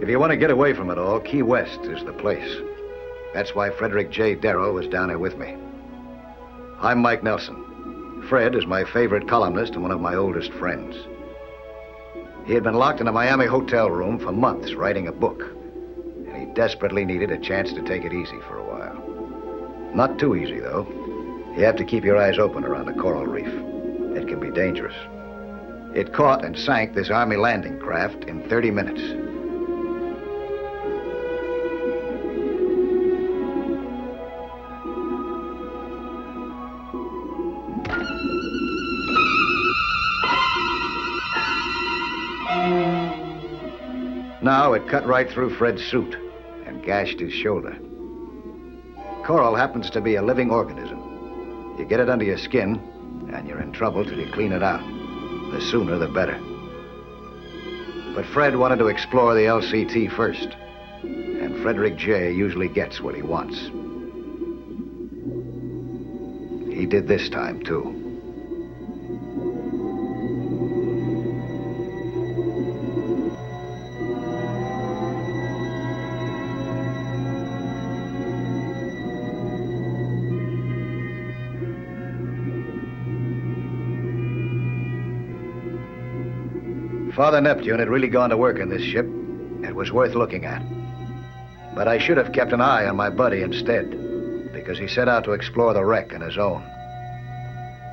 If you want to get away from it all, Key West is the place. That's why Frederick J. Darrow was down here with me. I'm Mike Nelson. Fred is my favorite columnist and one of my oldest friends. He had been locked in a Miami hotel room for months writing a book, and he desperately needed a chance to take it easy for a while. Not too easy, though. You have to keep your eyes open around the coral reef. It can be dangerous. It caught and sank this Army landing craft in 30 minutes. Now it cut right through Fred's suit and gashed his shoulder. Coral happens to be a living organism. You get it under your skin, and you're in trouble till you clean it out. The sooner, the better. But Fred wanted to explore the LCT first, and Frederick J. usually gets what he wants. He did this time, too. Father Neptune had really gone to work in this ship. It was worth looking at. But I should have kept an eye on my buddy instead, because he set out to explore the wreck on his own.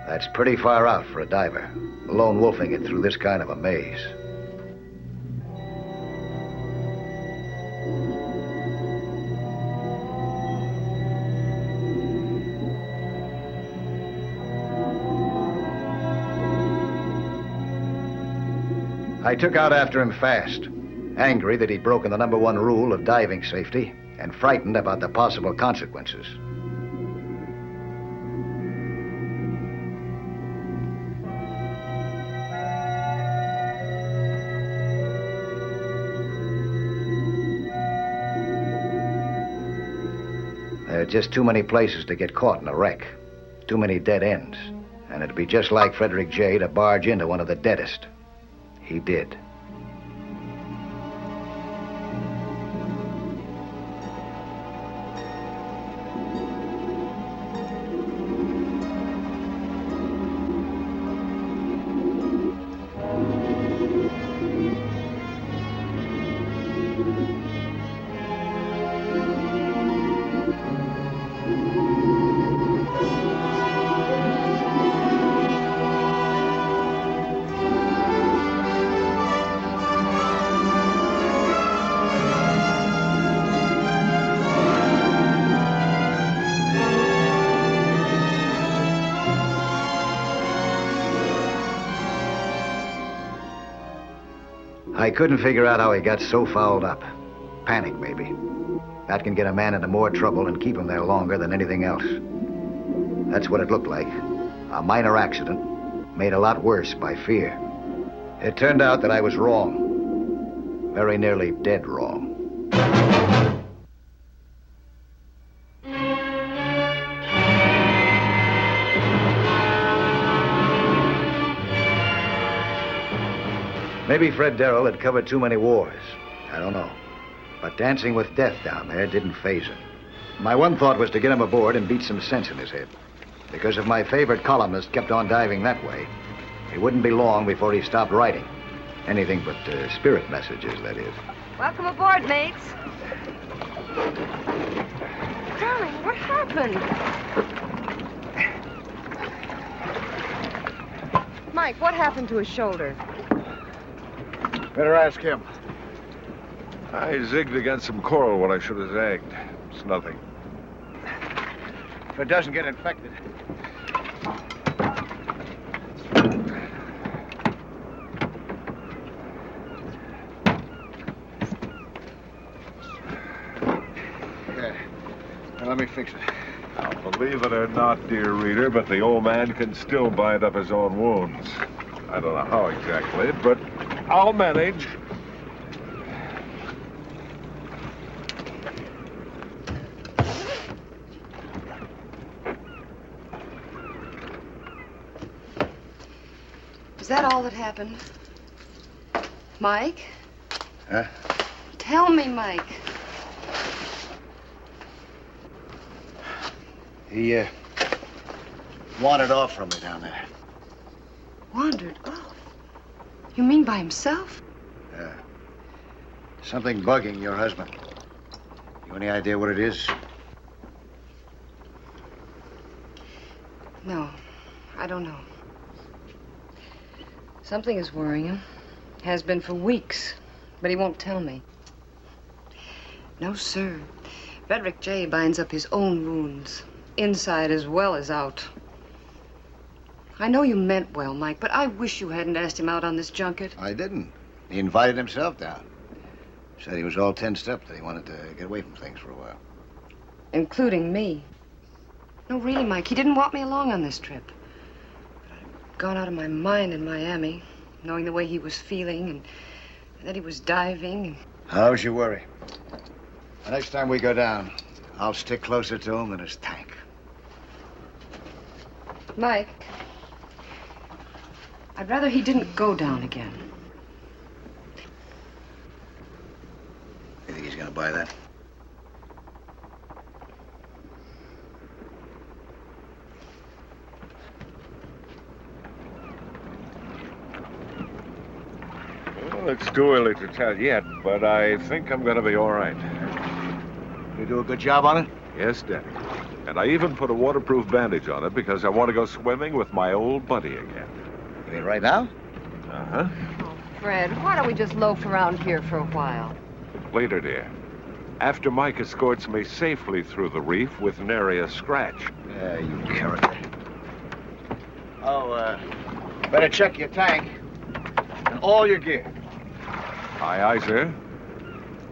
That's pretty far out for a diver, lone wolfing it through this kind of a maze. I took out after him fast, angry that he'd broken the #1 rule of diving safety and frightened about the possible consequences. There are just too many places to get caught in a wreck, too many dead ends, and it'd be just like Frederick J. to barge into one of the deadest. He did. I couldn't figure out how he got so fouled up. Panic, maybe. That can get a man into more trouble and keep him there longer than anything else. That's what it looked like. A minor accident, made a lot worse by fear. It turned out that I was wrong. Very nearly dead wrong. Maybe Fred Darrow had covered too many wars. I don't know. But dancing with death down there didn't faze him. My one thought was to get him aboard and beat some sense in his head. Because if my favorite columnist kept on diving that way, it wouldn't be long before he stopped writing. Anything but spirit messages, that is. Welcome aboard, mates. Darling, what happened? Mike, what happened to his shoulder? Better ask him. I zigged against some coral when I should have zagged. It's nothing. If it doesn't get infected. Yeah. Now let me fix it. Now, believe it or not, dear reader, but the old man can still bind up his own wounds. I don't know how exactly, but I'll manage. Is that all that happened? Mike? Huh? Tell me, Mike. He, wandered off from me down there. Wandered off? You mean by himself? Yeah. Something bugging your husband. You any idea what it is? No, I don't know. Something is worrying him. Has been for weeks, but he won't tell me. No, sir. Frederick J. binds up his own wounds, inside as well as out. I know you meant well, Mike, but I wish you hadn't asked him out on this junket. I didn't. He invited himself down. Said he was all tensed up, that he wanted to get away from things for a while. Including me. No, really, Mike, he didn't want me along on this trip. But I'd gone out of my mind in Miami, knowing the way he was feeling and that he was diving. And... How's your worry? The next time we go down, I'll stick closer to him than his tank. Mike, I'd rather he didn't go down again. You think he's gonna buy that? Well, it's too early to tell yet, but I think I'm going to be all right. You do a good job on it? Yes, Daddy. And I even put a waterproof bandage on it because I want to go swimming with my old buddy again. You mean right now? Uh-huh. Oh, Fred, why don't we just loaf around here for a while? Later, dear. After Mike escorts me safely through the reef with nary a scratch. Yeah, you character. Oh, better check your tank and all your gear. Aye, aye, sir.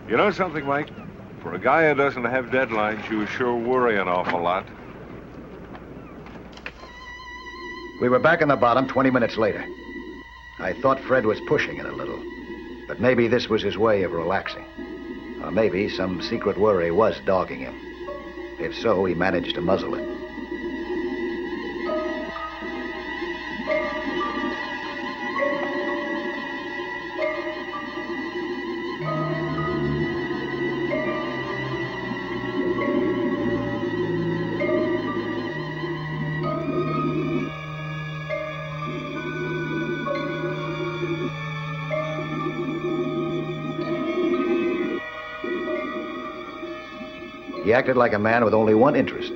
You know something, Mike? For a guy who doesn't have deadlines, you sure worry an awful lot. We were back in the bottom 20 minutes later. I thought Fred was pushing it a little, but maybe this was his way of relaxing. Or maybe some secret worry was dogging him. If so, he managed to muzzle it. He acted like a man with only one interest,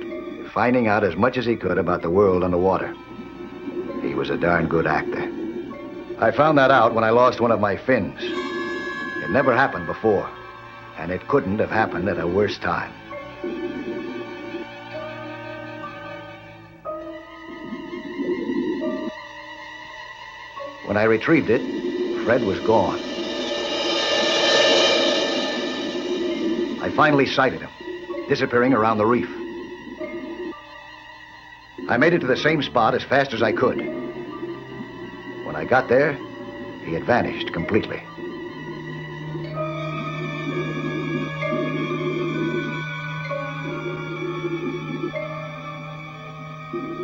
finding out as much as he could about the world underwater. He was a darn good actor. I found that out when I lost one of my fins. It never happened before, and it couldn't have happened at a worse time. When I retrieved it, Fred was gone. I finally sighted him, disappearing around the reef. I made it to the same spot as fast as I could. When I got there, he had vanished completely.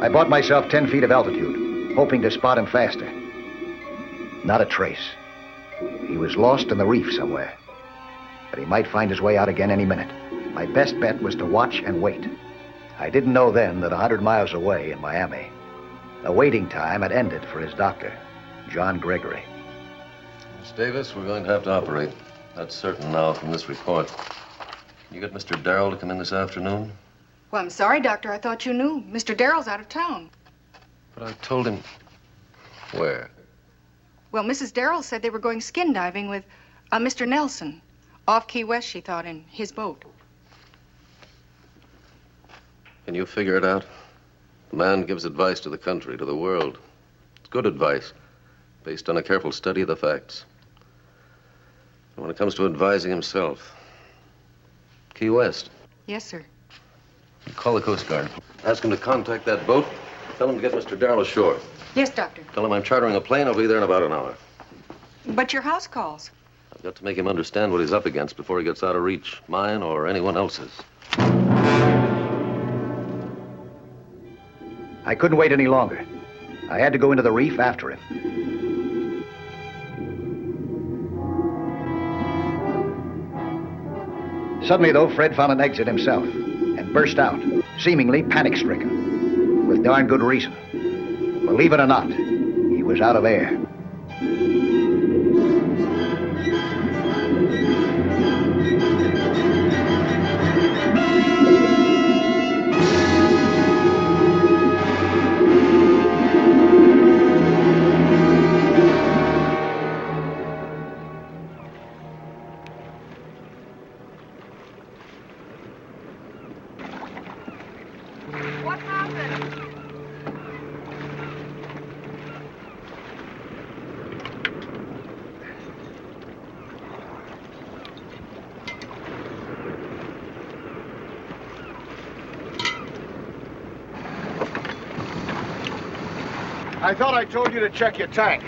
I bought myself 10 feet of altitude, hoping to spot him faster. Not a trace. He was lost in the reef somewhere, but he might find his way out again any minute. My best bet was to watch and wait. I didn't know then that 100 miles away in Miami, the waiting time had ended for his doctor, John Gregory. Miss Davis, we're going to have to operate. That's certain now from this report. Can you get Mr. Darrell to come in this afternoon? Well, I'm sorry, Doctor. I thought you knew. Mr. Darrell's out of town. But I told him... Where? Well, Mrs. Darrell said they were going skin diving with Mr. Nelson. Off Key West, she thought, in his boat. Can you figure it out? The man gives advice to the country, to the world. It's good advice, based on a careful study of the facts. And when it comes to advising himself, Key West. Yes, sir. You call the Coast Guard. Ask him to contact that boat. Tell him to get Mr. Darrell ashore. Yes, Doctor. Tell him I'm chartering a plane. I'll be there in about an hour. But your house calls. I've got to make him understand what he's up against before he gets out of reach, mine or anyone else's. I couldn't wait any longer. I had to go into the reef after him. Suddenly, though, Fred found an exit himself and burst out, seemingly panic-stricken, with darn good reason. Believe it or not, he was out of air. What happened? I thought I told you to check your tank.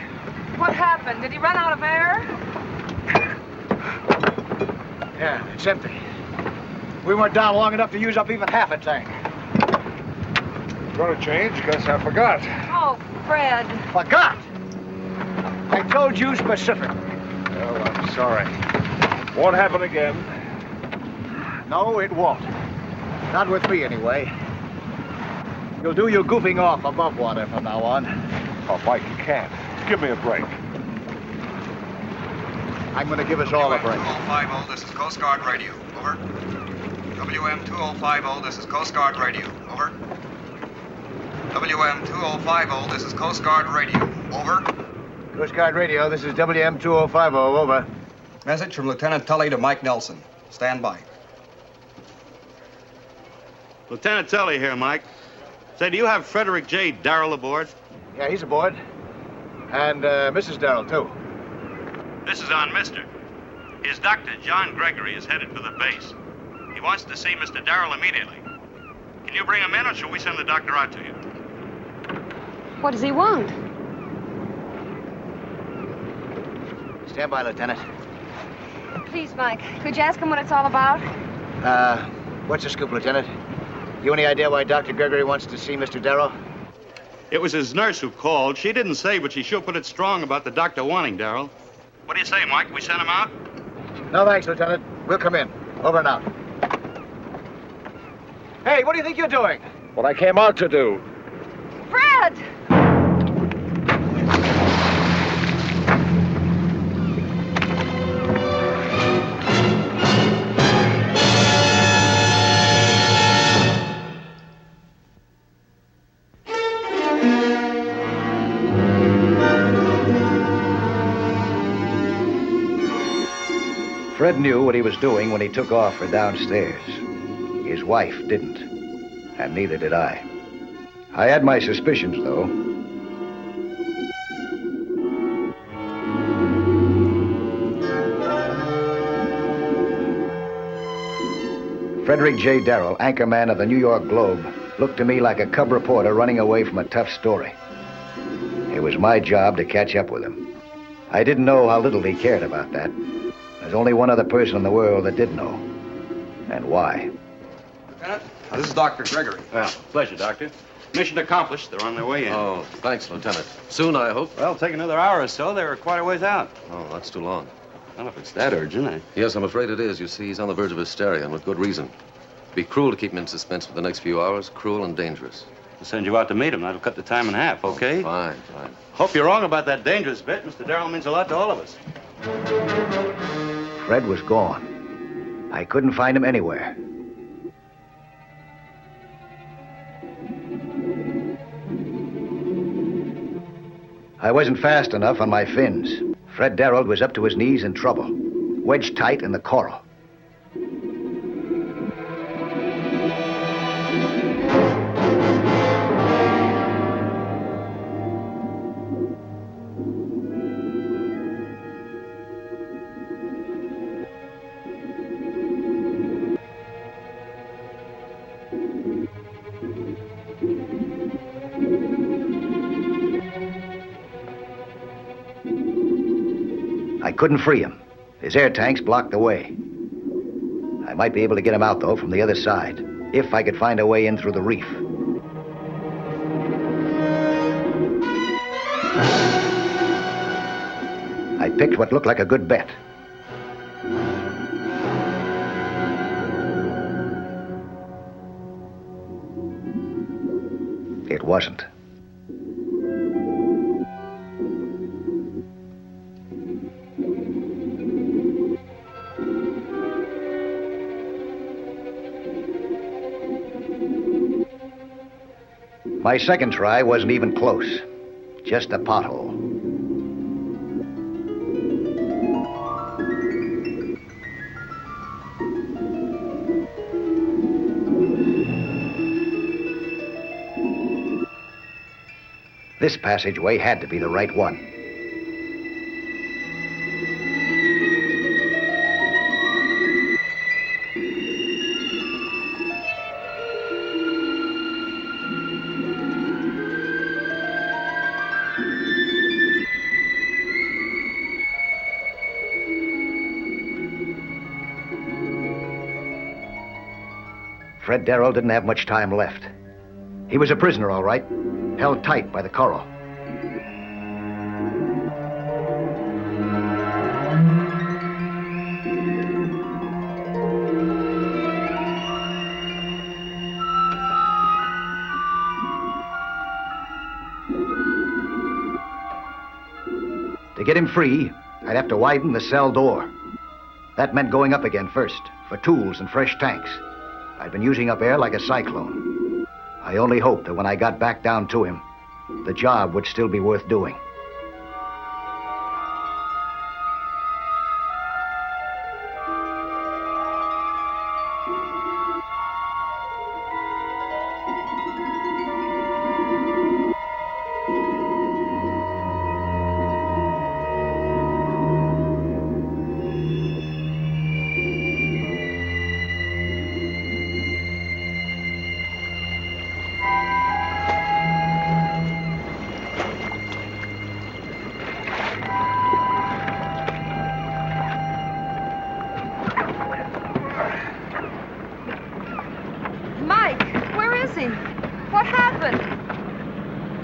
What happened? Did he run out of air? Yeah, it's empty. We weren't down long enough to use up even half a tank. Gonna change? Guess I forgot. Oh, Fred. Forgot! I told you specific. Well, I'm sorry. Won't happen again. No, it won't. Not with me, anyway. You'll do your goofing off above water from now on. Oh, Mike, you can't. Give me a break. I'm going to give us all a break. WM2050, this is Coast Guard radio. Over. WM2050, this is Coast Guard radio. Over. WM2050, this is Coast Guard radio. Over. Coast Guard radio, this is WM2050, over. Message from Lieutenant Tully to Mike Nelson. Stand by. Lieutenant Tully here, Mike. Say, do you have Frederick J. Darrell aboard? Yeah, he's aboard. And Mrs. Darrell, too. This is on Mister. His doctor, John Gregory, is headed for the base. He wants to see Mr. Darrell immediately. Can you bring him in, or shall we send the doctor out to you? What does he want? Stand by, Lieutenant. Please, Mike, could you ask him what it's all about? What's the scoop, Lieutenant? You any idea why Dr. Gregory wants to see Mr. Darrow? It was his nurse who called. She didn't say, but she sure put it strong about the doctor wanting Darrell. What do you say, Mike? We send him out? No, thanks, Lieutenant. We'll come in. Over and out. Hey, what do you think you're doing? What I came out to do. Fred! Fred knew what he was doing when he took off for downstairs. His wife didn't, and neither did I. I had my suspicions, though. Frederick J. Darrell, anchorman of the New York Globe, looked to me like a cub reporter running away from a tough story. It was my job to catch up with him. I didn't know how little he cared about that. There's only one other person in the world that did know. And why? Lieutenant, this is Dr. Gregory. Well, pleasure, Doctor. Mission accomplished. They're on their way in. Oh, thanks, Lieutenant. Soon, I hope. Well, take another hour or so. They were quite a ways out. Oh, that's too long. Well, if it's that urgent, Yes, I'm afraid it is. You see, he's on the verge of hysteria, and with good reason. It'd be cruel to keep him in suspense for the next few hours. Cruel and dangerous. I'll send you out to meet him. That'll cut the time in half, okay? Fine. Hope you're wrong about that dangerous bit. Mr. Darrell means a lot to all of us. Fred was gone. I couldn't find him anywhere. I wasn't fast enough on my fins. Fred Darrell was up to his knees in trouble, wedged tight in the coral. I couldn't free him. His air tanks blocked the way. I might be able to get him out, though, from the other side, if I could find a way in through the reef. I picked what looked like a good bet. It wasn't. My second try wasn't even close. Just a pothole. This passageway had to be the right one. Fred Darrow didn't have much time left. He was a prisoner, all right, held tight by the coral. To get him free, I'd have to widen the cell door. That meant going up again first, for tools and fresh tanks. I'd been using up air like a cyclone. I only hoped that when I got back down to him, the job would still be worth doing.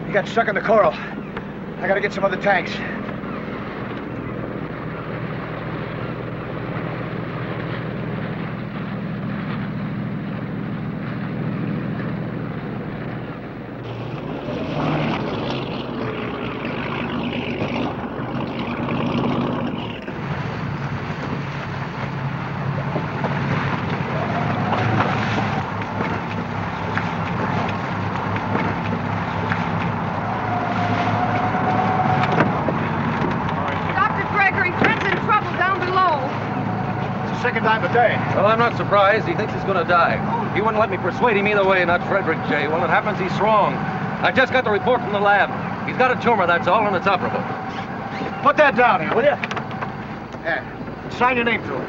He got stuck in the coral. I gotta get some other tanks. Well, I'm not surprised. He thinks he's going to die. He wouldn't let me persuade him either way, not Frederick J. When it happens, he's wrong. I just got the report from the lab. He's got a tumor, that's all, and it's operable. Put that down here, will you? Yeah. Sign your name to it.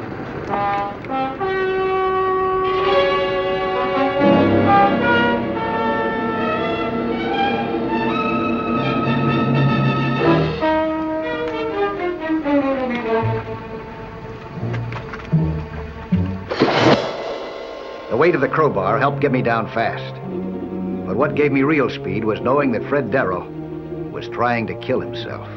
The weight of the crowbar helped get me down fast. But what gave me real speed was knowing that Fred Darrow was trying to kill himself.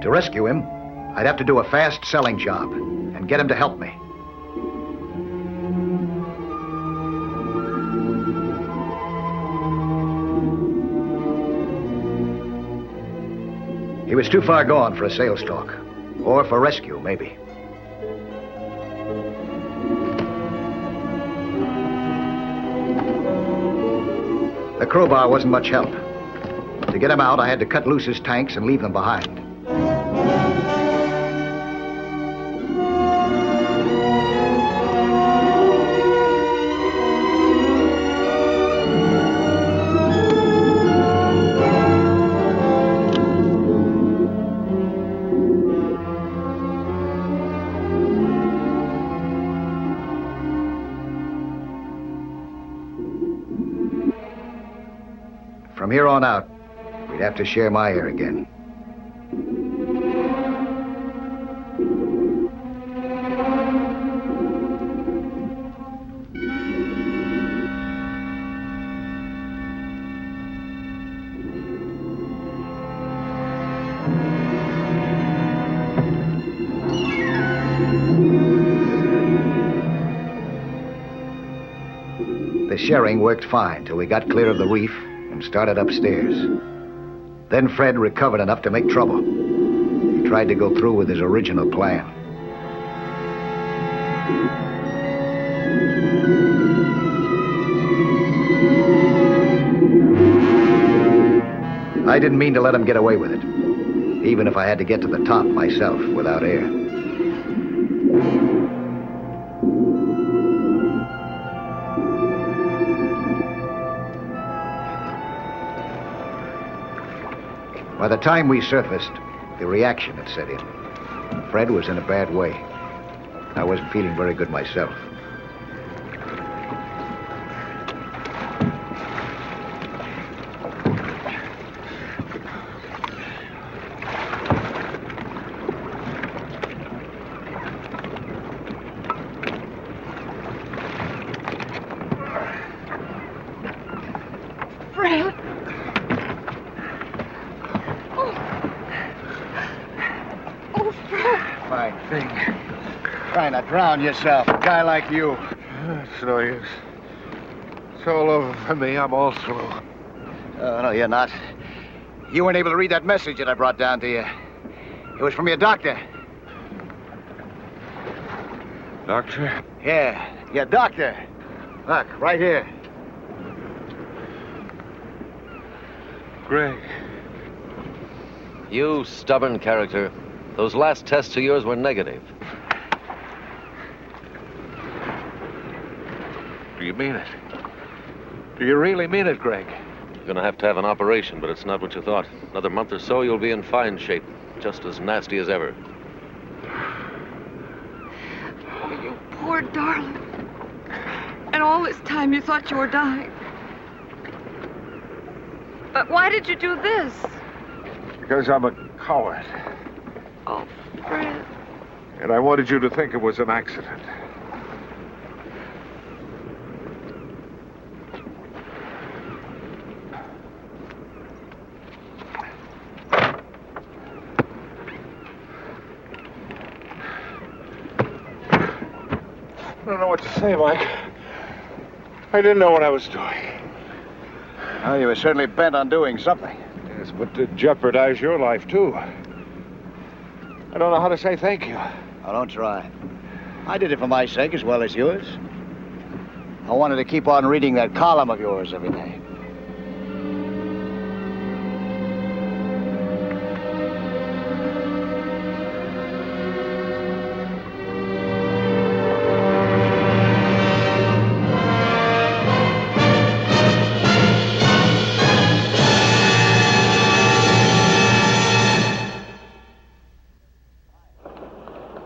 To rescue him, I'd have to do a fast selling job and get him to help me. He was too far gone for a sales talk, or for rescue, maybe. The crowbar wasn't much help. To get him out, I had to cut loose his tanks and leave them behind. here on out, we'd have to share my air again. The sharing worked fine till we got clear of the reef and started upstairs. Then Fred recovered enough to make trouble. He tried to go through with his original plan. I didn't mean to let him get away with it, even if I had to get to the top myself without air. By the time we surfaced, the reaction had set in. Fred was in a bad way. I wasn't feeling very good myself. Fred! Fine thing. Trying to drown yourself, a guy like you. It's no use. It's all over for me. I'm all through. Oh, no, you're not. You weren't able to read that message that I brought down to you. It was from your doctor. Doctor? Yeah, your doctor. Look, right here. Greg. You stubborn character. Those last tests of yours were negative. Do you mean it? Do you really mean it, Greg? You're gonna have to have an operation, but it's not what you thought. Another month or so, you'll be in fine shape. Just as nasty as ever. Oh, you poor darling. And all this time you thought you were dying. But why did you do this? Because I'm a coward. Oh, Fred. And I wanted you to think it was an accident. I don't know what to say, Mike. I didn't know what I was doing. Well, you were certainly bent on doing something. Yes, but to jeopardize your life, too. I don't know how to say thank you. Oh, don't try. I did it for my sake as well as yours. I wanted to keep on reading that column of yours every day.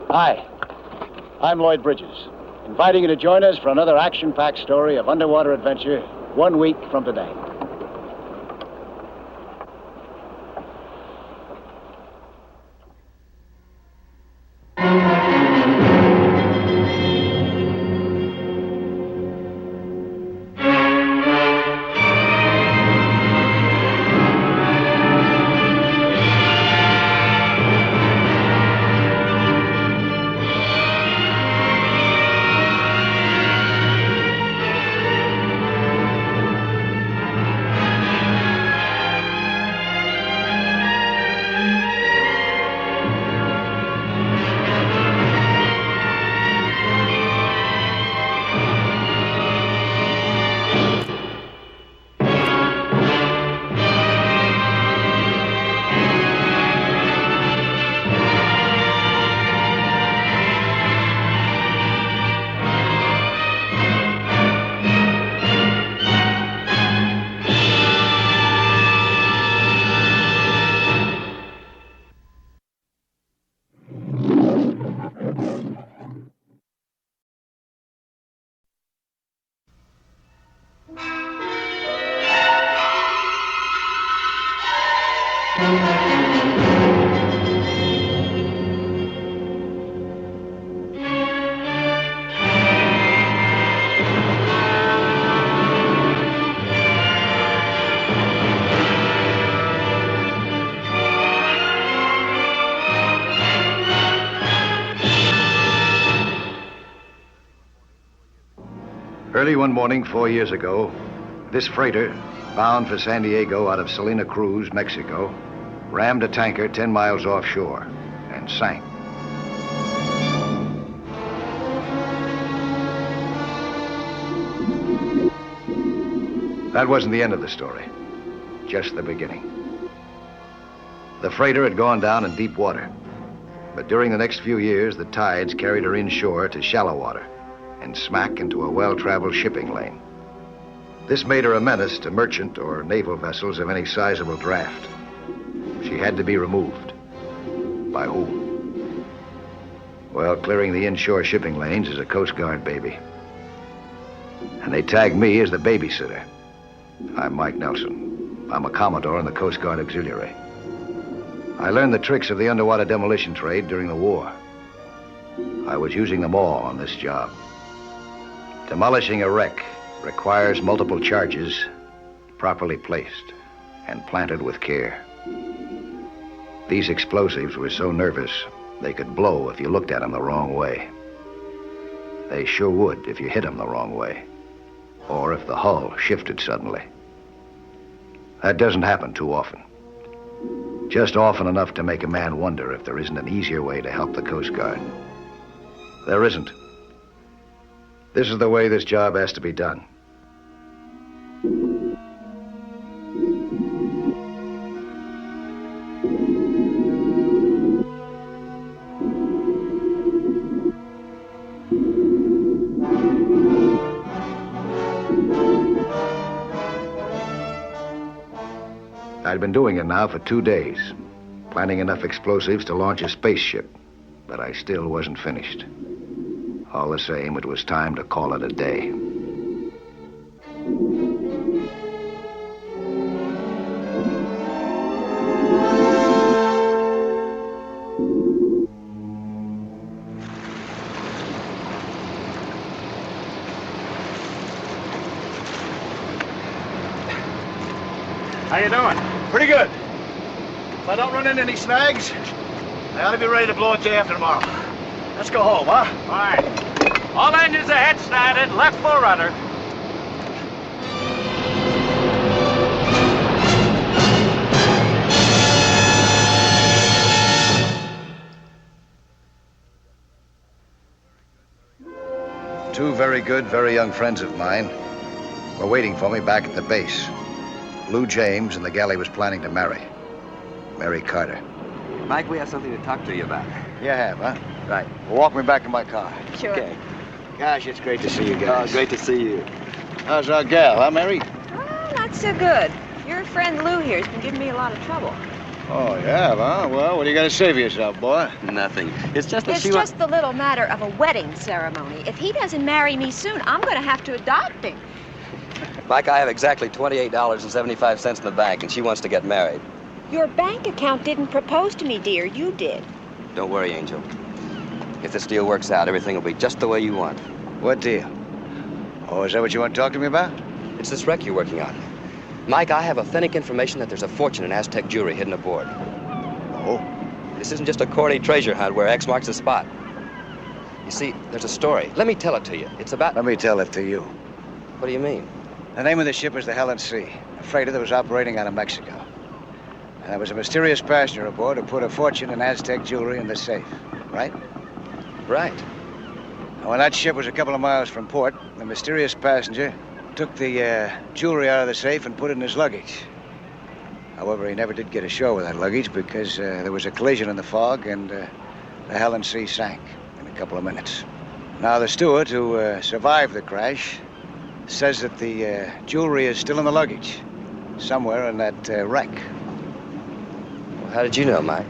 Hi, I'm Lloyd Bridges, inviting you to join us for another action-packed story of underwater adventure 1 week from today. Early one morning 4 years ago, this freighter, bound for San Diego out of Salina Cruz, Mexico, rammed a tanker 10 miles offshore and sank. That wasn't the end of the story, just the beginning. The freighter had gone down in deep water, but during the next few years, the tides carried her inshore to shallow water and smack into a well-traveled shipping lane. This made her a menace to merchant or naval vessels of any sizable draft. She had to be removed. By whom? Well, clearing the inshore shipping lanes is a Coast Guard baby. And they tagged me as the babysitter. I'm Mike Nelson. I'm a Commodore in the Coast Guard Auxiliary. I learned the tricks of the underwater demolition trade during the war. I was using them all on this job. Demolishing a wreck requires multiple charges, properly placed and planted with care. These explosives were so nervous, they could blow if you looked at them the wrong way. They sure would if you hit them the wrong way, or if the hull shifted suddenly. That doesn't happen too often. Just often enough to make a man wonder if there isn't an easier way to help the Coast Guard. There isn't. This is the way this job has to be done. I'd been doing it now for 2 days, planning enough explosives to launch a spaceship, but I still wasn't finished. All the same, it was time to call it a day. How you doing? Pretty good. If I don't run into any snags, I ought to be ready to blow it day after tomorrow. Let's go home, huh? All right. All engines ahead started. Left full rudder. Two very good, very young friends of mine were waiting for me back at the base. Lou James and the gal he was planning to marry, Mary Carter. Mike, we have something to talk to you about. You have, huh? Right. Well, walk me back to my car. Sure. Okay. Gosh, it's great to see you guys. Oh, great to see you. How's our gal, huh, Mary? Oh, not so good. Your friend Lou here's been giving me a lot of trouble. Oh, you have, huh? Well, what do you got to say for yourself, boy? Nothing. It's just that It's just the little matter of a wedding ceremony. If he doesn't marry me soon, I'm going to have to adopt him. Mike, I have exactly $28.75 in the bank, and she wants to get married. Your bank account didn't propose to me, dear. You did. Don't worry, Angel. If this deal works out, everything will be just the way you want. What deal? Oh, is that what you want to talk to me about? It's this wreck you're working on. Mike, I have authentic information that there's a fortune in Aztec jewelry hidden aboard. Oh? This isn't just a corny treasure hunt where X marks the spot. You see, there's a story. Let me tell it to you. It's about... Let me tell it to you. What do you mean? The name of the ship was the Helen Sea, a freighter that was operating out of Mexico. And there was a mysterious passenger aboard who put a fortune in Aztec jewelry in the safe, right? Right. And when that ship was a couple of miles from port, the mysterious passenger took the jewelry out of the safe and put it in his luggage. However, he never did get ashore with that luggage because there was a collision in the fog and the Helen Sea sank in a couple of minutes. Now, the steward who survived the crash says that the jewelry is still in the luggage, somewhere in that wreck. Well, how did you know, Mike?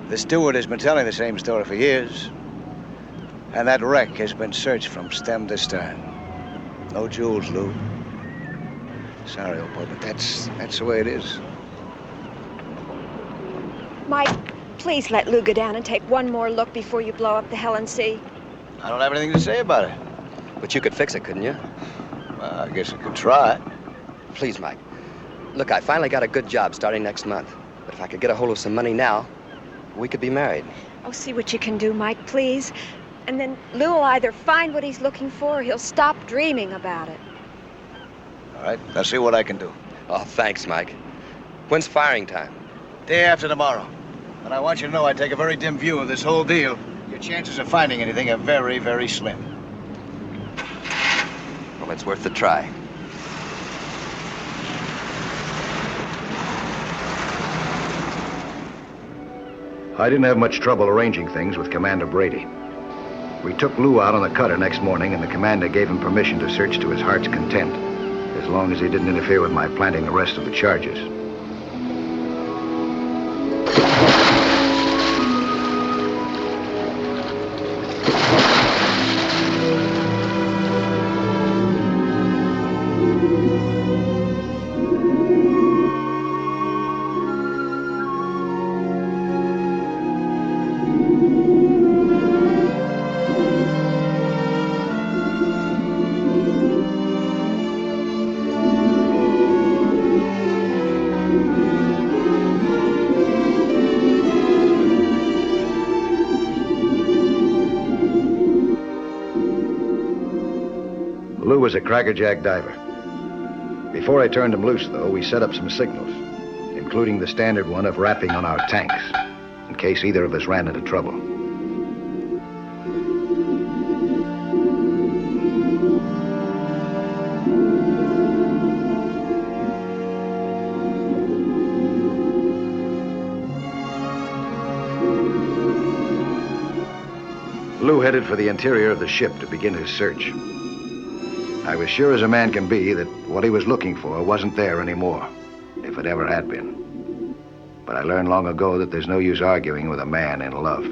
The steward has been telling the same story for years. And that wreck has been searched from stem to stern. No jewels, Lou. Sorry, old boy, but that's the way it is. Mike, please let Lou go down and take one more look before you blow up the Helen C. I don't have anything to say about it. But you could fix it, couldn't you? Well, I guess I could try. Please, Mike. Look, I finally got a good job starting next month. But if I could get a hold of some money now, we could be married. Oh, see what you can do, Mike, please. And then Lou will either find what he's looking for or he'll stop dreaming about it. All right, I'll see what I can do. Oh, thanks, Mike. When's firing time? Day after tomorrow. And I want you to know I take a very dim view of this whole deal. Your chances of finding anything are very, very slim. Well, it's worth the try. I didn't have much trouble arranging things with Commander Brady. We took Lou out on the cutter next morning, and the commander gave him permission to search to his heart's content, as long as he didn't interfere with my planting the rest of the charges. Lou was a crackerjack diver. Before I turned him loose, though, we set up some signals, including the standard one of rapping on our tanks, in case either of us ran into trouble. Lou headed for the interior of the ship to begin his search. I was sure as a man can be that what he was looking for wasn't there anymore, if it ever had been. But I learned long ago that there's no use arguing with a man in love.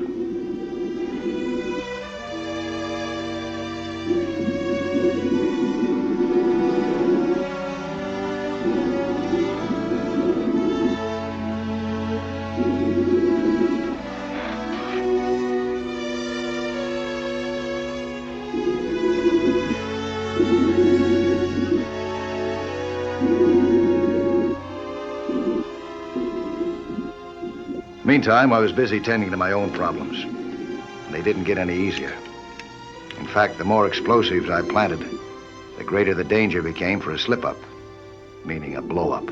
Meantime, I was busy tending to my own problems. They didn't get any easier. In fact, the more explosives I planted, the greater the danger became for a slip-up, meaning a blow-up.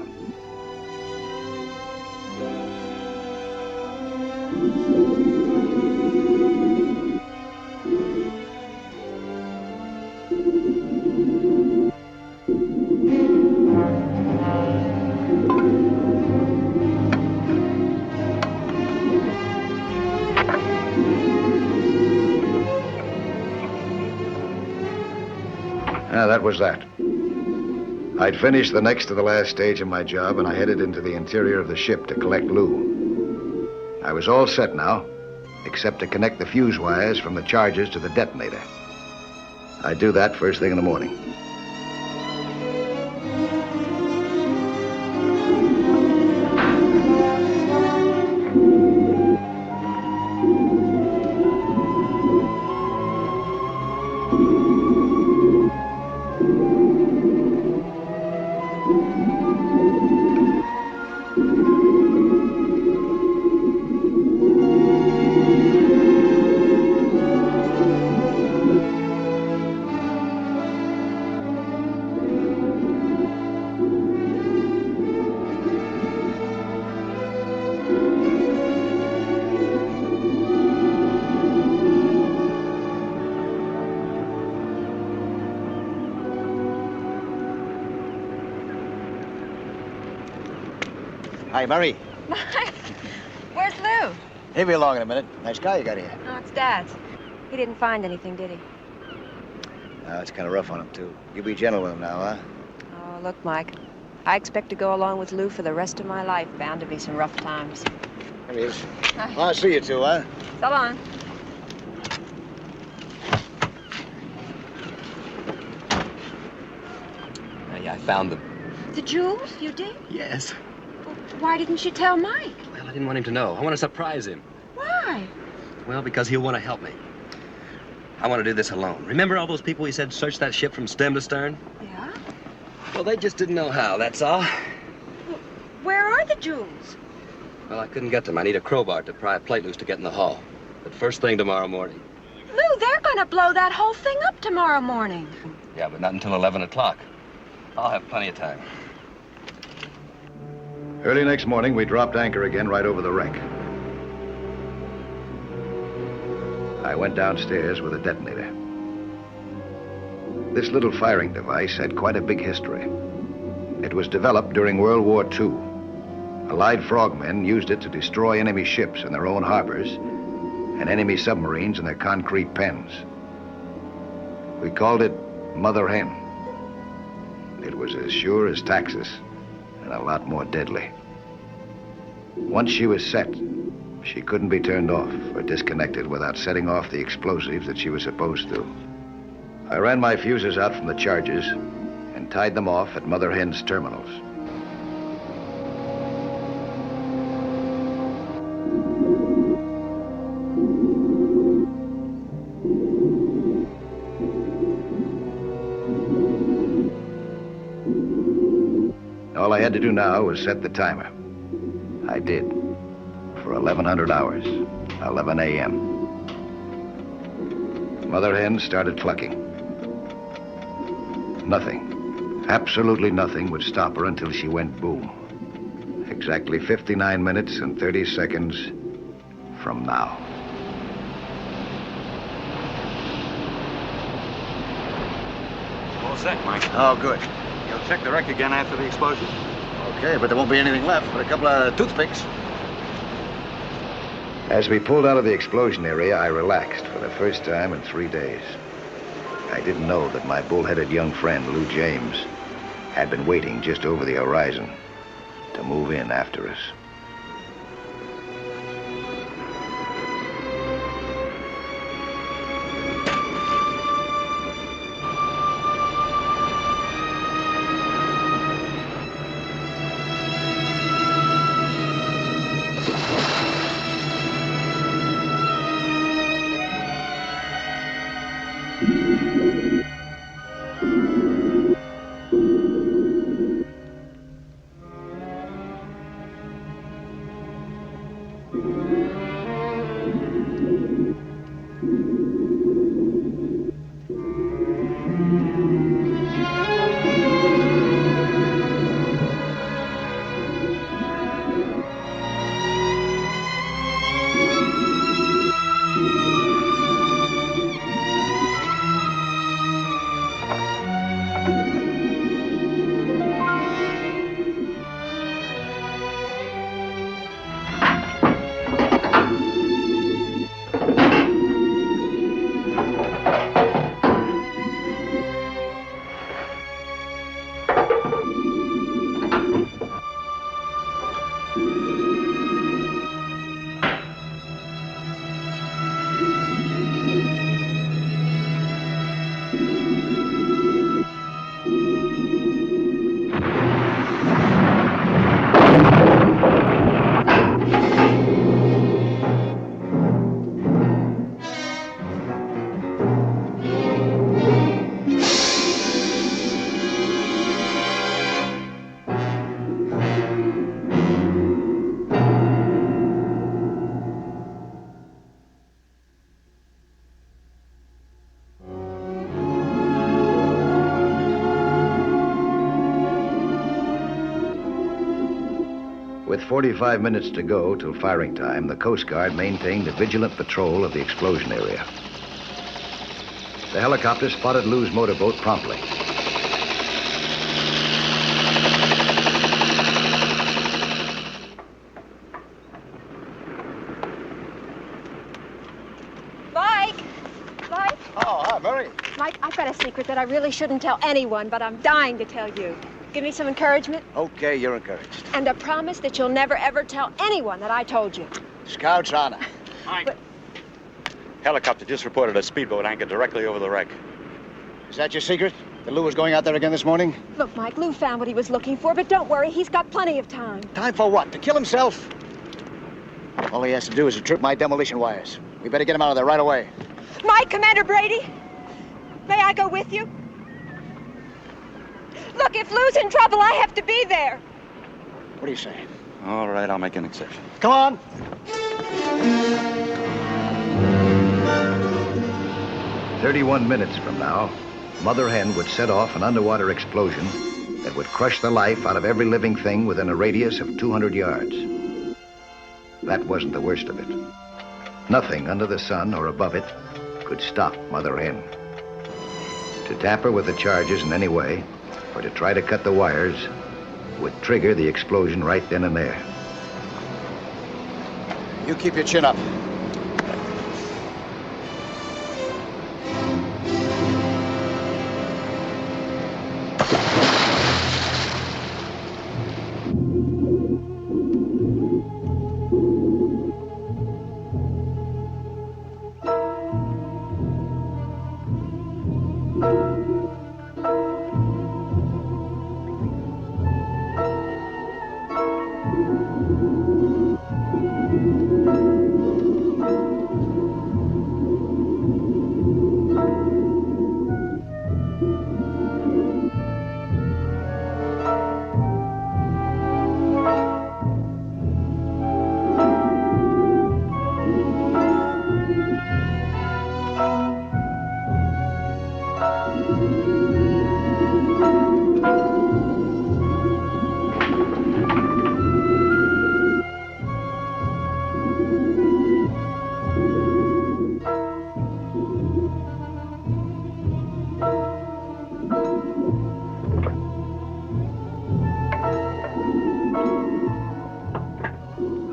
That was that. I'd finished the next to the last stage of my job, and I headed into the interior of the ship to collect Lou. I was all set now, except to connect the fuse wires from the charges to the detonator. I'd do that first thing in the morning. Hi, Murray. Where's Lou? He'll be along in a minute. Nice guy you got here. No, it's Dad's. He didn't find anything, did he? No, it's kind of rough on him, too. You be gentle with him now, huh? Oh, look, Mike. I expect to go along with Lou for the rest of my life. Bound to be some rough times. There he is. Well, I'll see you two, huh? So long. Yeah, I found them. The jewels? You did? Yes. why didn't you tell Mike? Well, I didn't want him to know. I want to surprise him. Why? Well, because he'll want to help me. I want to do this alone. Remember all those people he said searched that ship from stem to stern? Yeah? Well, they just didn't know how, that's all. Where are the jewels? Well, I couldn't get them. I need a crowbar to pry a plate loose to get in the hull. But first thing tomorrow morning. Lou, they're going to blow that whole thing up tomorrow morning. Yeah, but not until 11 o'clock. I'll have plenty of time. Early next morning, we dropped anchor again right over the wreck. I went downstairs with a detonator. This little firing device had quite a big history. It was developed during World War II. Allied frogmen used it to destroy enemy ships in their own harbors and enemy submarines in their concrete pens. We called it Mother Hen. It was as sure as taxes and a lot more deadly. Once she was set, she couldn't be turned off or disconnected without setting off the explosives that she was supposed to. I ran my fuses out from the charges and tied them off at Mother Hen's terminals. All I had to do now was set the timer. I did. For 1,100 hours, 11 a.m. Mother Hen started clucking. Nothing, absolutely nothing would stop her until she went boom. Exactly 59 minutes and 30 seconds from now. All set, Mike. Oh, good. You'll check the wreck again after the explosion? Okay, but there won't be anything left but a couple of toothpicks. As we pulled out of the explosion area, I relaxed for the first time in 3 days. I didn't know that my bull-headed young friend, Lou James, had been waiting just over the horizon to move in after us. With 45 minutes to go till firing time, the Coast Guard maintained a vigilant patrol of the explosion area. The helicopter spotted Lou's motorboat promptly. Mike! Mike? Oh, hi, Mary. Mike, I've got a secret that I really shouldn't tell anyone, but I'm dying to tell you. Give me some encouragement. Okay, you're encouraged. And a promise that you'll never, ever tell anyone that I told you. Scout's honor. Mike. But- Helicopter just reported a speedboat anchored directly over the wreck. Is that your secret? that Lou was going out there again this morning? Look, Mike, Lou found what he was looking for, but don't worry, he's got plenty of time. Time for what? To kill himself? All he has to do is to trip my demolition wires. We better get him out of there right away. Mike, Commander Brady, may I go with you? Look, if Lou's in trouble, I have to be there. What are you saying? All right, I'll make an exception. Come on. 31 minutes from now, Mother Hen would set off an underwater explosion that would crush the life out of every living thing within a radius of 200 yards. That wasn't the worst of it. Nothing under the sun or above it could stop Mother Hen. To tamper with the charges in any way, or to try to cut the wires, would trigger the explosion right then and there. You keep your chin up.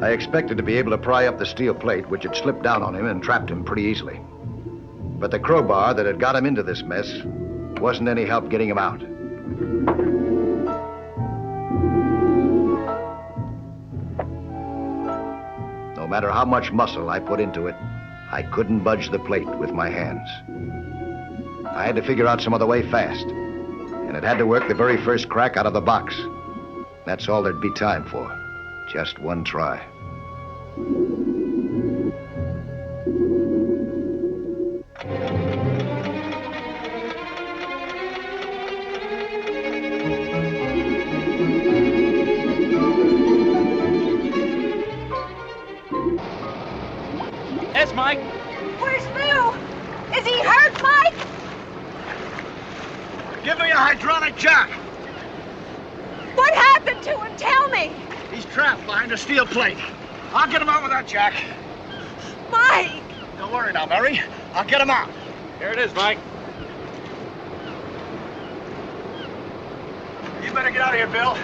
I expected to be able to pry up the steel plate, which had slipped down on him and trapped him pretty easily. But the crowbar that had got him into this mess wasn't any help getting him out. No matter how much muscle I put into it, I couldn't budge the plate with my hands. I had to figure out some other way fast, and it had to work the very first crack out of the box. That's all there'd be time for. Just one try. Yes, Mike? Where's Lou? Is he hurt, Mike? Give me a hydraulic jack. What happened to him? Tell me. He's trapped behind a steel plate. I'll get him out with that jack. Mike! Don't worry now, Mary. I'll get him out. Here it is, Mike. You better get out of here, Bill.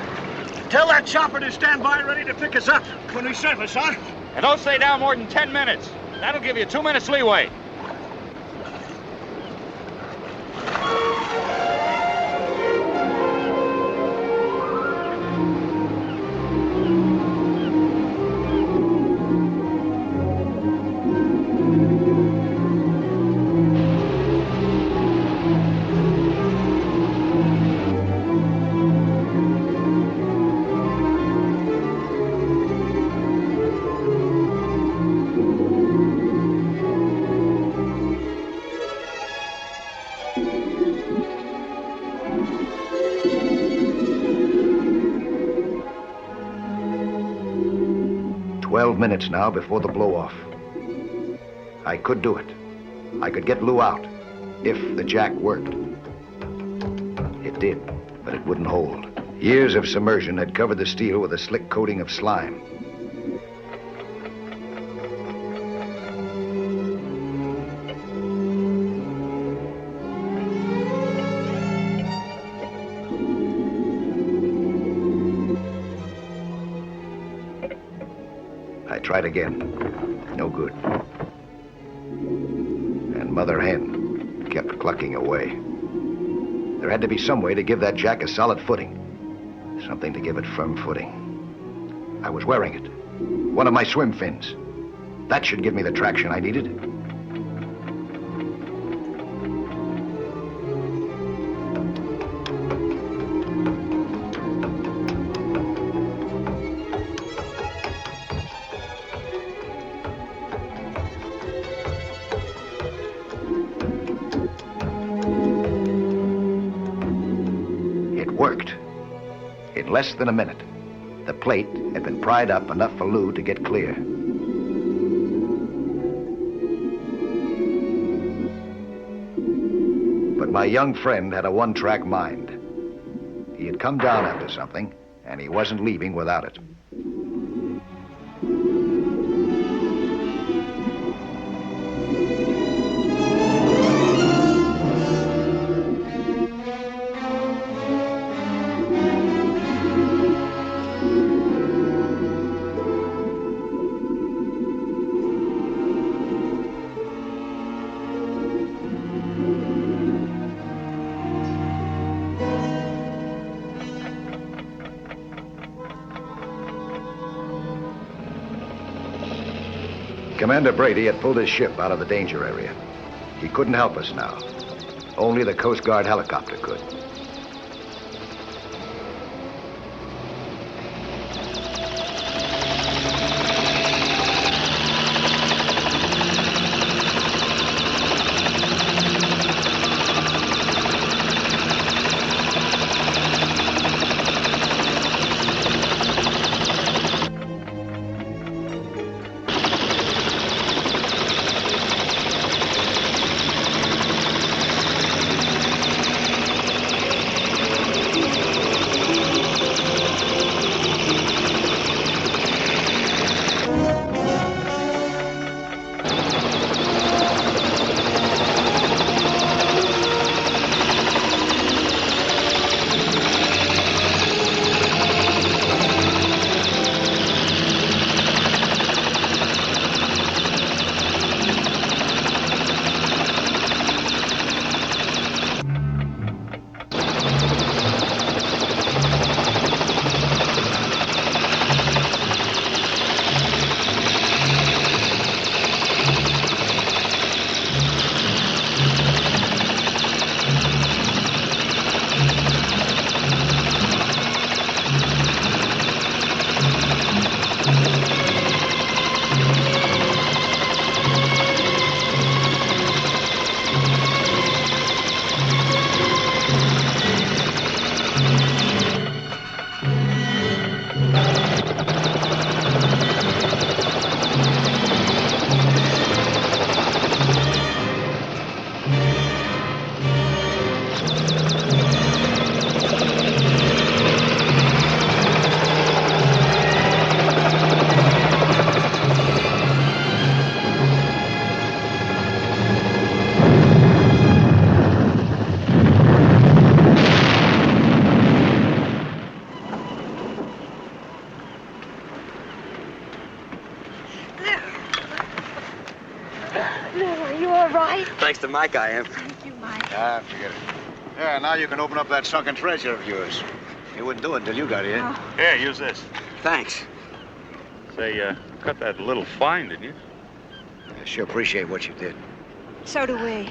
Tell that chopper to stand by ready to pick us up when we surface, huh? And don't stay down more than 10 minutes. That'll give you 2 minutes leeway. Minutes now before the blow-off. I could do it. I could get Lou out, if the jack worked. It did, but it wouldn't hold. Years of submersion had covered the steel with a slick coating of slime. I tried again. No good. And Mother Hen kept clucking away. There had to be some way to give that jack a solid footing. Something to give it firm footing. I was wearing it. One of my swim fins. That should give me the traction I needed. in less than a minute. The plate had been pried up enough for Lou to get clear. But my young friend had a one-track mind. He had come down after something, and he wasn't leaving without it. Commander Brady had pulled his ship out of the danger area. He couldn't help us now. Only the Coast Guard helicopter could. Thanks to Mike, I am. Thank you, Mike. Ah, forget it. Yeah, now you can open up that sunken treasure of yours. You wouldn't do it until you got here. Oh. Here, use this. Thanks. Say, cut that a little fine, didn't you? I sure appreciate what you did. So do we.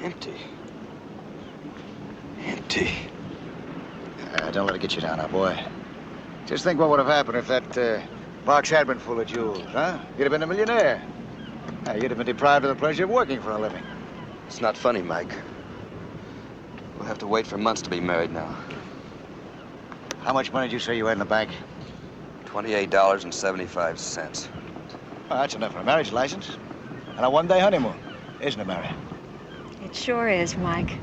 Empty. Empty. Don't let it get you down now, boy. Just think what would have happened if that box had been full of jewels, huh? You'd have been a millionaire. You'd have been deprived of the pleasure of working for a living. It's not funny, Mike. We'll have to wait for months to be married now. How much money did you say you had in the bank? $28.75. Well, that's enough for a marriage license. And a one-day honeymoon. Isn't it, Mary? It sure is, Mike.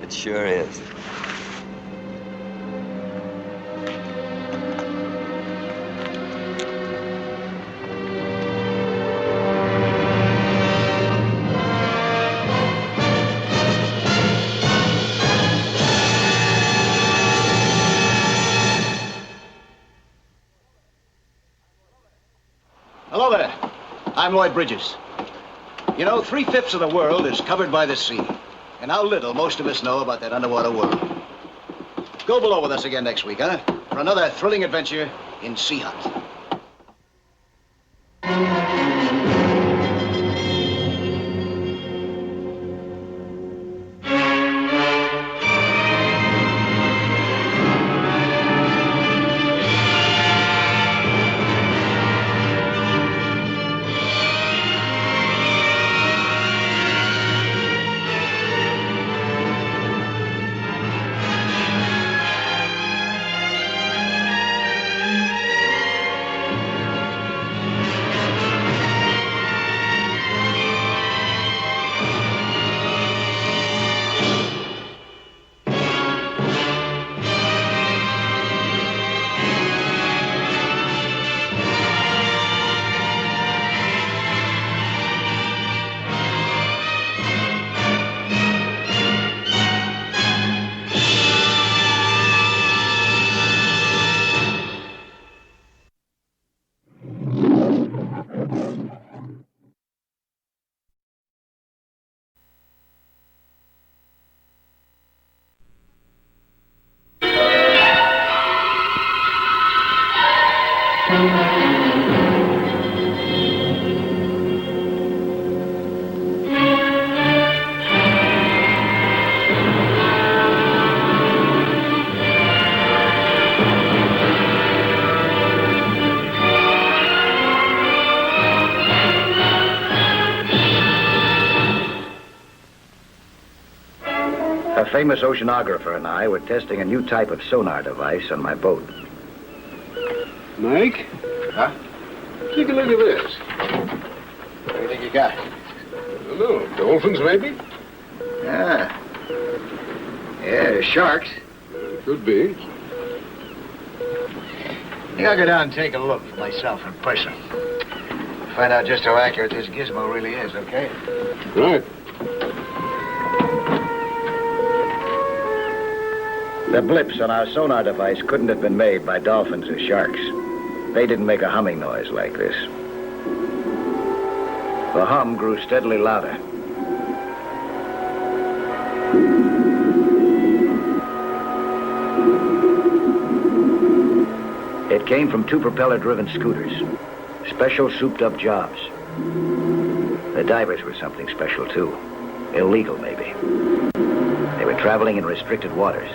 It sure is. Hello there. I'm Lloyd Bridges. You know, 3/5 of the world is covered by the sea. And how little most of us know about that underwater world. Go below with us again next week, huh? For another thrilling adventure in Sea Hunt. A famous oceanographer and I were testing a new type of sonar device on my boat. Mike? Huh? Take a look at this. What do you think you got? I don't know. Dolphins, maybe? Yeah. Yeah, sharks. Could be. I think I'll go down and take a look for myself in person. Find out just how accurate this gizmo really is, okay? Right. The blips on our sonar device couldn't have been made by dolphins or sharks. They didn't make a humming noise like this. The hum grew steadily louder. It came from two propeller-driven scooters. Special souped-up jobs. The divers were something special, too. Illegal, maybe. They were traveling in restricted waters,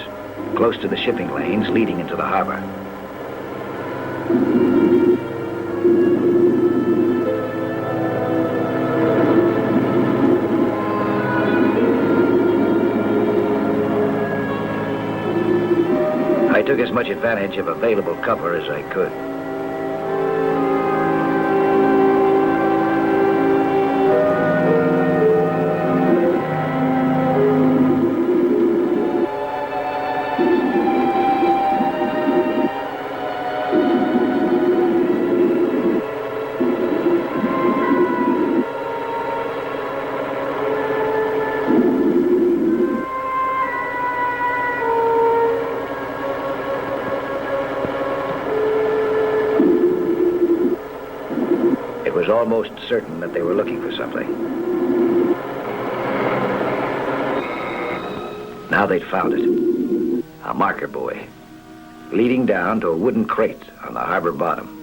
close to the shipping lanes leading into the harbor. I took as much advantage of available cover as I could. Almost certain that they were looking for something. Now they'd found it. A marker buoy, leading down to a wooden crate on the harbor bottom.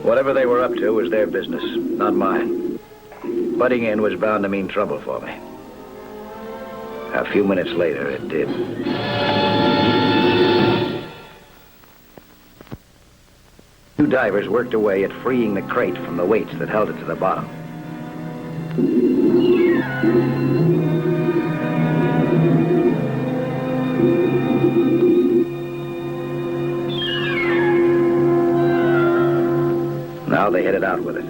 Whatever they were up to was their business, not mine. Butting in was bound to mean trouble for me. A few minutes later, it did. Two divers worked away at freeing the crate from the weights that held it to the bottom. Now they headed out with it.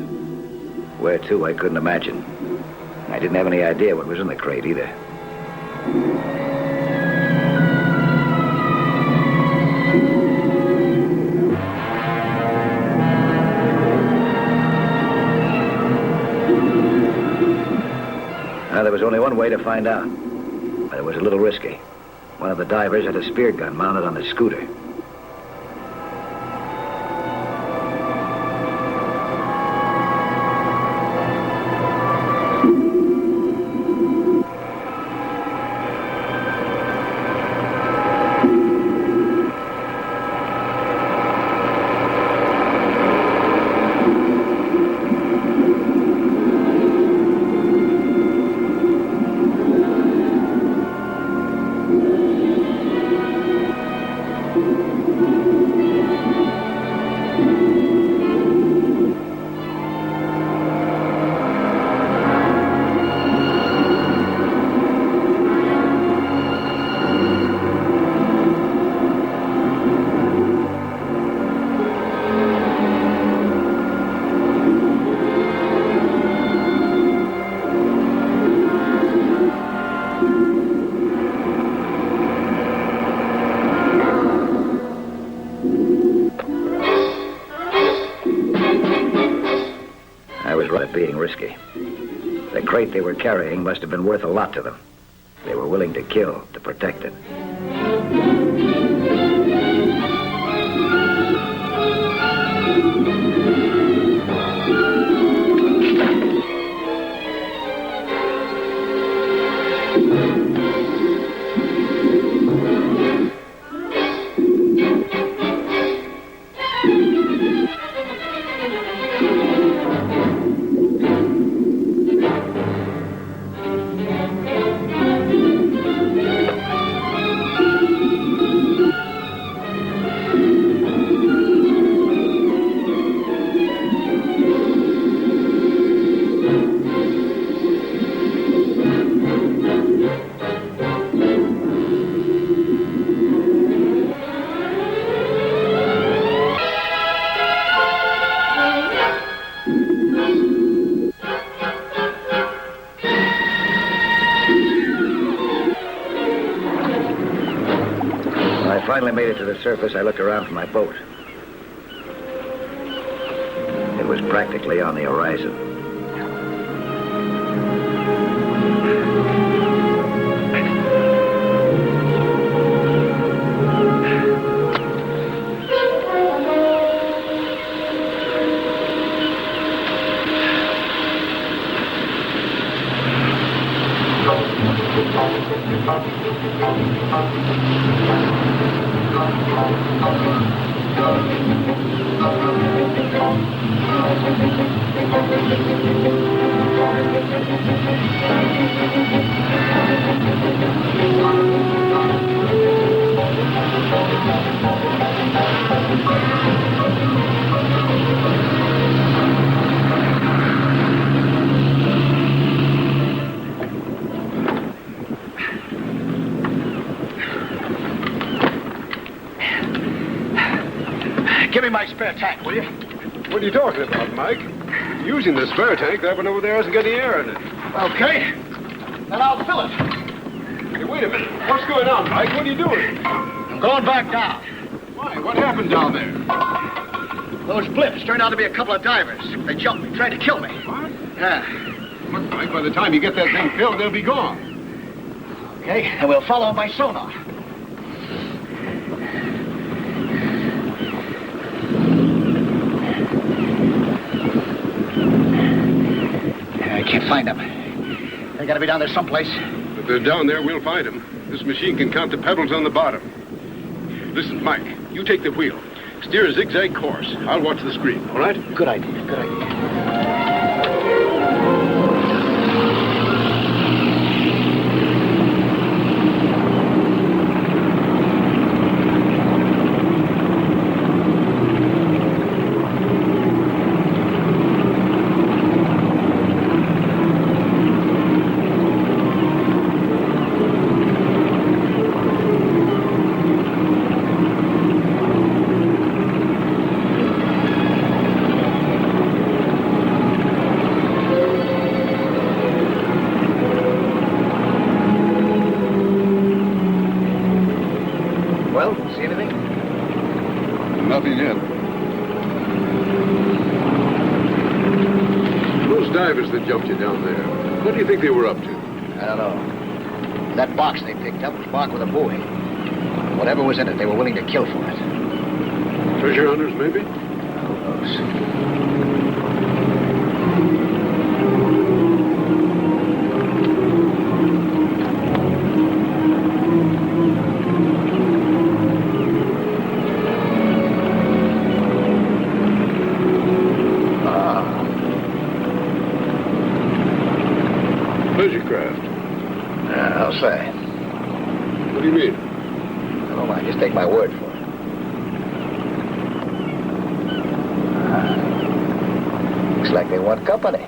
Where to, I couldn't imagine. I didn't have any idea what was in the crate either. Now, there was only one way to find out, but it was a little risky. One of the divers had a spear gun mounted on his scooter. Being risky. The crate they were carrying must have been worth a lot to them. They were willing to kill to protect it. Finally made it to the surface, I looked around for my boat. It was practically on the horizon. Give me my spare tank, will you? What are you talking about, Mike? Using the spare tank, that one over there hasn't got any air in it. Okay. Then I'll fill it. Hey, wait a minute. What's going on, Mike? What are you doing? I'm going back down. Why? What happened down there? Those blips turned out to be a couple of divers. They jumped me, tried to kill me. What? Yeah. Look, Mike, by the time you get that thing filled, they'll be gone. Okay, and we'll follow by sonar. I can't find them. They gotta be down there someplace. If they're down there, we'll find them. This machine can count the pebbles on the bottom. Listen, Mike, you take the wheel. Steer a zigzag course. I'll watch the screen, all right? Good idea, good idea. Nothing yet. Those divers that jumped you down there, what do you think they were up to? I don't know. That box they picked up was marked with a buoy. Whatever was in it, they were willing to kill for it. Treasure hunters, maybe? Who knows? I'll say. What do you mean? I don't mind. Just take my word for it. Looks like they want company.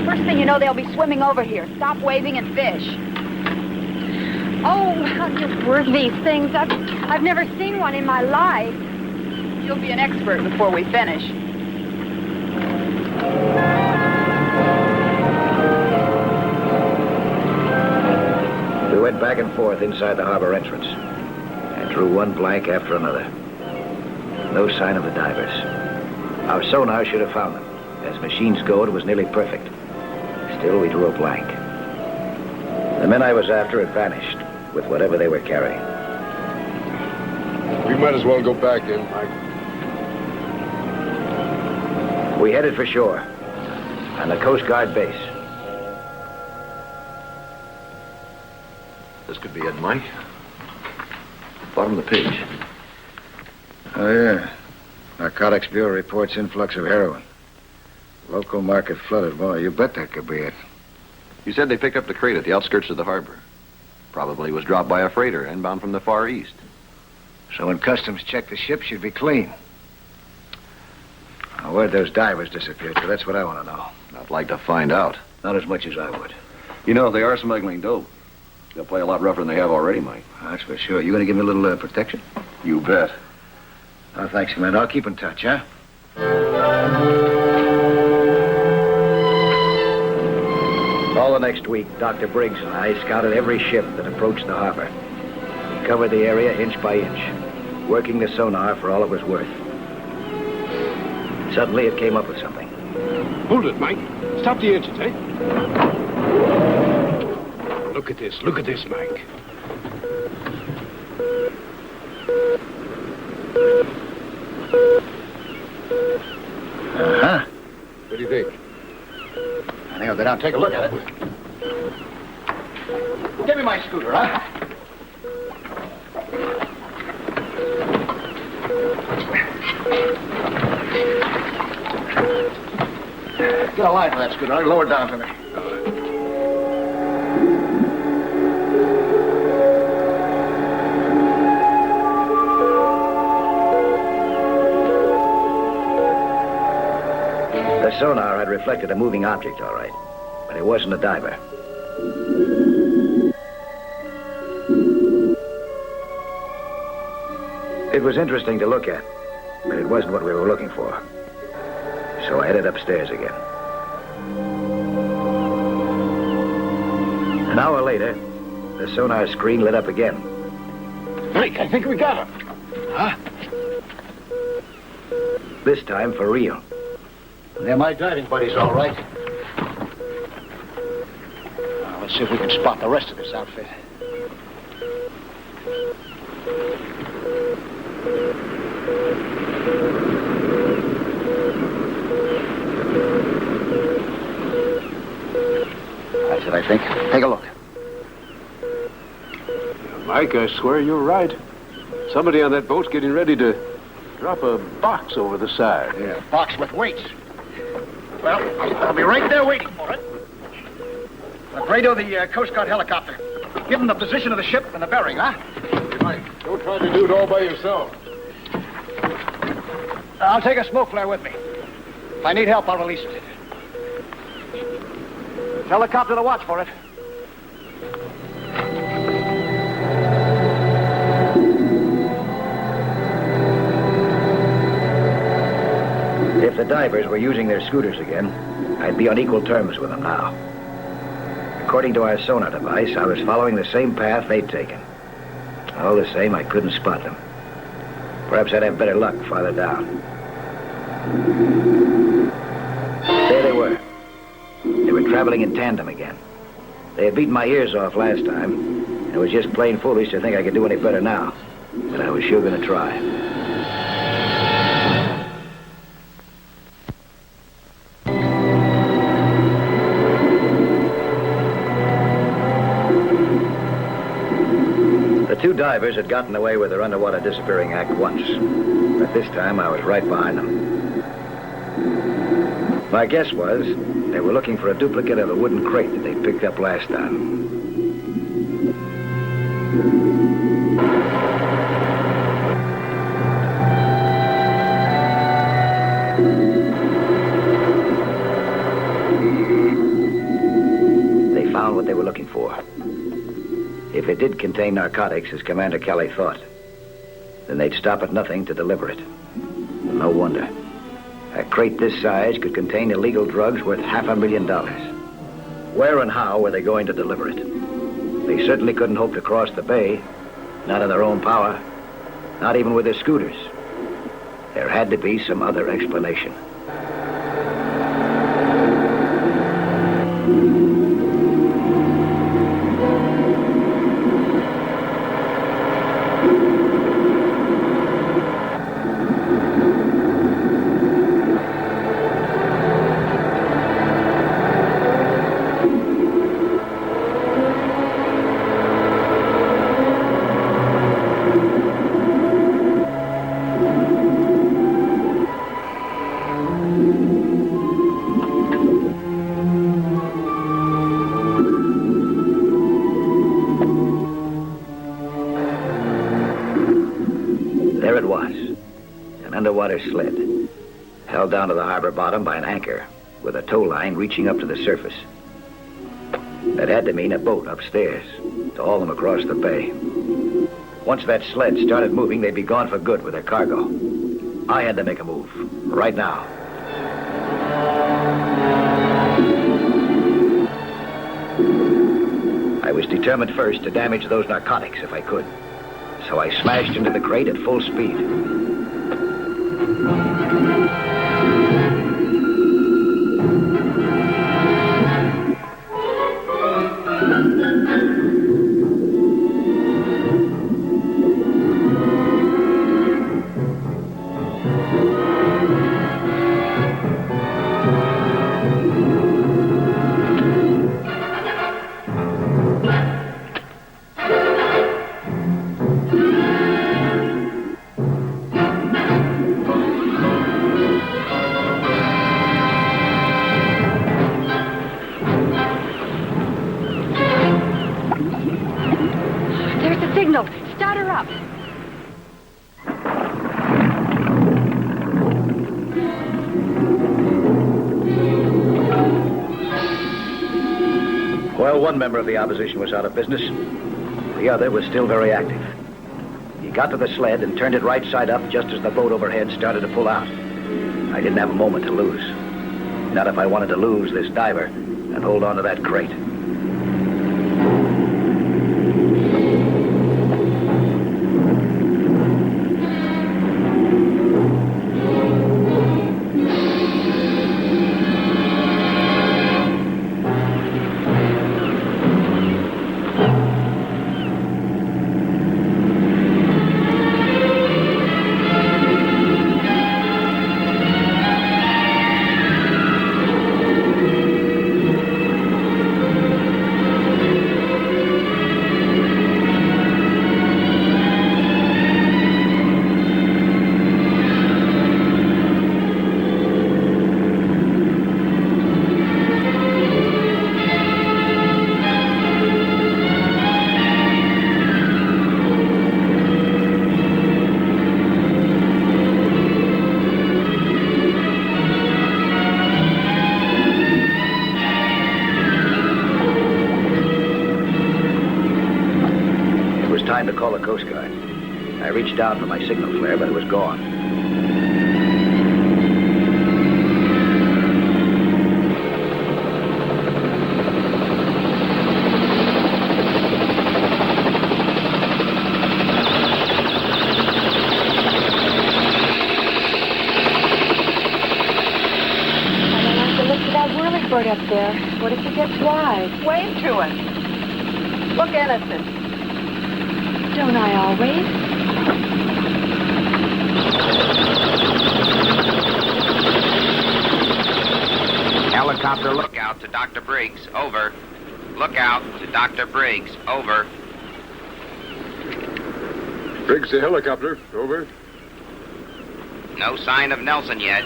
First thing you know, they'll be swimming over here. Stop waving and fish. Oh, how do you work these things? I've never seen one in my life. You'll be an expert before we finish. We went back and forth inside the harbor entrance and drew one blank after another. No sign of the divers. Our sonar should have found them. As machines go, it was nearly perfect. Still, we drew a blank. The men I was after had vanished with whatever they were carrying. We might as well go back in, Mike. We headed for shore on the Coast Guard base. This could be it, Mike. Bottom of the page. Oh, yeah. Narcotics Bureau reports influx of heroin. Local market flooded. Boy, you bet that could be it. You said they picked up the crate at the outskirts of the harbor. Probably was dropped by a freighter inbound from the Far East. So when customs checked the ship, she'd be clean. Now, where'd those divers disappear to? That's what I want to know. I'd like to find out. Not as much as I would. You know, if they are smuggling dope, they'll play a lot rougher than they have already, Mike. That's for sure. You gonna give me a little protection? You bet. Oh, thanks, man. I'll keep in touch, huh? All the next week, Dr. Briggs and I scouted every ship that approached the harbor. We covered the area inch by inch, working the sonar for all it was worth. Suddenly, it came up with something. Hold it, Mike. Stop the engines, eh? Look at this, Mike. Uh-huh. What do you think? I think I'll go down and take a look at it. Give me my scooter, huh? Get a line for that scooter. I'll lower it down to me. The sonar had reflected a moving object, all right, but it wasn't a diver. It was interesting to look at, but it wasn't what we were looking for. So I headed upstairs again. An hour later, the sonar screen lit up again. Mike, I think we got him. Huh? This time for real. They're my diving buddies, all right. Now, let's see if we can spot the rest of this outfit. That's it, I think. Take a look. Mike, I swear you're right. Somebody on that boat's getting ready to drop a box over the side. Yeah, box with weights. Well, I'll be right there waiting for it. Grado, the Coast Guard helicopter. Give him the position of the ship and the bearing, huh? Hey, Mike, don't try to do it all by yourself. I'll take a smoke flare with me. If I need help, I'll release it. Helicopter to watch for it. If the divers were using their scooters again, I'd be on equal terms with them now. According to our sonar device, I was following the same path they'd taken. All the same, I couldn't spot them. Perhaps I'd have better luck farther down. There they were. They were traveling in tandem again. They had beaten my ears off last time, and it was just plain foolish to think I could do any better now. But I was sure going to try. The two divers had gotten away with their underwater disappearing act once, but this time I was right behind them. My guess was they were looking for a duplicate of the wooden crate that they picked up last time. They found what they were looking for. If it did contain narcotics, as Commander Kelly thought, then they'd stop at nothing to deliver it. No wonder. A crate this size could contain illegal drugs worth $500,000. Where and how were they going to deliver it? They certainly couldn't hope to cross the bay, not in their own power, not even with their scooters. There had to be some other explanation. There it was, an underwater sled, held down to the harbor bottom by an anchor, with a tow line reaching up to the surface. That had to mean a boat upstairs to haul them across the bay. Once that sled started moving, they'd be gone for good with their cargo. I had to make a move, right now. I was determined first to damage those narcotics if I could. So I smashed into the crate at full speed. Start her up. Well, one member of the opposition was out of business. The other was still very active. He got to the sled and turned it right side up just as the boat overhead started to pull out. I didn't have a moment to lose. Not if I wanted to lose this diver and hold on to that crate. Time to call the Coast Guard. I reached down for my signal flare, but it was gone. Whirlybird up there. What if he gets wise? Wave to him. Look innocent. Don't I always? Helicopter lookout to Dr. Briggs. Over. Lookout to Dr. Briggs. Over. Briggs to helicopter. Over. No sign of Nelson yet.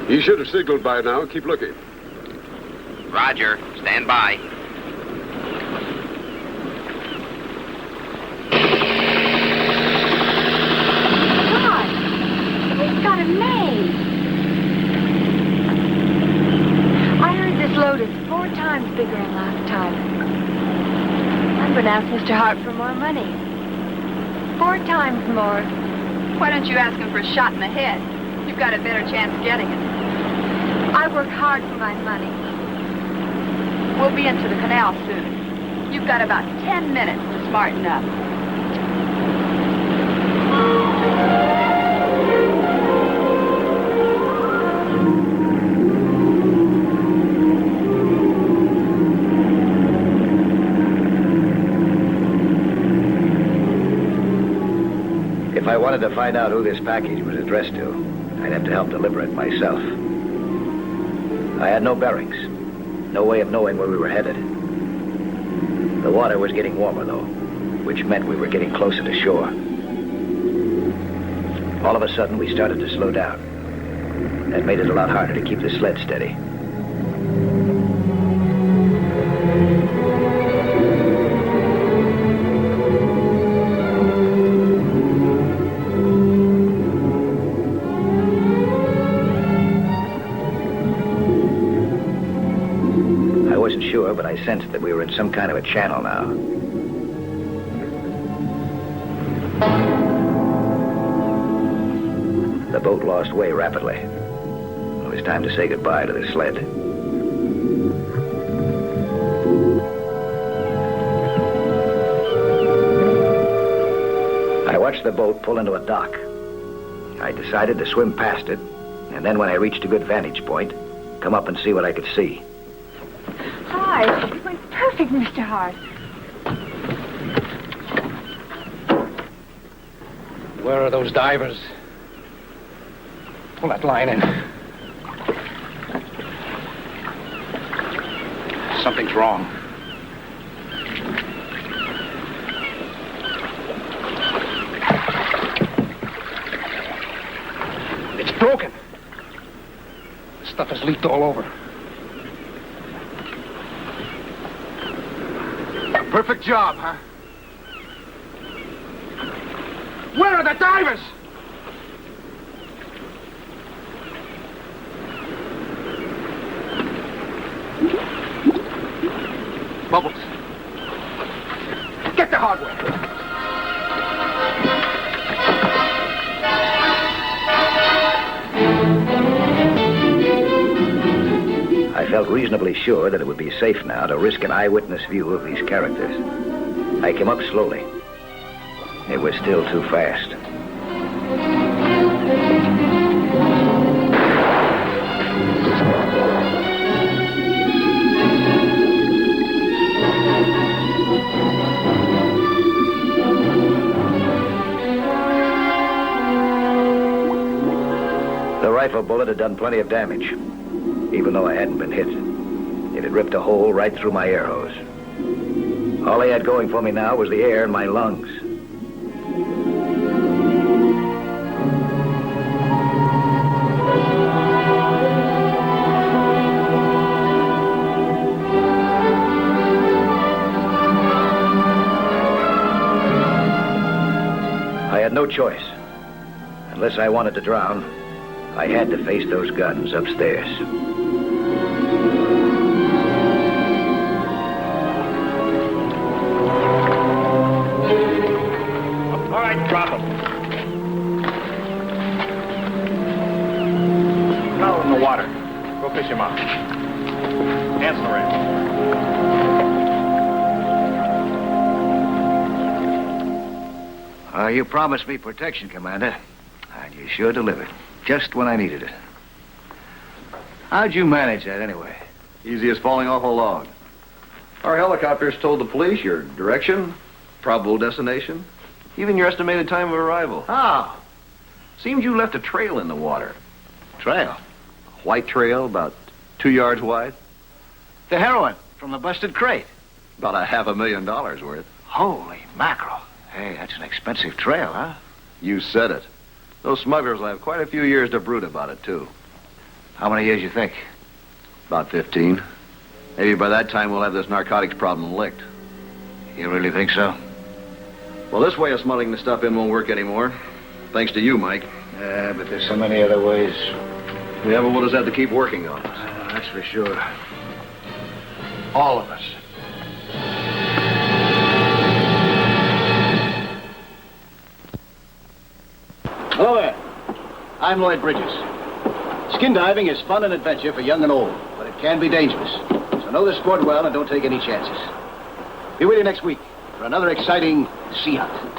He should have signaled by now. Keep looking. Roger. Stand by. Got him made. I heard this load is 4 times bigger than last time. I'm going to ask Mr. Hart for more money. 4 times more. Why don't you ask him for a shot in the head? You've got a better chance of getting it. I work hard for my money. We'll be into the canal soon. You've got about 10 minutes to smarten up. wanted to find out who this package was addressed to, I'd have to help deliver it myself. I had no bearings, no way of knowing where we were headed. The water was getting warmer, though, which meant we were getting closer to shore. All of a sudden, we started to slow down. That made it a lot harder to keep the sled steady. I wasn't sure, but I sensed that we were in some kind of a channel now. The boat lost way rapidly. It was time to say goodbye to the sled. I watched the boat pull into a dock. I decided to swim past it, and then when I reached a good vantage point, come up and see what I could see. Hi, it went perfect, Mr. Hart. Where are those divers? Pull that line in. Something's wrong. It's broken. The stuff has leaked all over. A perfect job, huh? Where are the divers? Bubbles. Get the hardware. I felt reasonably sure that it would be safe now to risk an eyewitness view of these characters. I came up slowly. It was still too fast. The rifle bullet had done plenty of damage, even though I hadn't been hit. It had ripped a hole right through my air hose. All I had going for me now was the air in my lungs. I had no choice. Unless I wanted to drown, I had to face those guns upstairs. All right, drop them. Now in the water. Go fish him out. Hands in the rail. You promised me protection, Commander. And you sure delivered. Just when I needed it. How'd you manage that, anyway? Easy as falling off a log. Our helicopters told the police your direction, probable destination, even your estimated time of arrival. How? Seems you left a trail in the water. Trail? A white trail about 2 yards wide. The heroin from the busted crate. About $500,000 worth. Holy mackerel. Hey, that's an expensive trail, huh? You said it. Those smugglers will have quite a few years to brood about it, too. How many years you think? About 15. Maybe by that time we'll have this narcotics problem licked. You really think so? Well, this way of smuggling the stuff in won't work anymore. Thanks to you, Mike. Yeah, but there's so many other ways. Yeah, but we'll just have to keep working on it. That's for sure. All of us. Hello there. I'm Lloyd Bridges. Skin diving is fun and adventure for young and old, but it can be dangerous. So know the sport well and don't take any chances. Be with you next week for another exciting sea hunt.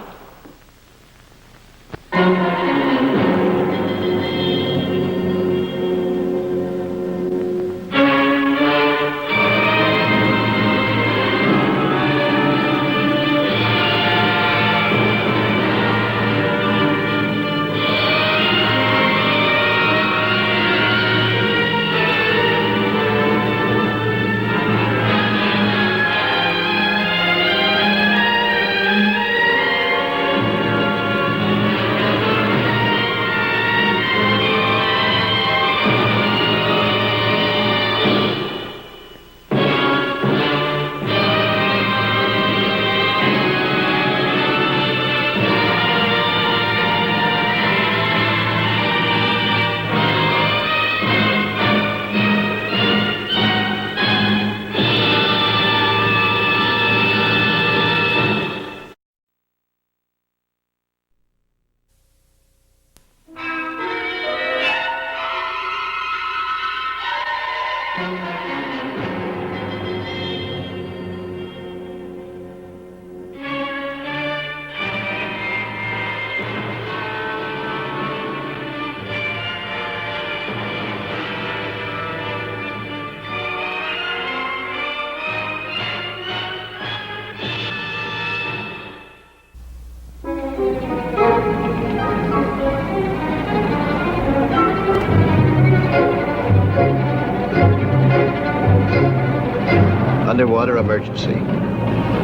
underwater emergency.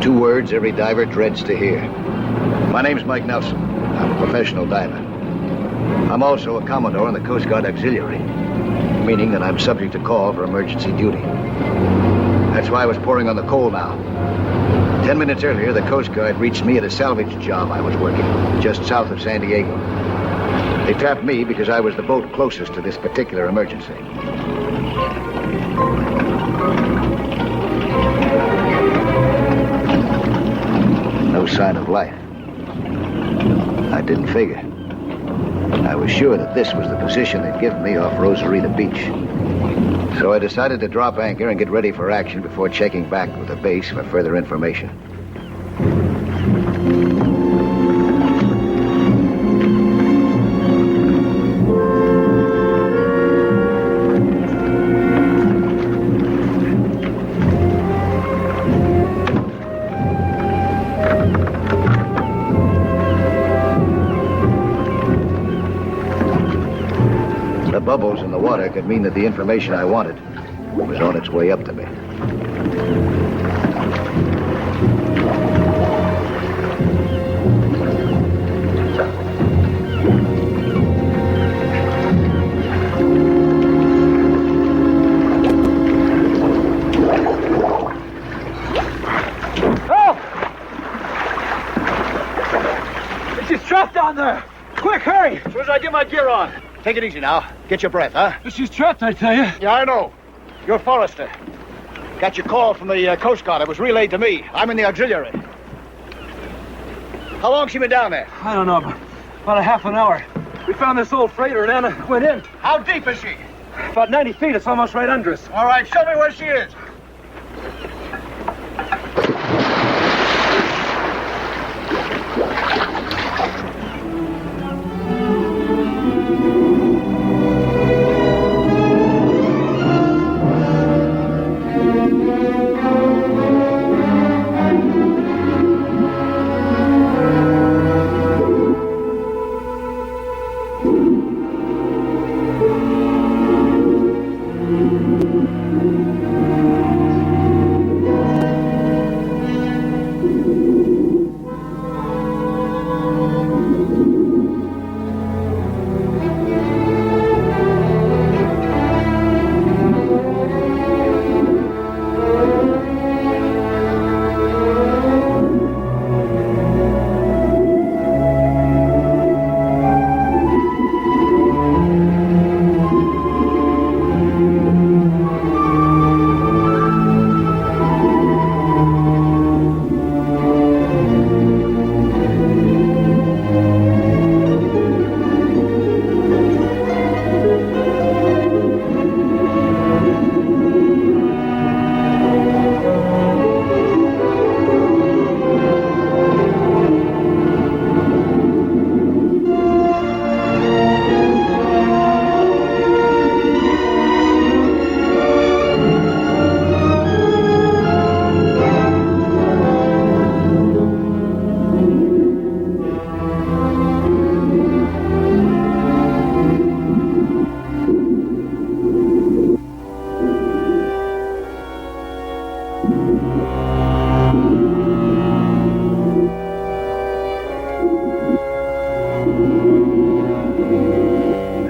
2 words every diver dreads to hear. My name's Mike Nelson. I'm a professional diver. I'm also a Commodore in the Coast Guard Auxiliary, meaning that I'm subject to call for emergency duty. That's why I was pouring on the coal now. 10 minutes earlier, the Coast Guard reached me at a salvage job I was working, just south of San Diego. They trapped me because I was the boat closest to this particular emergency. No sign of life. I didn't figure. I was sure that this was the position they'd given me off Rosarita Beach. So I decided to drop anchor and get ready for action before checking back with the base for further information. Bubbles in the water could mean that the information I wanted was on its way up to me. Help! She's trapped down there! Quick, hurry! As soon as I get my gear on. Take it easy now. Get your breath, huh? She's trapped, I tell you. Yeah, I know. You're Forrester. Got your call from the Coast Guard. It was relayed to me. I'm in the auxiliary. How long's she been down there? I don't know, about a half an hour. We found this old freighter and Anna went in. How deep is she? About 90 feet. It's almost right under us. All right, show me where she is.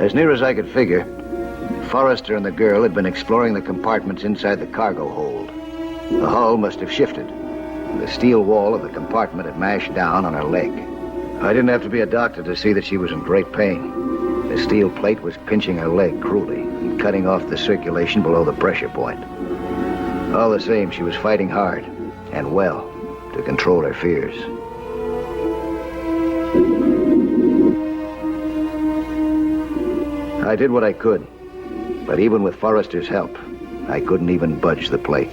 As near as I could figure, Forrester and the girl had been exploring the compartments inside the cargo hold. The hull must have shifted, and the steel wall of the compartment had mashed down on her leg. I didn't have to be a doctor to see that she was in great pain. The steel plate was pinching her leg cruelly and cutting off the circulation below the pressure point. All the same, she was fighting hard and well to control her fears. I did what I could, but even with Forrester's help, I couldn't even budge the plate.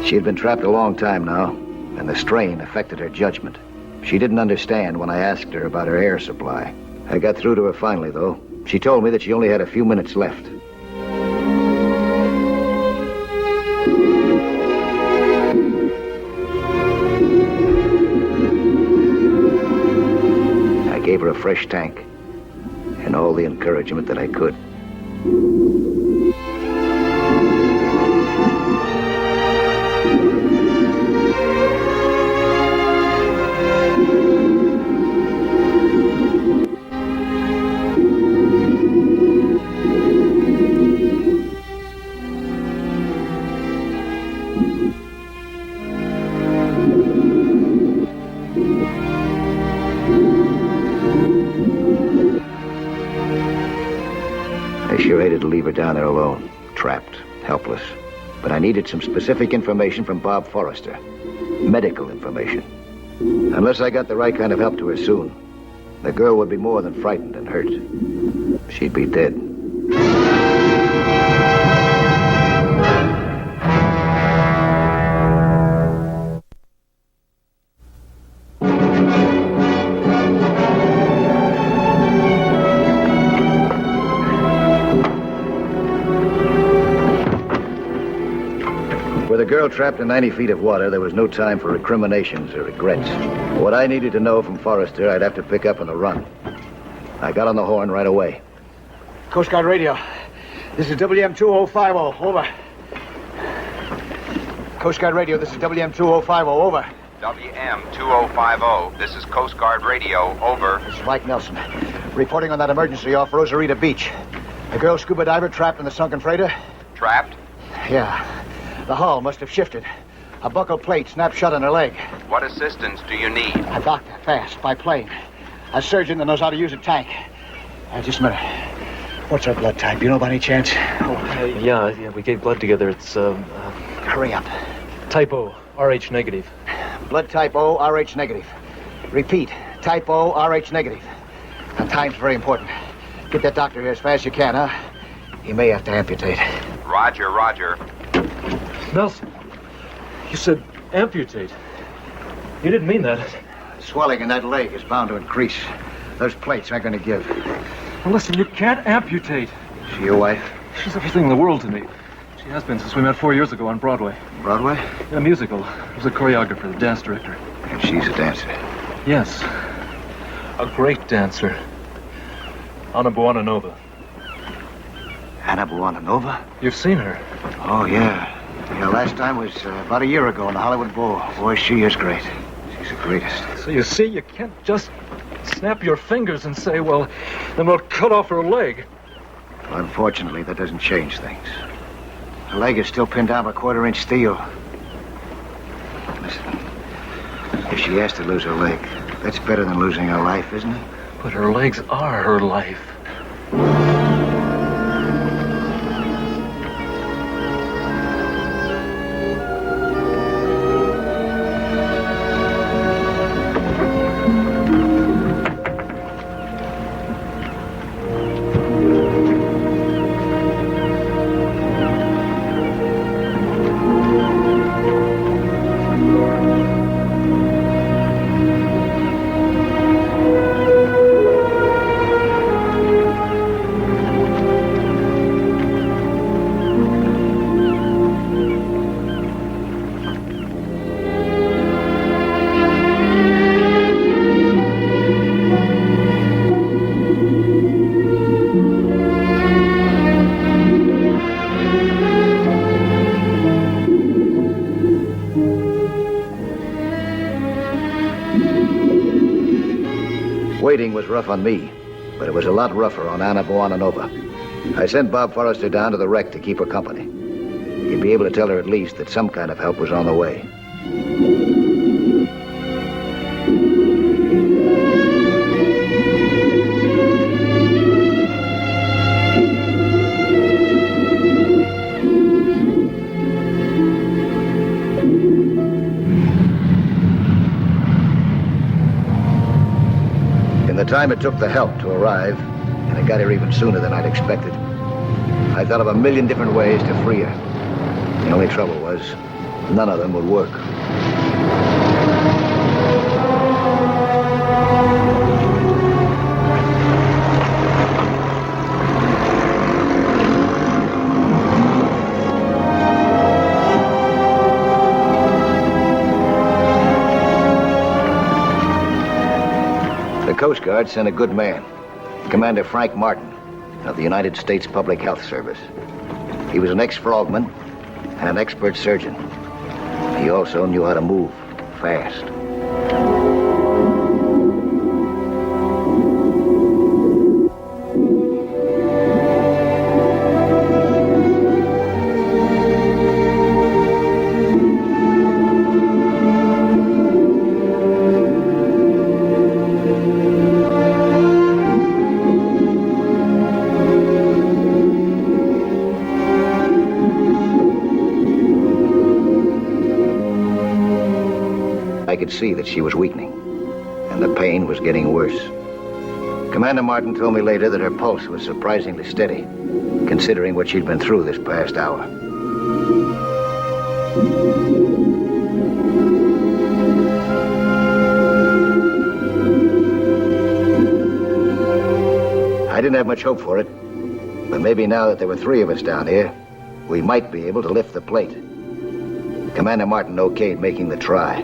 She had been trapped a long time now, and the strain affected her judgment. She didn't understand when I asked her about her air supply. I got through to her finally, though. She told me that she only had a few minutes left. I gave her a fresh tank and all the encouragement that I could. I sure hated to leave her down there alone, trapped, helpless. But I needed some specific information from Bob Forrester. Medical information. Unless I got the right kind of help to her soon, the girl would be more than frightened and hurt. She'd be dead. With a girl trapped in 90 feet of water, there was no time for recriminations or regrets. What I needed to know from Forrester, I'd have to pick up on the run. I got on the horn right away. Coast Guard radio. This is WM2050. Over. Coast Guard radio. This is WM2050. Over. WM2050. This is Coast Guard radio. Over. This is Mike Nelson. Reporting on that emergency off Rosarita Beach. A girl scuba diver trapped in the sunken freighter. Trapped? Yeah. The hull must have shifted. A buccal plate snapped shut on her leg. What assistance do you need? A doctor, fast, by plane. A surgeon that knows how to use a tank. Just a minute. What's her blood type? Do you know by any chance? Yeah, we gave blood together. It's, Hurry up. Type O, RH negative. Blood type O, RH negative. Repeat, type O, RH negative. Now, time's very important. Get that doctor here as fast as you can, huh? He may have to amputate. Roger, roger. Nelson, you said amputate. You didn't mean that. Swelling in that leg is bound to increase. Those plates aren't going to give. Well, listen, you can't amputate. She your wife? She's everything in the world to me. She has been since we met 4 years ago on Broadway. Broadway? In a musical. I was a choreographer, the dance director. And she's a dancer? Yes. A great dancer. Anna Buonanova. Anna Buonanova? You've seen her? Oh, yeah. Yeah, last time was about a year ago in the Hollywood Bowl. Boy, she is great. She's the greatest. So you see, you can't just snap your fingers and say, well, then we'll cut off her leg. Well, unfortunately, that doesn't change things. Her leg is still pinned down by quarter-inch steel. Listen, if she has to lose her leg, that's better than losing her life, isn't it? But her legs are her life. Waiting was rough on me, but it was a lot rougher on Anna Buonanova. I sent Bob Forrester down to the wreck to keep her company. He'd be able to tell her at least that some kind of help was on the way. The time it took the help to arrive, and it got here even sooner than I'd expected, I thought of a million different ways to free her. The only trouble was, none of them would work. The Coast Guard sent a good man, Commander Frank Martin of the United States Public Health Service. He was an ex-frogman and an expert surgeon. He also knew how to move fast. could see that she was weakening, and the pain was getting worse. Commander Martin told me later that her pulse was surprisingly steady, considering what she'd been through this past hour. I didn't have much hope for it, but maybe now that there were 3 of us down here, we might be able to lift the plate. Commander Martin okayed making the try.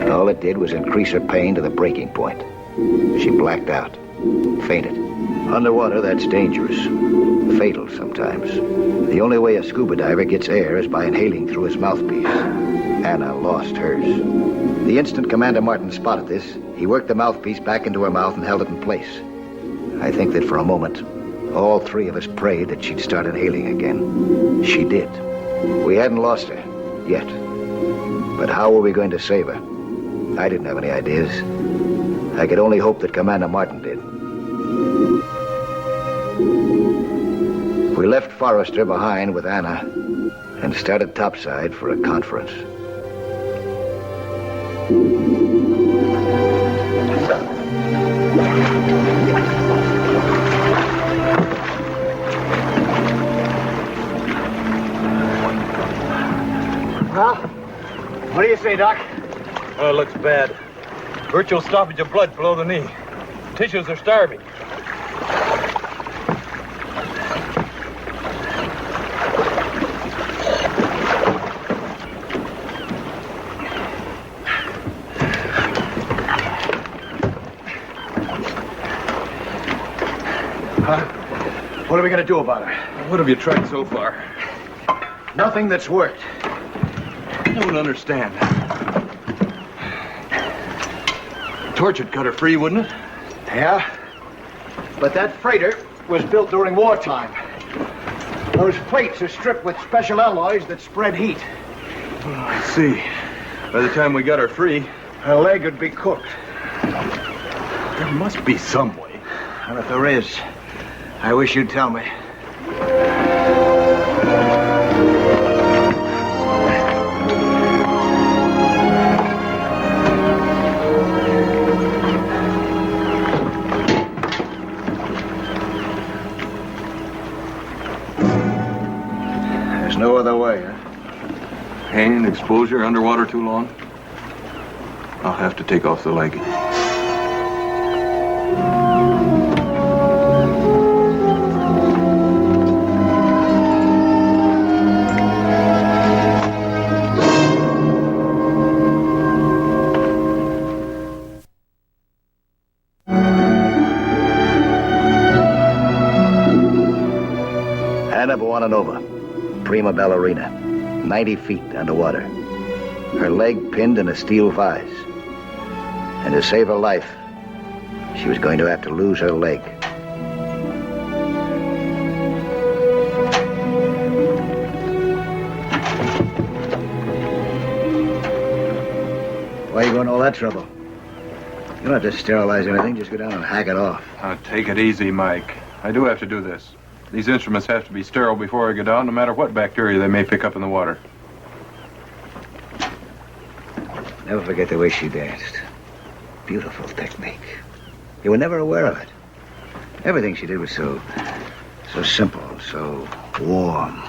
All it did was increase her pain to the breaking point. She blacked out, fainted. Underwater, that's dangerous. Fatal sometimes. The only way a scuba diver gets air is by inhaling through his mouthpiece. Anna lost hers. The instant Commander Martin spotted this, he worked the mouthpiece back into her mouth and held it in place. I think that for a moment, all 3 of us prayed that she'd start inhaling again. She did. We hadn't lost her, yet. But how were we going to save her? I didn't have any ideas. I could only hope that Commander Martin did. We left Forrester behind with Anna and started topside for a conference. Well, what do you say, Doc? Oh, it looks bad. Virtual stoppage of blood below the knee. Tissues are starving. What are we going to do about her? What have you tried so far? Nothing that's worked. I don't understand. Torch would cut her free, wouldn't it? Yeah, but that freighter was built during wartime. Those plates are stripped with special alloys that spread heat. Oh, I see. By the time we got her free, her leg would be cooked. There must be some way. And if there is, I wish you'd tell me. There's no other way, huh? Pain, exposure, underwater too long? I'll have to take off the leg. Anna Buonanova, prima ballerina, 90 feet underwater. Her leg pinned in a steel vise. And to save her life, she was going to have to lose her leg. Why are you going to all that trouble? You don't have to sterilize anything, just go down and hack it off. Now, take it easy, Mike. I do have to do this. These instruments have to be sterile before I go down, no matter what bacteria they may pick up in the water. Never forget the way she danced. Beautiful technique. You were never aware of it. Everything she did was so simple, so warm.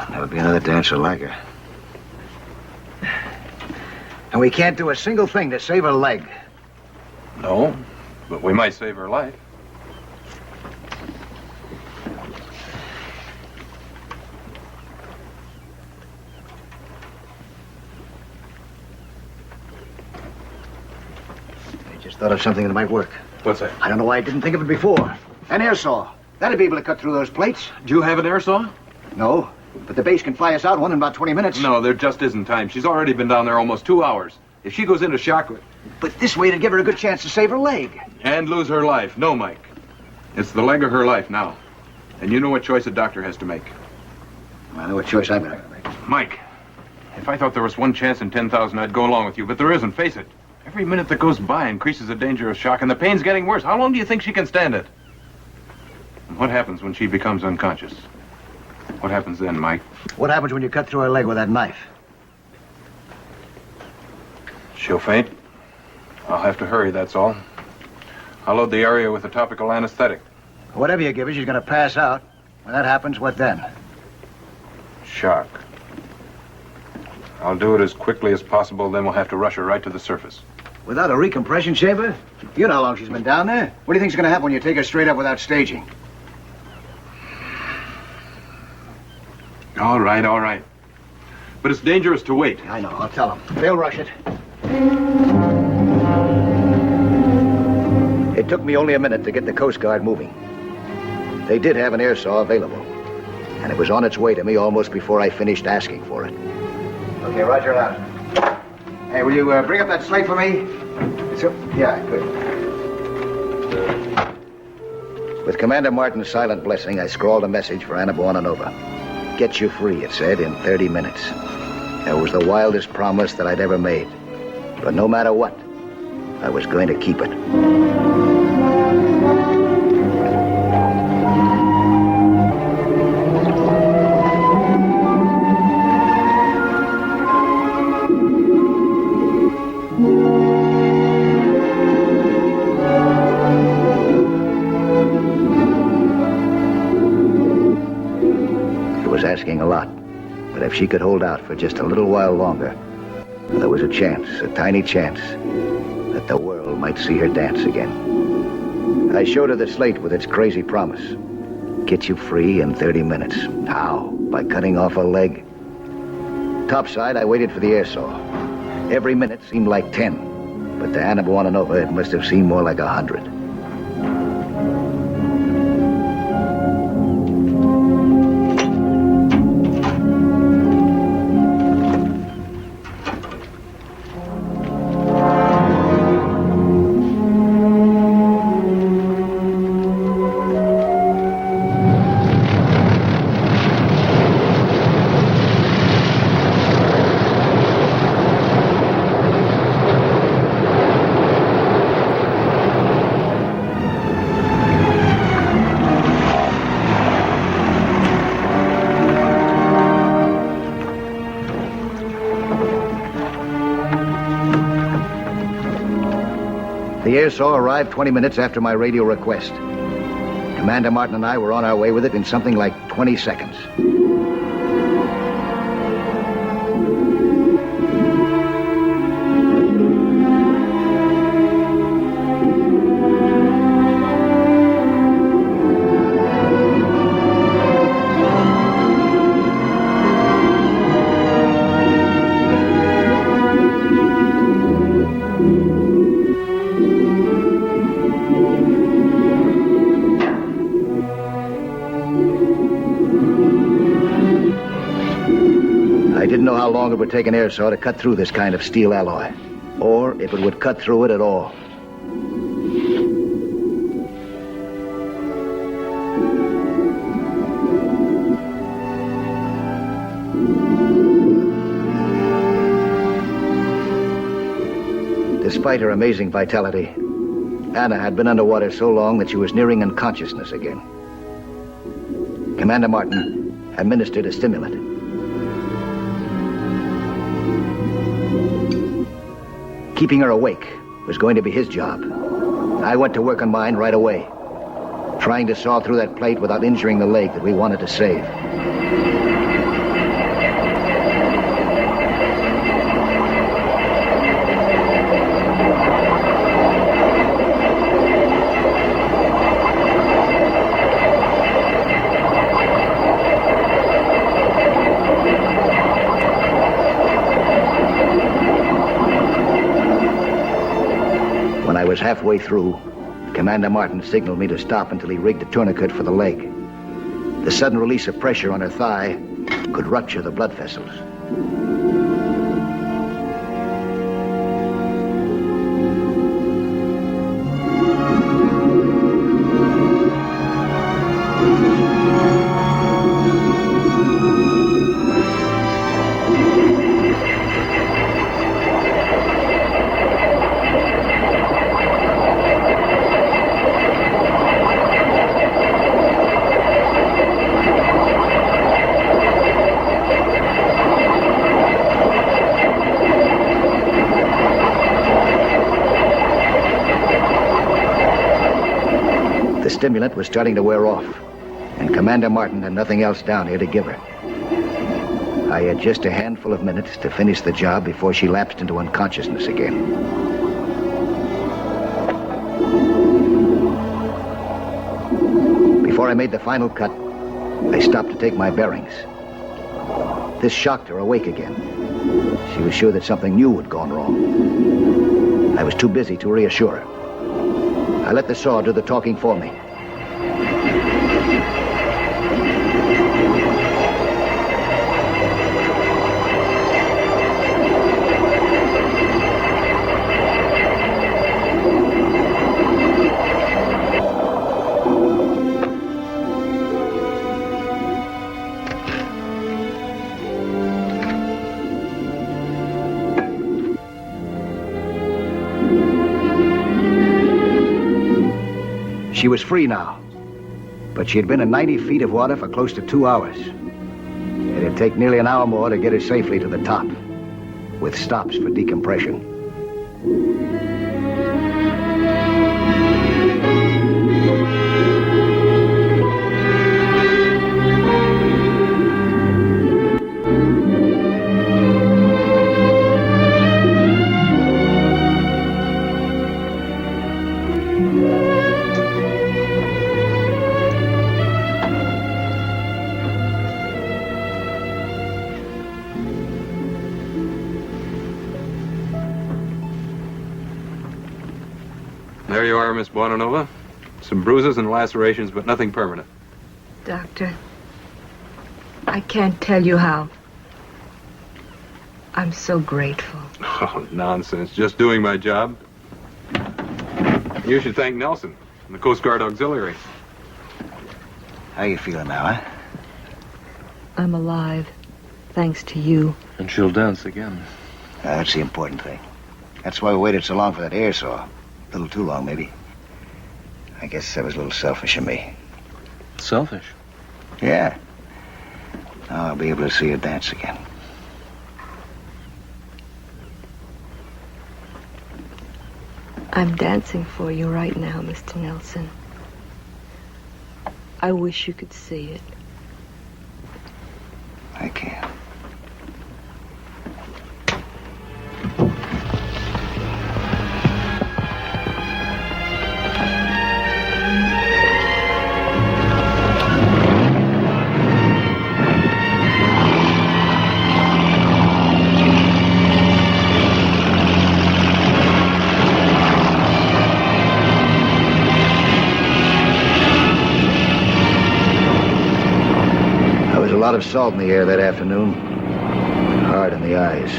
Never be another dancer like her. And we can't do a single thing to save her leg. No, but we might save her life. Thought of something that might work. What's that? I don't know why I didn't think of it before. An air saw. That'd be able to cut through those plates. Do you have an air saw? No, but the base can fly us out one in about 20 minutes. No, there just isn't time. She's already been down there almost 2 hours. If she goes into shock... But this way to give her a good chance to save her leg. And lose her life. No, Mike. It's the leg of her life now. And you know what choice a doctor has to make. I know what choice I'm going to make. Mike, if I thought there was one chance in 10,000, I'd go along with you, but there isn't. Face it. Every minute that goes by increases the danger of shock, and the pain's getting worse. How long do you think she can stand it? And what happens when she becomes unconscious? What happens then, Mike? What happens when you cut through her leg with that knife? She'll faint. I'll have to hurry, that's all. I'll load the area with a topical anesthetic. Whatever you give her, she's going to pass out. When that happens, what then? Shock. I'll do it as quickly as possible, then we'll have to rush her right to the surface. Without a recompression chamber? You know how long she's been down there. What do you think's going to happen when you take her straight up without staging? All right, all right. But it's dangerous to wait. I know, I'll tell them. They'll rush it. It took me only a minute to get the Coast Guard moving. They did have an air saw available, and it was on its way to me almost before I finished asking for it. Okay, roger out. Hey, will you bring up that slate for me? Yeah, good. With Commander Martin's silent blessing, I scrawled a message for Anna Buonanova. Get you free, it said, in 30 minutes. That was the wildest promise that I'd ever made. But no matter what, I was going to keep it. It was asking a lot, but if she could hold out for just a little while longer, there was a chance, a tiny chance, that the world might see her dance again. I showed her the slate with its crazy promise. Get you free in 30 minutes. How? By cutting off a leg? Topside, I waited for the air saw. Every minute seemed like 10, but to Anna Buonanova, it must have seemed more like 100. The air saw arrived 20 minutes after my radio request. Commander Martin and I were on our way with it in something like 20 seconds. I didn't know how long it would take an air saw to cut through this kind of steel alloy, or if it would cut through it at all. Despite her amazing vitality, Anna had been underwater so long that she was nearing unconsciousness again. Commander Martin administered a stimulant. Keeping her awake was going to be his job. I went to work on mine right away, trying to saw through that plate without injuring the leg that we wanted to save. When I was halfway through, Commander Martin signaled me to stop until he rigged a tourniquet for the leg. The sudden release of pressure on her thigh could rupture the blood vessels. stimulant was starting to wear off, and Commander Martin had nothing else down here to give her. I had just a handful of minutes to finish the job before she lapsed into unconsciousness again. Before I made the final cut, I stopped to take my bearings. This shocked her awake again. She was sure that something new had gone wrong. I was too busy to reassure her. I let the saw do the talking for me. She was free now, but she had been in 90 feet of water for close to 2 hours. It'd take nearly an hour more to get her safely to the top, with stops for decompression. There you are, Miss Buonanova. Some bruises and lacerations, but nothing permanent. Doctor, I can't tell you how. I'm so grateful. Oh, nonsense. Just doing my job. You should thank Nelson and the Coast Guard Auxiliary. How you feeling now, huh? I'm alive, thanks to you. And she'll dance again. That's the important thing. That's why we waited so long for that air saw. A little too long, maybe. I guess that was a little selfish of me. Selfish? Yeah. Now I'll be able to see her dance again. I'm dancing for you right now, Mr. Nelson. I wish you could see it. I can't. A lot of salt in the air that afternoon. Hard in the eyes.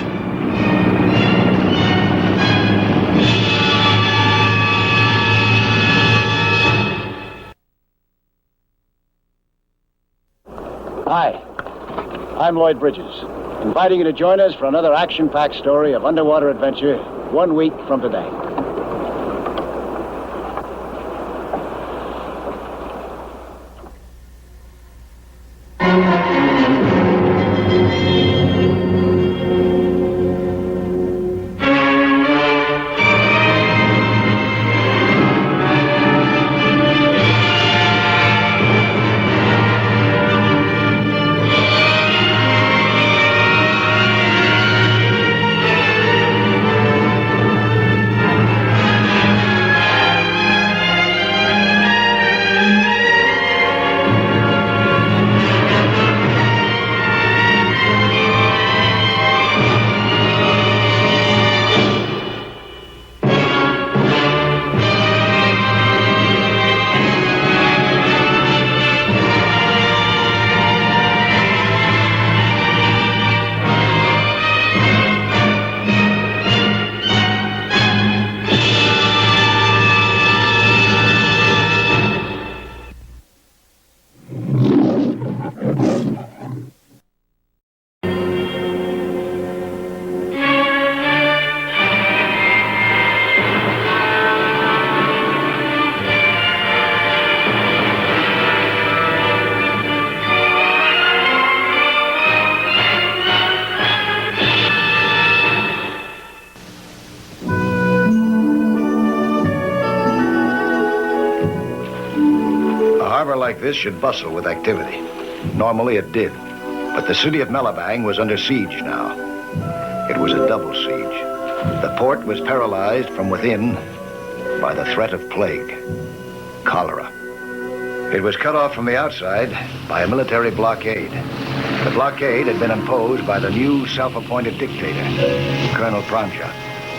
Hi, I'm Lloyd Bridges, inviting you to join us for another action-packed story of underwater adventure 1 week from today. surface should bustle with activity. Normally it did. But the city of Malabang was under siege now. It was a double siege. The port was paralyzed from within by the threat of plague, cholera. It was cut off from the outside by a military blockade. The blockade had been imposed by the new self-appointed dictator, Colonel Pranjat.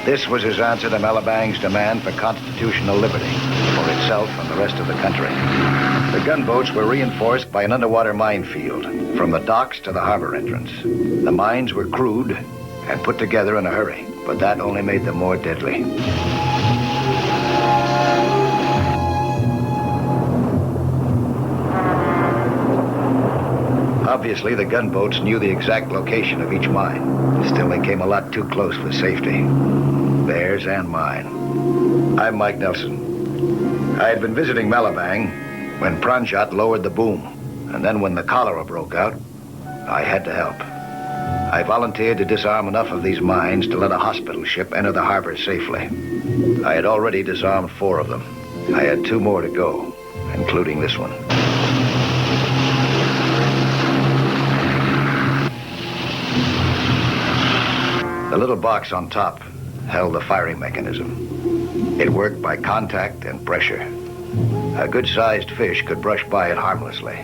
This was his answer to Malabang's demand for constitutional liberty for itself and the rest of the country. The gunboats were reinforced by an underwater minefield from the docks to the harbor entrance. The mines were crude and put together in a hurry, but that only made them more deadly. Obviously, the gunboats knew the exact location of each mine. Still, they came a lot too close for safety. Theirs and mine. I'm Mike Nelson. I had been visiting Malabang when Pranjat lowered the boom. And then when the cholera broke out, I had to help. I volunteered to disarm enough of these mines to let a hospital ship enter the harbor safely. I had already disarmed 4 of them. I had 2 more to go, including this one. The little box on top held the firing mechanism. It worked by contact and pressure. A good-sized fish could brush by it harmlessly.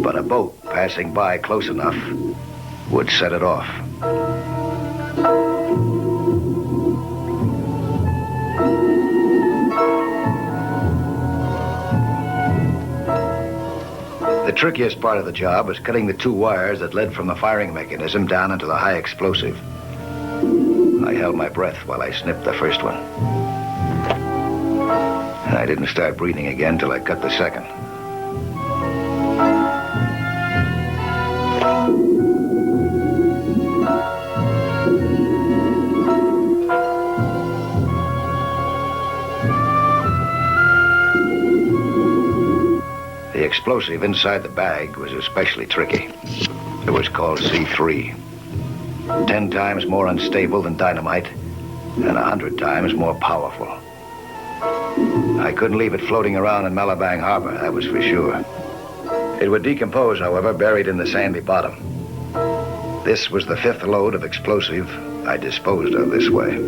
But a boat passing by close enough would set it off. The trickiest part of the job was cutting the 2 wires that led from the firing mechanism down into the high explosive. I held my breath while I snipped the first one. And I didn't start breathing again till I cut the second. The explosive inside the bag was especially tricky. It was called C3. 10 times more unstable than dynamite, and 100 times more powerful. I couldn't leave it floating around in Malabang Harbor, that was for sure. It would decompose, however, buried in the sandy bottom. This was the 5th load of explosive I disposed of this way.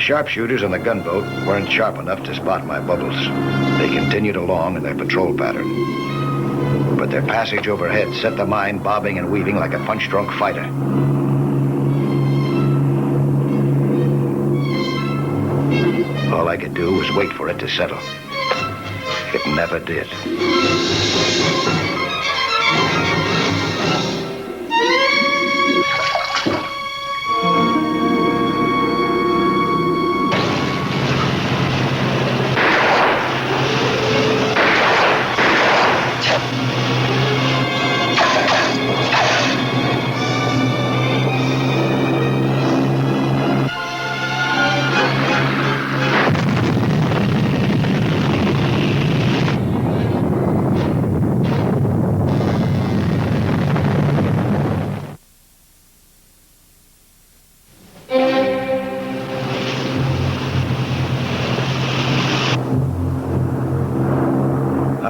Sharpshooters on the gunboat weren't sharp enough to spot my bubbles. They continued along in their patrol pattern. But their passage overhead set the mine bobbing and weaving like a punch-drunk fighter. All I could do was wait for it to settle. It never did.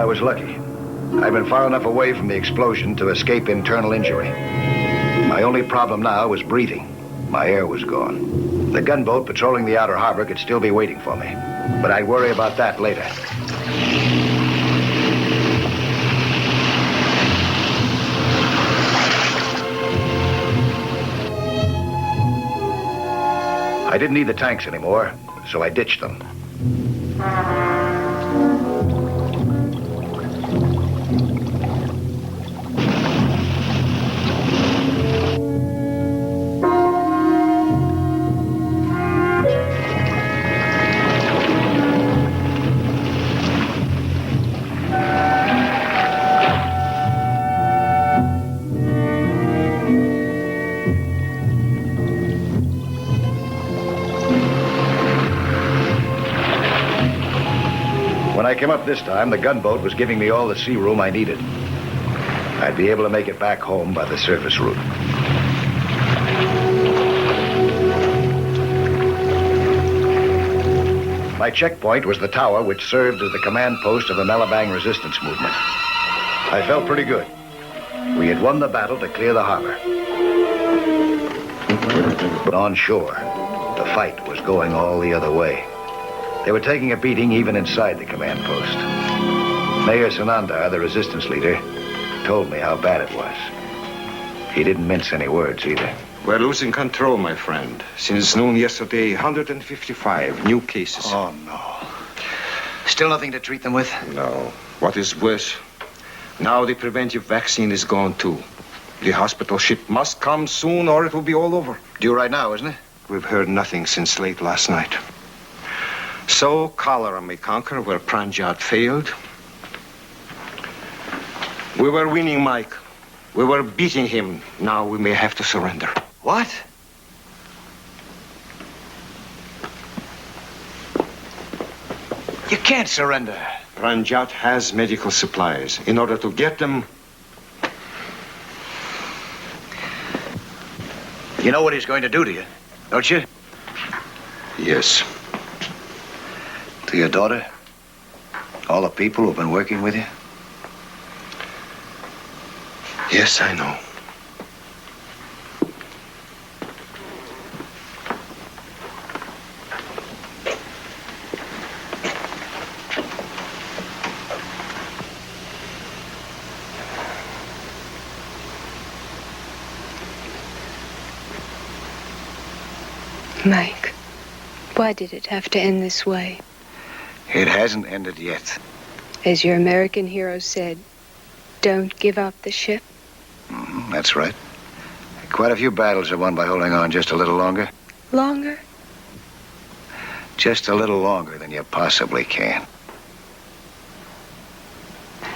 I was lucky. I'd been far enough away from the explosion to escape internal injury. My only problem now was breathing. my air was gone. The gunboat patrolling the outer harbor could still be waiting for me, but I'd worry about that later. I didn't need the tanks anymore, so I ditched them. When I came up this time, the gunboat was giving me all the sea room I needed. I'd be able to make it back home by the surface route. My checkpoint was the tower which served as the command post of the Malabang resistance movement. I felt pretty good. We had won the battle to clear the harbor. But on shore, the fight was going all the other way. They were taking a beating even inside the command post. Mayor Sanandar, the resistance leader, told me how bad it was. He didn't mince any words either. We're losing control, my friend. Since noon yesterday, 155 new cases. Oh, no. Still nothing to treat them with? No. What is worse, now the preventive vaccine is gone, too. The hospital ship must come soon or it will be all over. Due right now, isn't it? We've heard nothing since late last night. So cholera may conquer where Pranjat failed. We were winning, Mike. We were beating him. Now we may have to surrender. What? You can't surrender. Pranjat has medical supplies. In order to get them... You know what he's going to do to you, don't you? Yes. To your daughter? All the people who've been working with you? Yes, I know. Mike, why did it have to end this way? It hasn't ended yet. As your American hero said, don't give up the ship. That's right. Quite a few battles are won by holding on just a little longer. Longer? Just a little longer than you possibly can.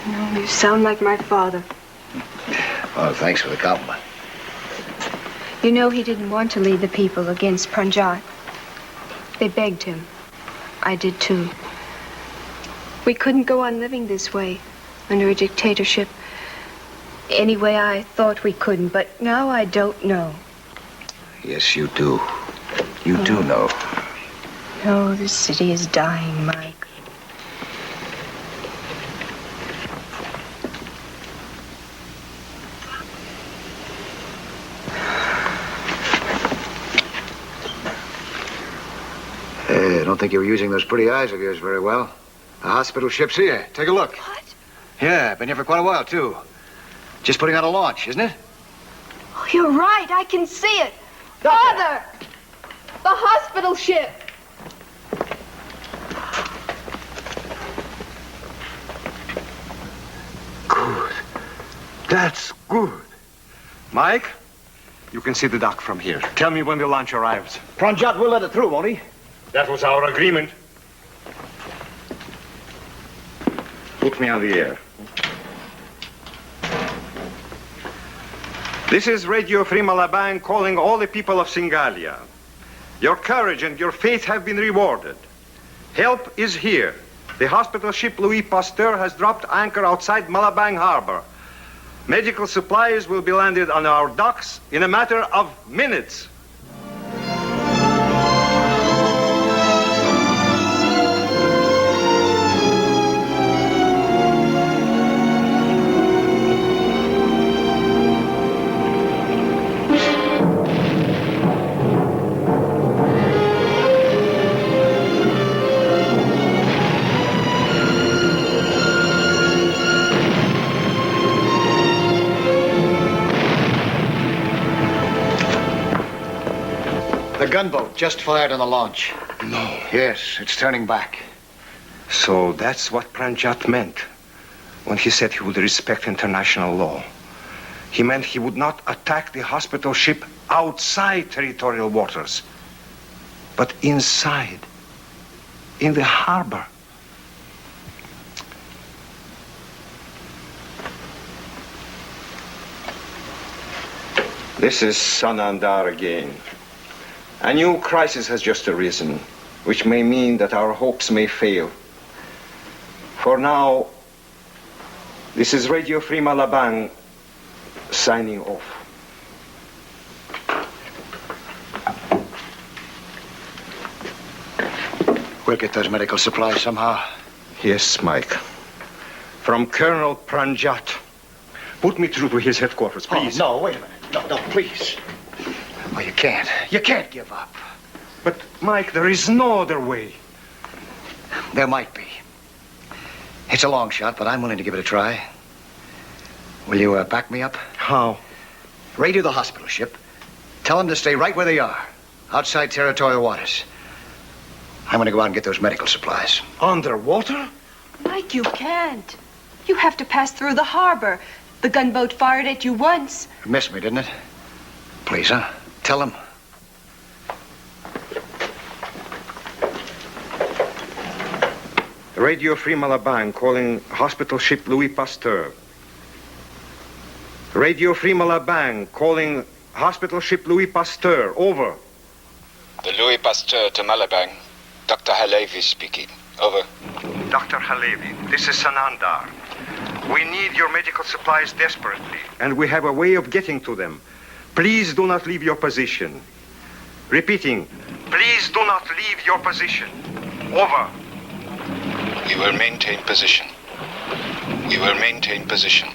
No, you sound like my father. Oh, thanks for the compliment. You know he didn't want to lead the people against Pranjat. They begged him. I did too. We couldn't go on living this way, under a dictatorship. Anyway, I thought we couldn't, but now I don't know. Yes, you do. You do know. No, the city is dying, Mike. I don't think you were using those pretty eyes of yours very well. The hospital ship's here. Take a look. What? Yeah, been here for quite a while, too. Just putting on a launch, isn't it? Oh, you're right. I can see it. Father! The hospital ship! Good. That's good. Mike, you can see the dock from here. Tell me when the launch arrives. Pranjat will let it through, won't he? That was our agreement. Put me on the air. This is Radio Free Malabang calling all the people of Singalia. Your courage and your faith have been rewarded. Help is here. The hospital ship Louis Pasteur has dropped anchor outside Malabang Harbor. Medical supplies will be landed on our docks in a matter of minutes. gunboat just fired on the launch. No. Yes, it's turning back. So that's what Pranjat meant when he said he would respect international law. He meant he would not attack the hospital ship outside territorial waters, but inside, in the harbor. This is Sanandar again. A new crisis has just arisen, which may mean that our hopes may fail. For now, this is Radio Free Malabang signing off. We'll get those medical supplies somehow. Yes, Mike. From Colonel Pranjat. Put me through to his headquarters, please. Oh, no, wait a minute. No, please. Oh, you can't. You can't give up. But, Mike, there is no other way. There might be. It's a long shot, but I'm willing to give it a try. Will you back me up? How? Radio the hospital ship. Tell them to stay right where they are, outside territorial waters. I'm going to go out and get those medical supplies. Underwater? Mike, you can't. You have to pass through the harbor. The gunboat fired at you once. Missed me, didn't it? Please, huh? Tell them. Radio Free Malabang calling hospital ship Louis Pasteur. Radio Free Malabang calling hospital ship Louis Pasteur. Over. The Louis Pasteur to Malabang. Dr. Halevi speaking. Over. Dr. Halevi, this is Sanandar. We need your medical supplies desperately, and we have a way of getting to them. Please do not leave your position. Repeating, please do not leave your position. Over. We will maintain position. We will maintain position.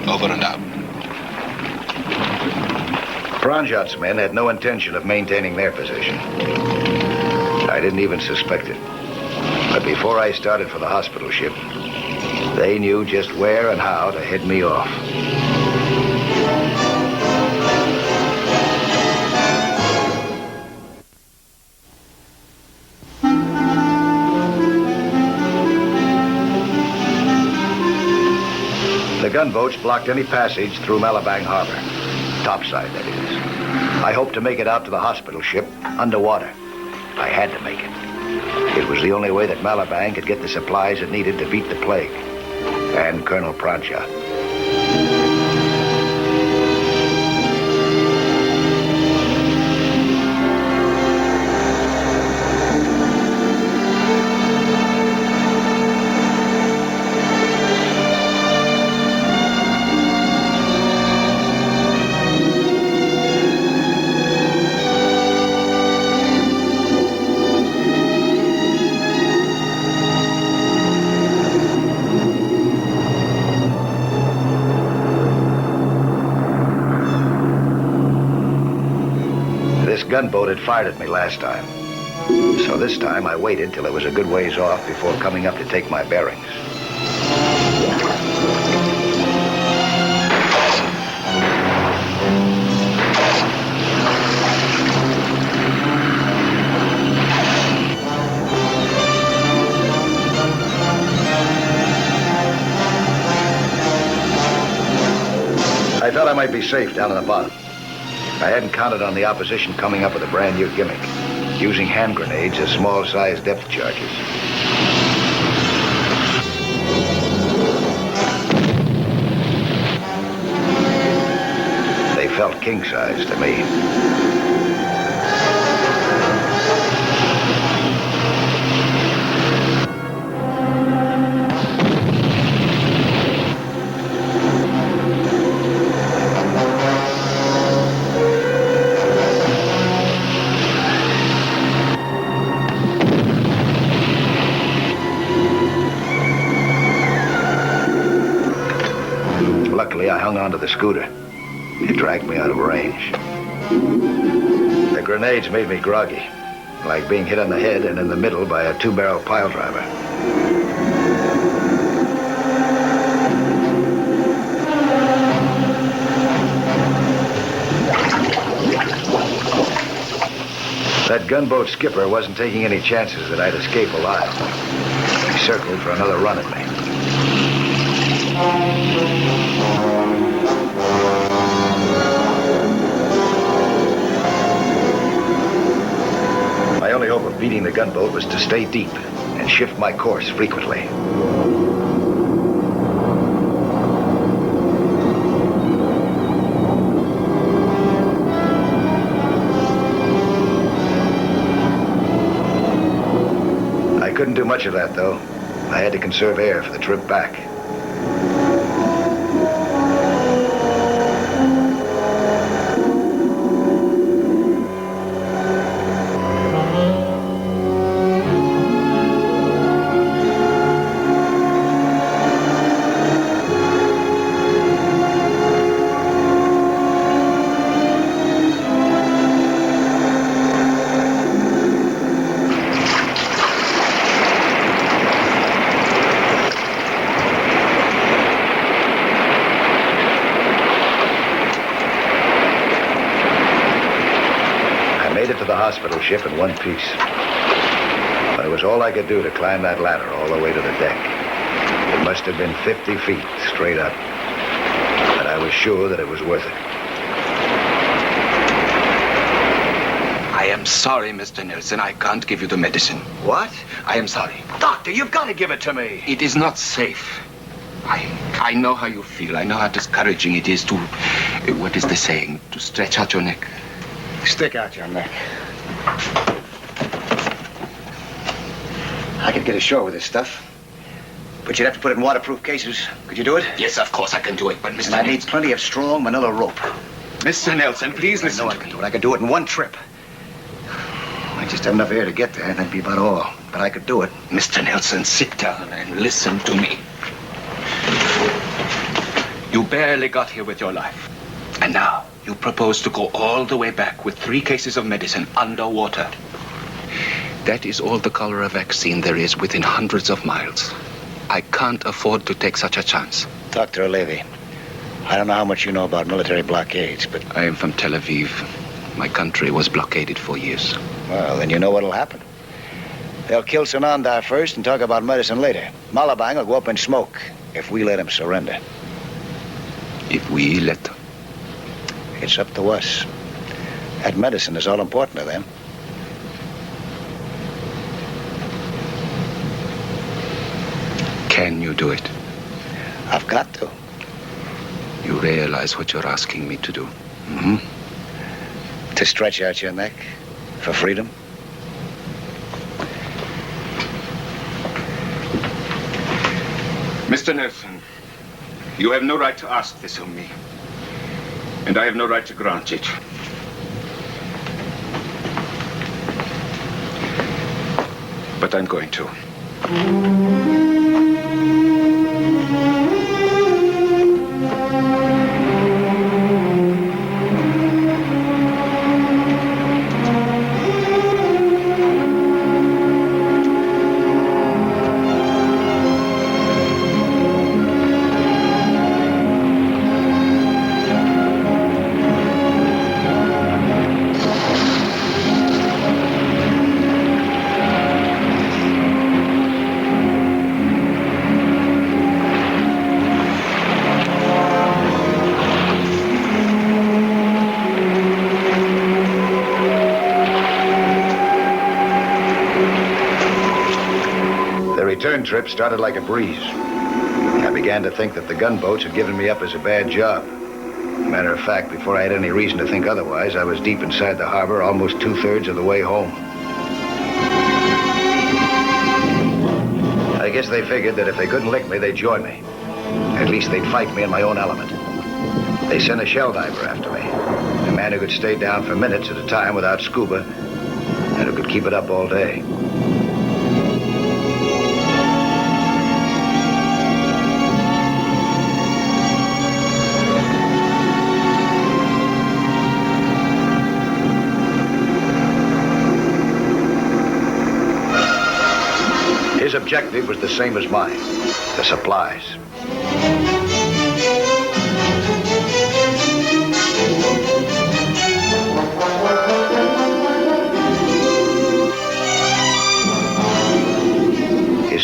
Over and out. Pranjat's men had no intention of maintaining their position. I didn't even suspect it. But before I started for the hospital ship, they knew just where and how to head me off. The gunboats blocked any passage through Malabang Harbor. Topside, that is. I hoped to make it out to the hospital ship underwater. I had to make it. It was the only way that Malabang could get the supplies it needed to beat the plague. And Colonel Pranjat. Gunboat had fired at me last time. So this time I waited till it was a good ways off before coming up to take my bearings. I thought I might be safe down in the bottom. I hadn't counted on the opposition coming up with a brand new gimmick, using hand grenades as small-sized depth charges. They felt king-size to me. I hung onto the scooter. It dragged me out of range. The grenades made me groggy, like being hit on the head and in the middle by a two-barrel pile driver. That gunboat skipper wasn't taking any chances that I'd escape alive. He circled for another run at me. My only hope of beating the gunboat was to stay deep and shift my course frequently. I couldn't do much of that, though. I had to conserve air for the trip back. Hospital ship in one piece. But it was all I could do to climb that ladder all the way to the deck. It must have been 50 feet straight up. But I was sure that it was worth it. I am sorry, Mr. Nelson. I can't give you the medicine. What? I am sorry. Doctor, you've got to give it to me. It is not safe. I know how you feel. I know how discouraging it is to... What is the saying? To stretch out your neck. Stick out your neck. I could get ashore with this stuff, but you'd have to put it in waterproof cases. Could you do it? Yes, of course I can do it, but Mr. And I need plenty of strong manila rope. Mr. Nelson, please listen. I know I can do it. I could do it in one trip. I just have enough air to get there, and that'd be about all. But I could do it. Mr. Nelson, sit down and listen to me. You barely got here with your life. And now you propose to go all the way back with 3 cases of medicine underwater. That is all the cholera vaccine there is within hundreds of miles. I can't afford to take such a chance. Dr. Levy, I don't know how much you know about military blockades, but... I am from Tel Aviv. My country was blockaded for years. Well, then you know what'll happen. They'll kill Sanandar first and talk about medicine later. Malabang will go up in smoke if we let him surrender. If we let them? It's up to us. That medicine is all important to them. Can you do it? I've got to. You realize what you're asking me to do? Mm-hmm. To stretch out your neck for freedom? Mr. Nelson, you have no right to ask this of me. And I have no right to grant it. But I'm going to. return trip started like a breeze. I began to think that the gunboats had given me up as a bad job. Matter of fact, before I had any reason to think otherwise, I was deep inside the harbor, almost 2/3 of the way home. I guess they figured that if they couldn't lick me, they'd join me. At least they'd fight me in my own element. They sent a shell diver after me, a man who could stay down for minutes at a time without scuba, and who could keep it up all day. His objective was the same as mine, the supplies.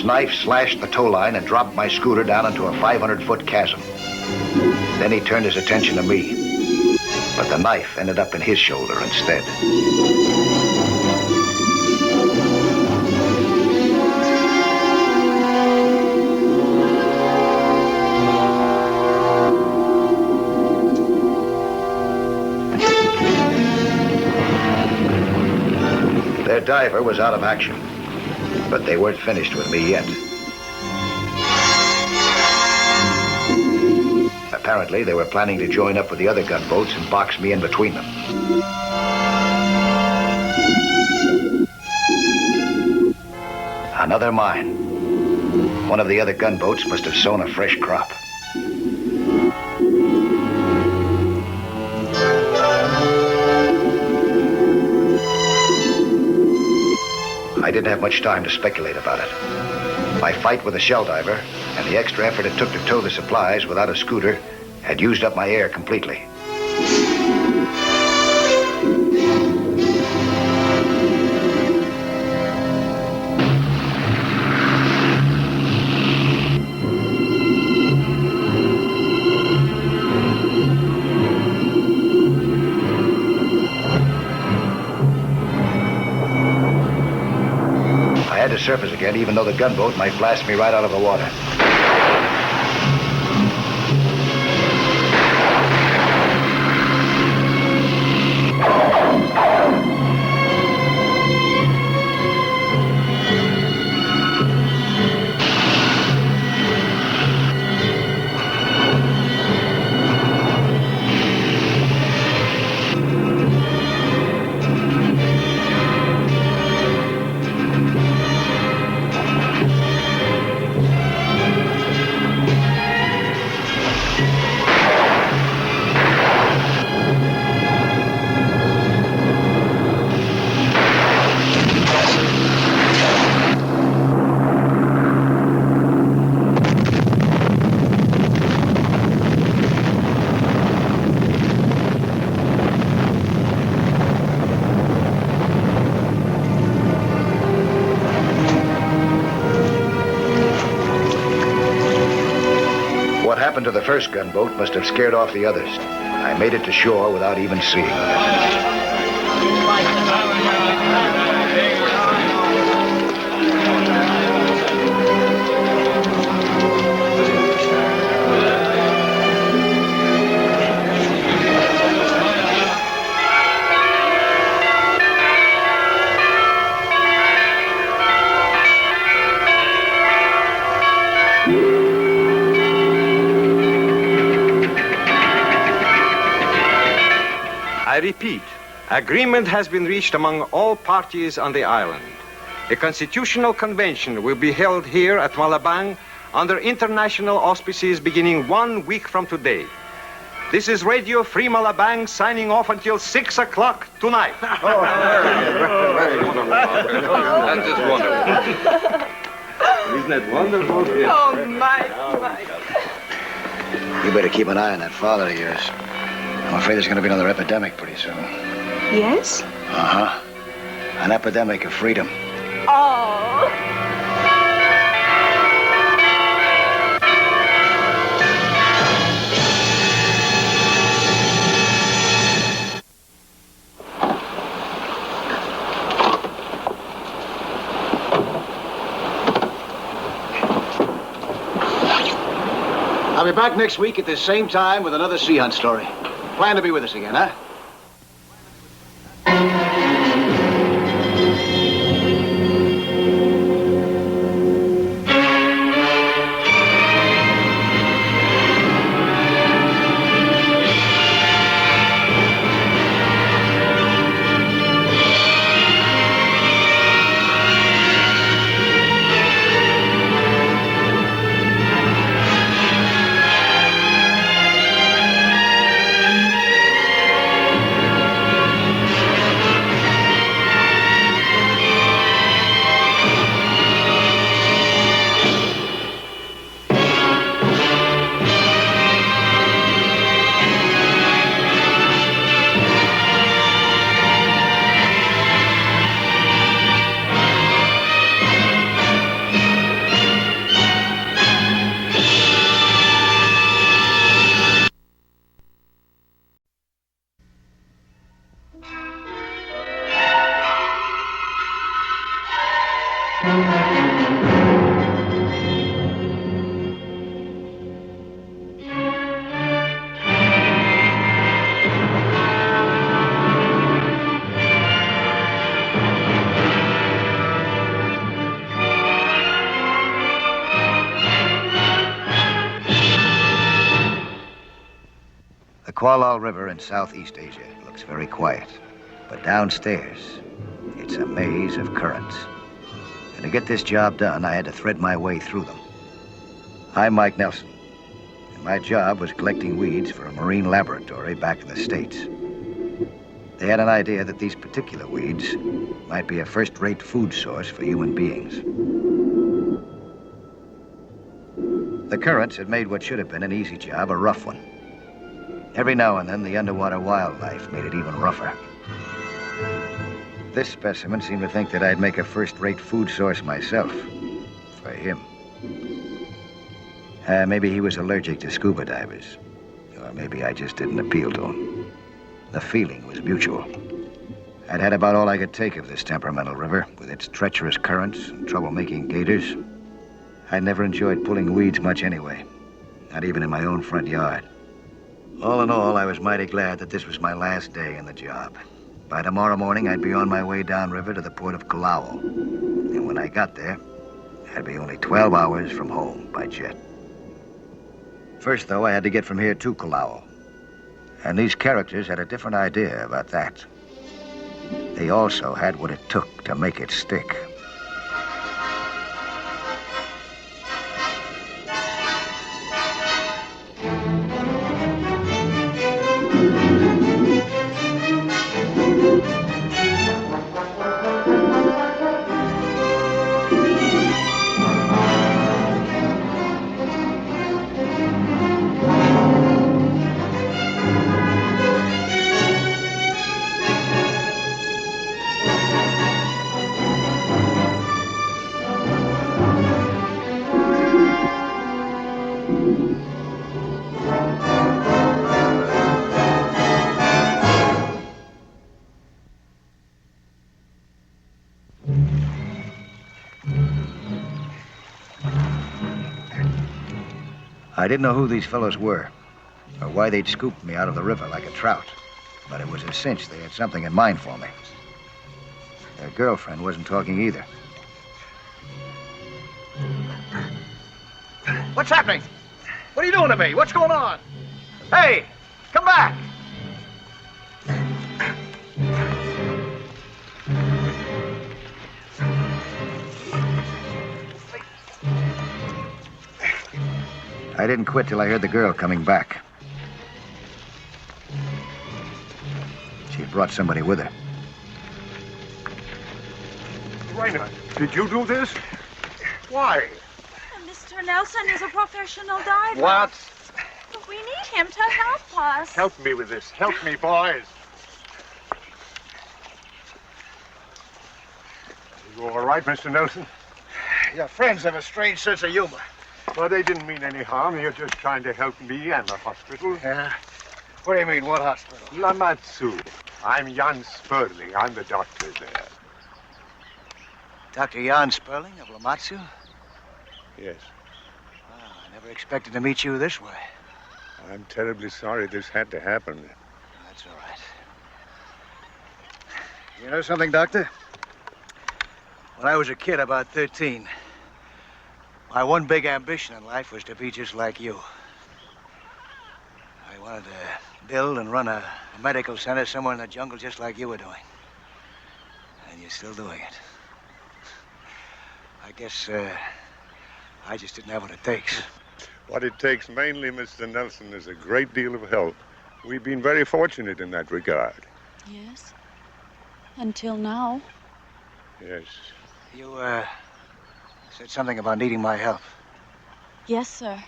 knife slashed the tow line and dropped my scooter down into a 500-foot chasm. Then he turned his attention to me. But the knife ended up in his shoulder instead. Their diver was out of action, but they weren't finished with me yet. Apparently, they were planning to join up with the other gunboats and box me in between them. Another mine. One of the other gunboats must have sown a fresh crop. I didn't have much time to speculate about it. My fight with the shell diver and the extra effort it took to tow the supplies without a scooter had used up my air completely. I had to surface again, even though the gunboat might blast me right out of the water. To the first gunboat must have scared off the others. I made it to shore without even seeing them. I repeat, agreement has been reached among all parties on the island. A constitutional convention will be held here at Malabang under international auspices beginning 1 week from today. This is Radio Free Malabang signing off until 6 o'clock tonight. That's just wonderful. Isn't that wonderful? Oh, Mike. You better keep an eye on that father of yours. I'm afraid there's going to be another epidemic pretty soon. Yes? Uh-huh. An epidemic of freedom. Oh. I'll be back next week at the same time with another sea hunt story. Plan to be with us again, huh? Kuala River in Southeast Asia looks very quiet. But downstairs, it's a maze of currents. And to get this job done, I had to thread my way through them. I'm Mike Nelson, and my job was collecting weeds for a marine laboratory back in the States. They had an idea that these particular weeds might be a first-rate food source for human beings. The currents had made what should have been an easy job a rough one. Every now and then, the underwater wildlife made it even rougher. This specimen seemed to think that I'd make a first-rate food source myself. For him. Maybe he was allergic to scuba divers. Or maybe I just didn't appeal to him. The feeling was mutual. I'd had about all I could take of this temperamental river, with its treacherous currents and trouble-making gators. I never enjoyed pulling weeds much anyway, not even in my own front yard. All in all, I was mighty glad that this was my last day in the job. By tomorrow morning, I'd be on my way downriver to the port of Callao. And when I got there, I'd be only 12 hours from home by jet. First, though, I had to get from here to Callao. And these characters had a different idea about that. They also had what it took to make it stick. I didn't know who these fellows were, or why they'd scooped me out of the river like a trout. But it was a cinch they had something in mind for me. Their girlfriend wasn't talking either. What's happening? What are you doing to me? What's going on? Hey, come back! I didn't quit till I heard the girl coming back. She'd brought somebody with her. Raina, did you do this? Why? Mr. Nelson is a professional diver. What? But we need him to help us. Help me with this. Help me, boys. You all right, Mr. Nelson? Your friends have a strange sense of humor. Well, they didn't mean any harm. You're just trying to help me and the hospital. Yeah? What do you mean, what hospital? Lamatsu. I'm Jan Sperling. I'm the doctor there. Dr. Jan Sperling of Lamatsu? Yes. Well, I never expected to meet you this way. I'm terribly sorry this had to happen. That's all right. You know something, Doctor? When I was a kid, about 13, my one big ambition in life was to be just like you. I wanted to build and run a medical center somewhere in the jungle just like you were doing. And you're still doing it. I guess I just didn't have what it takes. What it takes mainly, Mr. Nelson, is a great deal of help. We've been very fortunate in that regard. Yes. Until now. Yes. You, said something about needing my help. Yes, sir.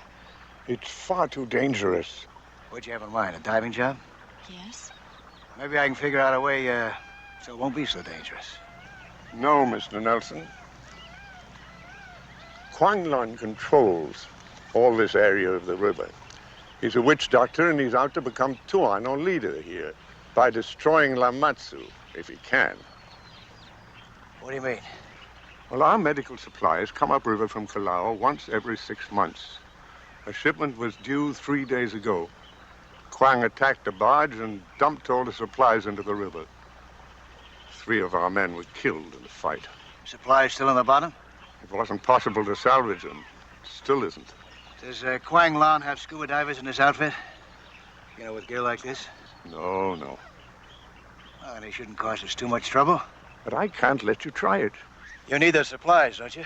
It's far too dangerous. What'd you have in mind, a diving job? Yes. Maybe I can figure out a way, so it won't be so dangerous. No, Mr. Nelson. Quang Lun controls all this area of the river. He's a witch doctor, and he's out to become Tuan, or leader here, by destroying Lamatsu, if he can. What do you mean? Well, our medical supplies come upriver from Callao once every 6 months. A shipment was due 3 days ago. Quang attacked the barge and dumped all the supplies into the river. 3 of our men were killed in the fight. Supplies still in the bottom? It wasn't possible to salvage them. Still isn't. Does Quang Lun have scuba divers in his outfit? You know, with gear like this? No, no. Oh, they shouldn't cause us too much trouble. But I can't let you try it. You need those supplies, don't you?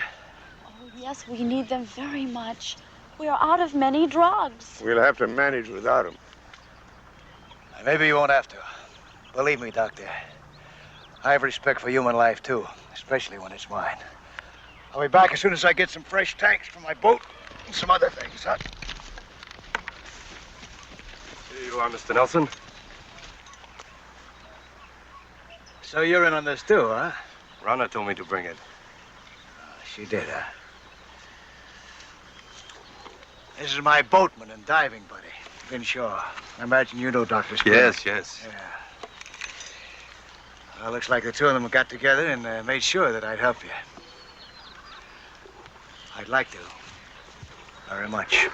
Oh, yes, we need them very much. We are out of many drugs. We'll have to manage without them. Maybe you won't have to. Believe me, Doctor. I have respect for human life, too, especially when it's mine. I'll be back as soon as I get some fresh tanks for my boat and some other things, huh? Here you are, Mr. Nelson. So you're in on this, too, huh? Rana told me to bring it. She did, huh? This is my boatman and diving buddy, Vin Shaw. I imagine you know Dr. Spring. Yes, yes. Yeah. Well, looks like the two of them got together and made sure that I'd help you. I'd like to. Very much.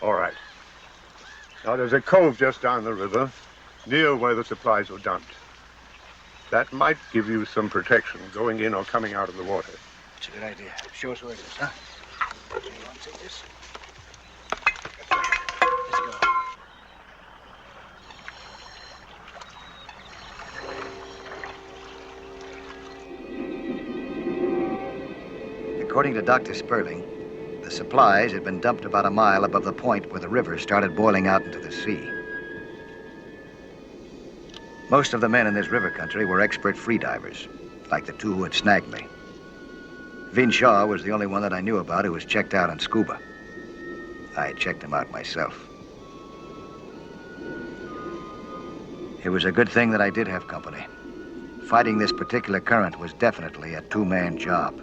All right. Now, there's a cove just down the river, near where the supplies were dumped. That might give you some protection going in or coming out of the water. That's a good idea. Show us where it is, huh? You want to take this? Let's go. According to Dr. Sperling, the supplies had been dumped about a mile above the point where the river started boiling out into the sea. Most of the men in this river country were expert freedivers, like the two who had snagged me. Vin Shaw was the only one that I knew about who was checked out on scuba. I had checked him out myself. It was a good thing that I did have company. Fighting this particular current was definitely a two-man job.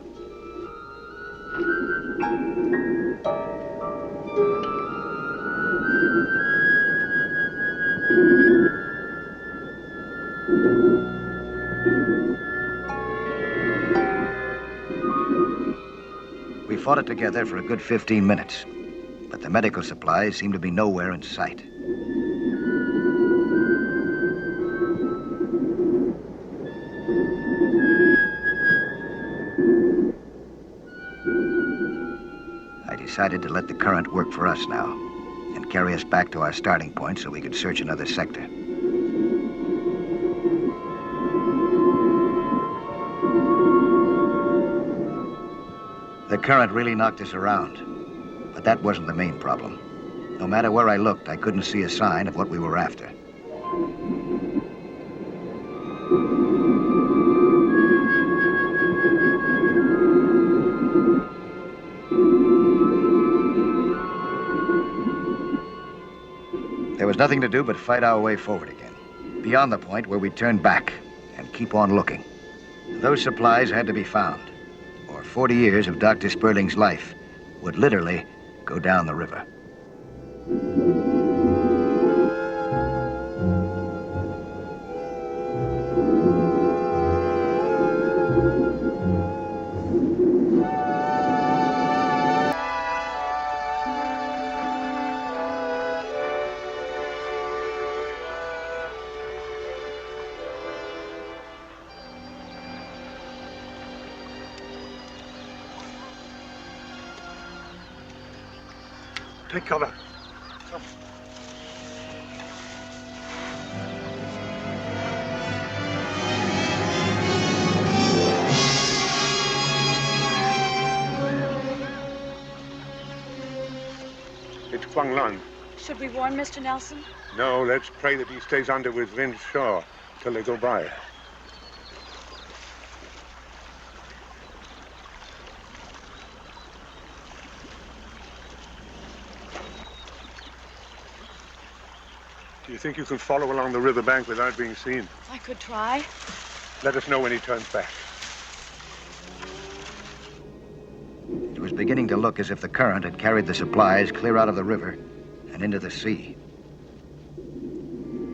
We fought it together for a good 15 minutes, but the medical supplies seemed to be nowhere in sight. I decided to let the current work for us now and carry us back to our starting point so we could search another sector. The current really knocked us around, but that wasn't the main problem. No matter where I looked, I couldn't see a sign of what we were after. There was nothing to do but fight our way forward again, beyond the point where we turned back and keep on looking. Those supplies had to be found, or 40 years of Dr. Sperling's life would literally go down the river. Take cover. Come. It's Quang Lan. Should we warn Mr. Nelson? No, let's pray that he stays under with Vin Shaw till they go by. Do you think you can follow along the riverbank without being seen? I could try. Let us know when he turns back. It was beginning to look as if the current had carried the supplies clear out of the river and into the sea.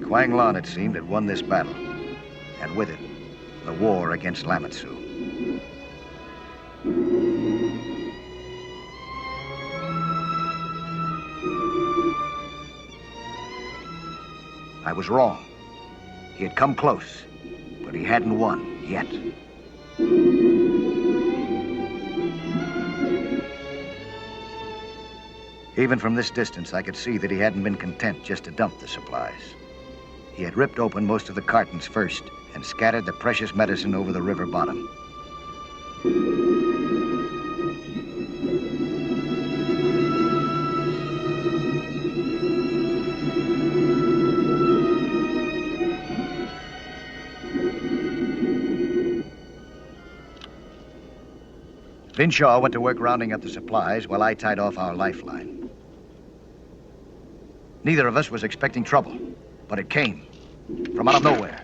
Quang Lan, it seemed, had won this battle, and with it, the war against Lamatsu. I was wrong. He had come close, but he hadn't won yet. Even from this distance, I could see that he hadn't been content just to dump the supplies. He had ripped open most of the cartons first and scattered the precious medicine over the river bottom. Vinshaw went to work rounding up the supplies while I tied off our lifeline. Neither of us was expecting trouble, but it came from out of nowhere.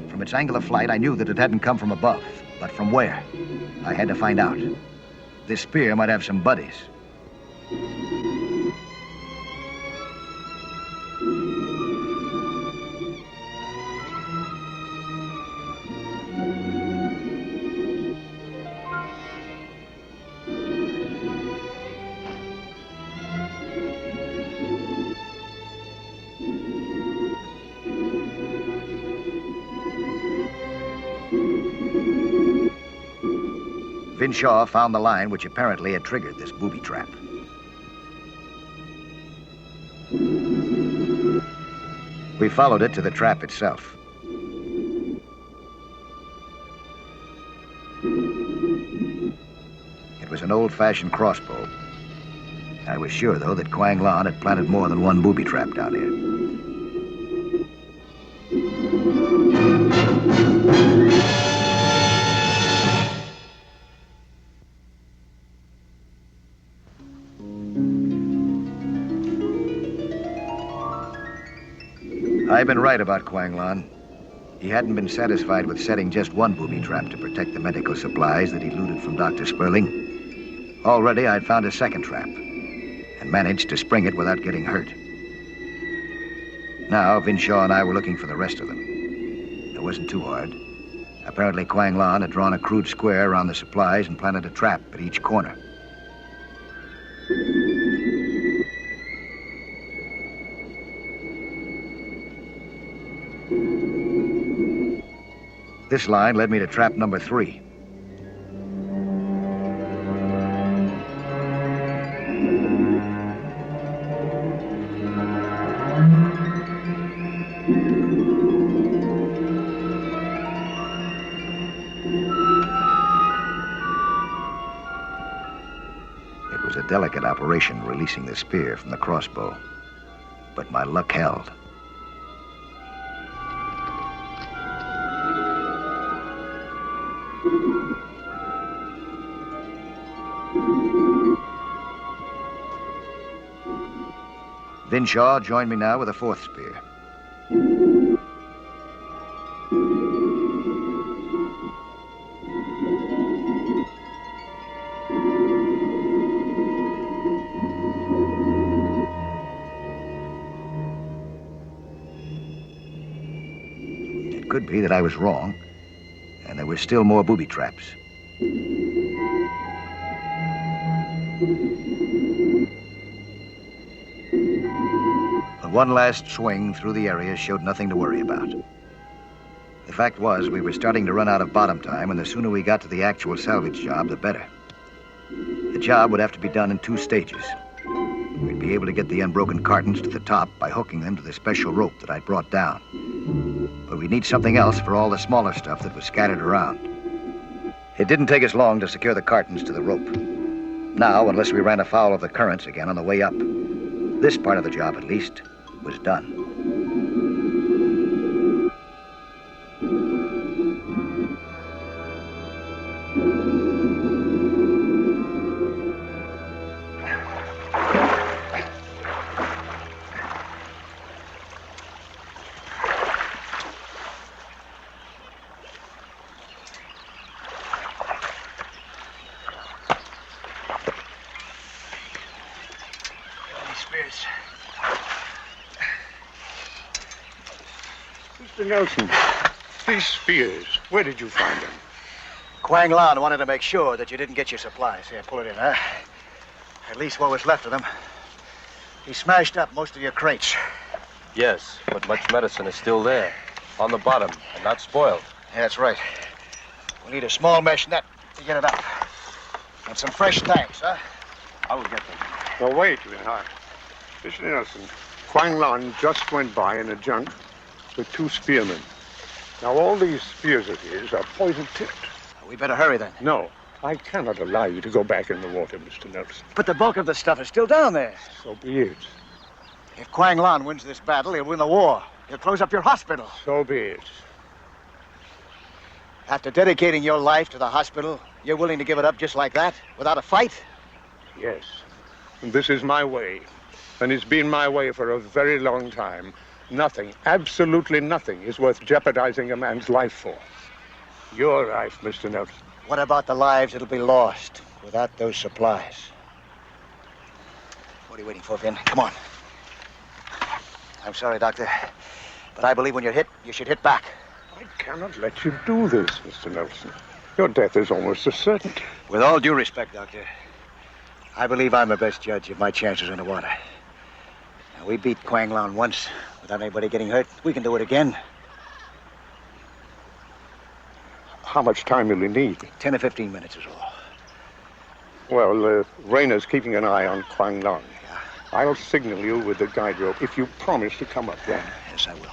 From its angle of flight, I knew that it hadn't come from above, but from where? I had to find out. This spear might have some buddies. Vinshaw found the line which apparently had triggered this booby trap. We followed it to the trap itself. It was an old-fashioned crossbow. I was sure, though, that Quang Lan had planted more than one booby trap down here. I've been right about Quang Lan. He hadn't been satisfied with setting just one booby trap to protect the medical supplies that he looted from Dr. Sperling. Already, I'd found a second trap and managed to spring it without getting hurt. Now, Vinshaw and I were looking for the rest of them. It wasn't too hard. Apparently, Quang Lan had drawn a crude square around the supplies and planted a trap at each corner. This line led me to trap number 3. It was a delicate operation releasing the spear from the crossbow, but my luck held. Vinshaw joined me now with a fourth spear. It could be that I was wrong, and there were still more booby traps. One last swing through the area showed nothing to worry about. The fact was, we were starting to run out of bottom time, and the sooner we got to the actual salvage job, the better. The job would have to be done in 2 stages. We'd be able to get the unbroken cartons to the top by hooking them to the special rope that I'd brought down. But we'd need something else for all the smaller stuff that was scattered around. It didn't take us long to secure the cartons to the rope. Now, unless we ran afoul of the currents again on the way up, this part of the job, at least, was done. Mr. Nelson, these spears, where did you find them? Quang Lan wanted to make sure that you didn't get your supplies. Here, pull it in, huh? At least what was left of them. He smashed up most of your crates. Yes, but much medicine is still there, on the bottom, and not spoiled. Yeah, that's right. We need a small mesh net to get it up. And some fresh tanks, huh? I will get them. Well, wait, Linhart. Mr. Nelson, Quang Lan just went by in a junk with 2 spearmen. Now, all these spears of his are poison-tipped. We better hurry, then. No, I cannot allow you to go back in the water, Mr. Nelson. But the bulk of the stuff is still down there. So be it. If Quang Lan wins this battle, he'll win the war. He'll close up your hospital. So be it. After dedicating your life to the hospital, you're willing to give it up just like that, without a fight? Yes. And this is my way. And it's been my way for a very long time. Nothing, absolutely nothing, is worth jeopardizing a man's life for. Your life, Mr. Nelson. What about the lives that'll be lost without those supplies? What are you waiting for, Vin? Come on. I'm sorry, Doctor, but I believe when you're hit, you should hit back. I cannot let you do this, Mr. Nelson. Your death is almost a certainty. With all due respect, Doctor, I believe I'm the best judge of my chances in the water. Now, we beat Quang Lan once without anybody getting hurt. We can do it again. How much time will you need? 10 or 15 minutes is all. Well, Rayner's keeping an eye on Quang Lan. Yeah. I'll signal you with the guide rope if you promise to come up then. Yes, I will.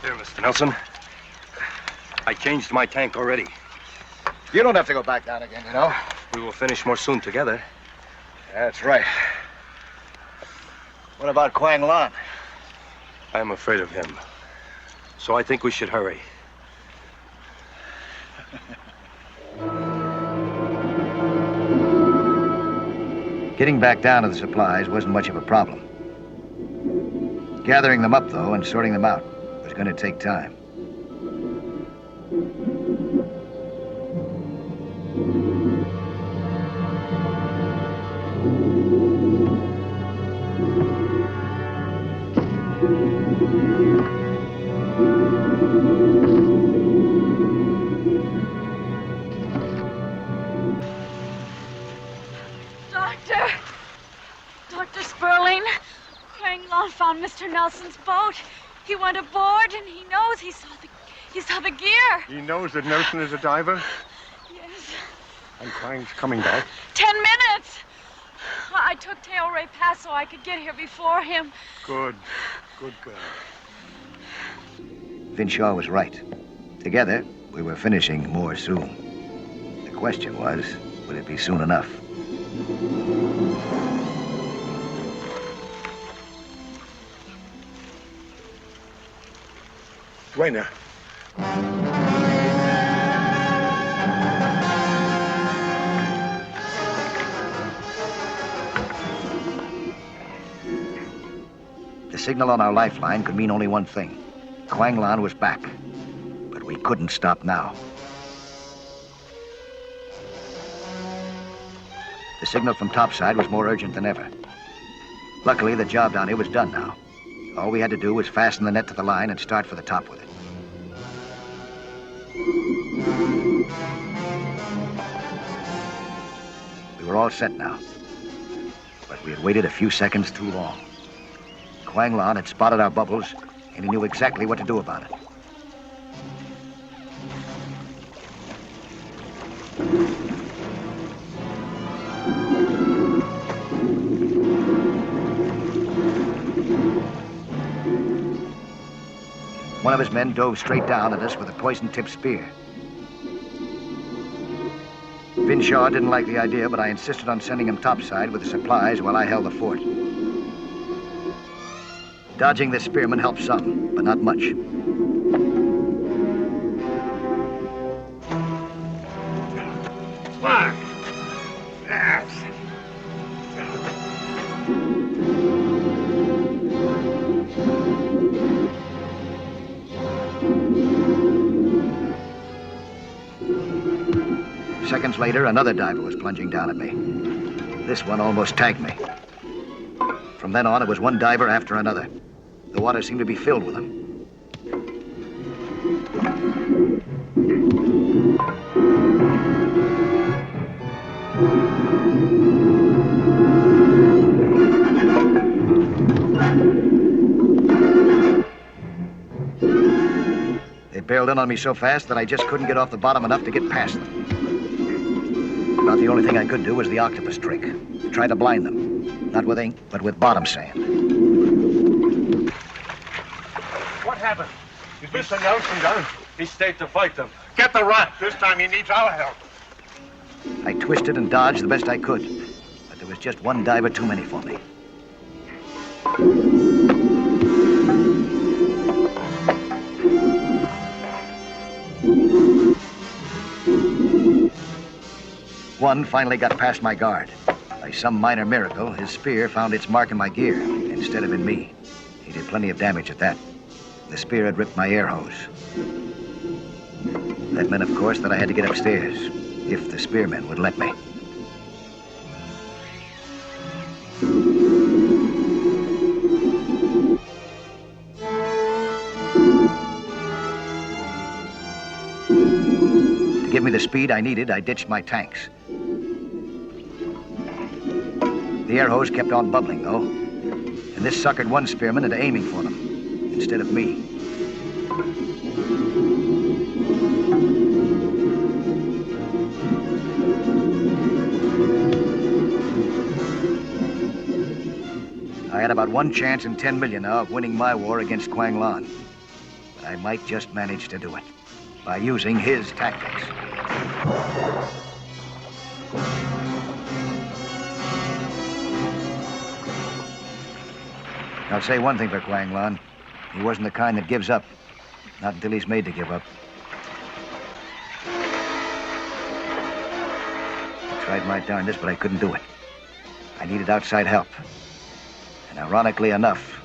Here, Mr. Nelson. I changed my tank already. You don't have to go back down again, you know. We will finish more soon together. That's right. What about Quang Lan? I am afraid of him. So I think we should hurry. Getting back down to the supplies wasn't much of a problem. Gathering them up, though, and sorting them out was going to take time. Dr. Sperling, Quang Lan found Mr. Nelson's boat. He went aboard, and he knows he saw the gear. He knows that Nelson is a diver? Yes. And Quang's coming back? 10 minutes. I took Teo Ray Pass so I could get here before him. Good. Good girl. Vinshaw was right. Together, we were finishing more soon. The question was, would it be soon enough? Rayner. The signal on our lifeline could mean only one thing. Quang Lan was back. But we couldn't stop now. The signal from topside was more urgent than ever. Luckily, the job down here was done now. All we had to do was fasten the net to the line and start for the top with it. We were all set now. But we had waited a few seconds too long. Quang Lan had spotted our bubbles, and he knew exactly what to do about it. One of his men dove straight down at us with a poison-tipped spear. Vinshaw didn't like the idea, but I insisted on sending him topside with the supplies while I held the fort. Dodging the spearman helped some, but not much. Mark! Yes. Seconds later, another diver was plunging down at me. This one almost tagged me. From then on, it was one diver after another. The water seemed to be filled with them. They bailed in on me so fast that I just couldn't get off the bottom enough to get past them. About the only thing I could do was the octopus trick. Try to blind them. Not with ink, but with bottom sand. What happened? Is Mr. Nelson gone? He stayed to fight them. Get the rat. This time he needs our help. I twisted and dodged the best I could, but there was just one diver too many for me. One finally got past my guard. By some minor miracle, his spear found its mark in my gear instead of in me. He did plenty of damage at that. The spear had ripped my air hose. That meant, of course, that I had to get upstairs, if the spearmen would let me. To give me the speed I needed, I ditched my tanks. The air hose kept on bubbling, though, and this suckered one spearman into aiming for them instead of me. I had about one chance in 10 million now of winning my war against Quang Lan, but I might just manage to do it by using his tactics. I'll say one thing for Quang Lan. He wasn't the kind that gives up. Not until he's made to give up. I tried my darndest, but I couldn't do it. I needed outside help. And ironically enough,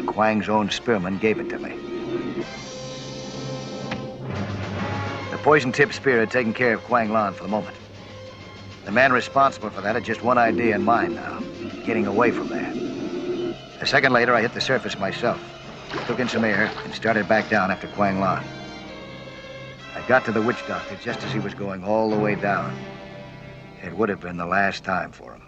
Quang's own spearman gave it to me. The poison-tipped spear had taken care of Quang Lan for the moment. The man responsible for that had just one idea in mind now, getting away from there. A second later, I hit the surface myself, took in some air, and started back down after Quang Lan. I got to the witch doctor just as he was going all the way down. It would have been the last time for him.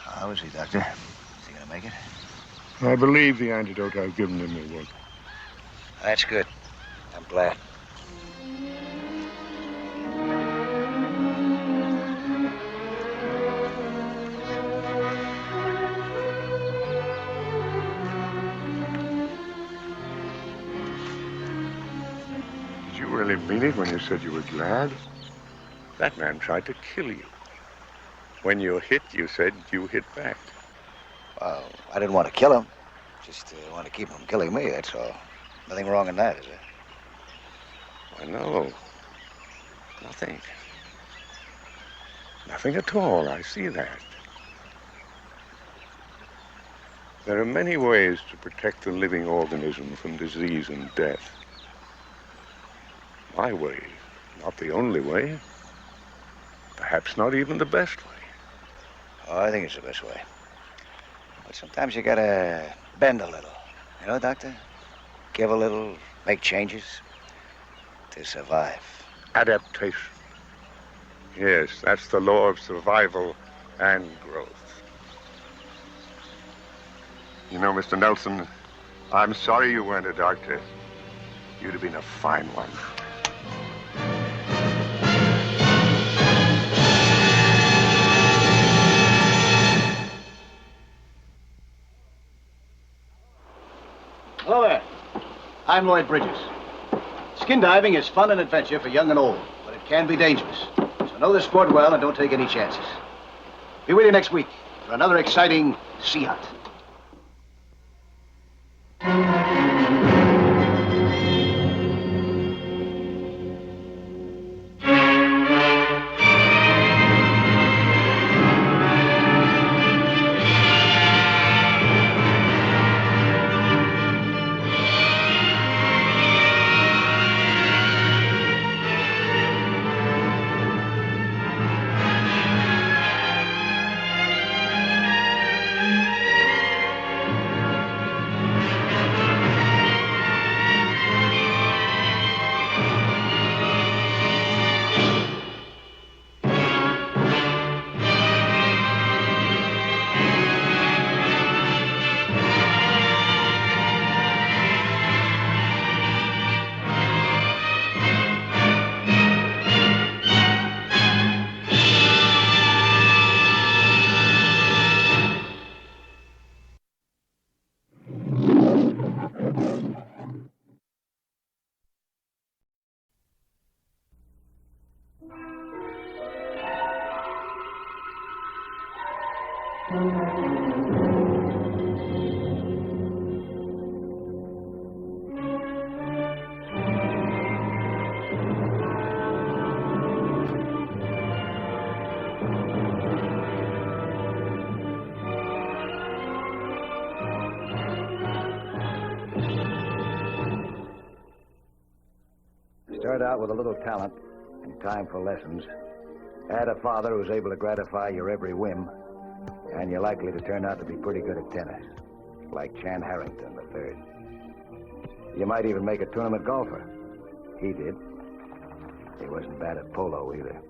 How is he, Doctor? Is he gonna make it? I believe the antidote I've given him will work. That's good. I'm glad. Did you really mean it when you said you were glad? That man tried to kill you. When you hit, you said you hit back. Well, I didn't want to kill him. Just want to keep him from killing me, that's all. Nothing wrong in that, is there? Why, no. Nothing. Nothing at all. I see that. There are many ways to protect the living organism from disease and death. My way, not the only way. Perhaps not even the best way. Oh, I think it's the best way. But sometimes you gotta bend a little. You know, Doctor? Give a little, make changes to survive. Adaptation. Yes, that's the law of survival and growth. You know, Mr. Nelson, I'm sorry you weren't a doctor. You'd have been a fine one. Hello there. I'm Lloyd Bridges. Skin diving is fun and adventure for young and old, but it can be dangerous. So know the sport well and don't take any chances. Be with you next week for another exciting sea hunt. start out with a little talent and time for lessons, add a father who's able to gratify your every whim, and you're likely to turn out to be pretty good at tennis, like Chan Harrington III. You might even make a tournament golfer. He did. He wasn't bad at polo either.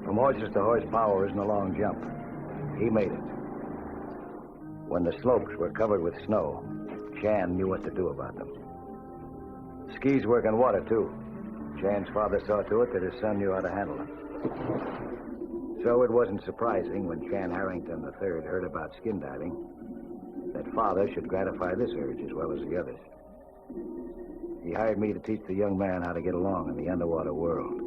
From horses to horsepower isn't a long jump. He made it. When the slopes were covered with snow, Chan knew what to do about them. Skis work on water, too. Chan's father saw to it that his son knew how to handle them. So it wasn't surprising when Chan Harrington III heard about skin diving that father should gratify this urge as well as the others. He hired me to teach the young man how to get along in the underwater world.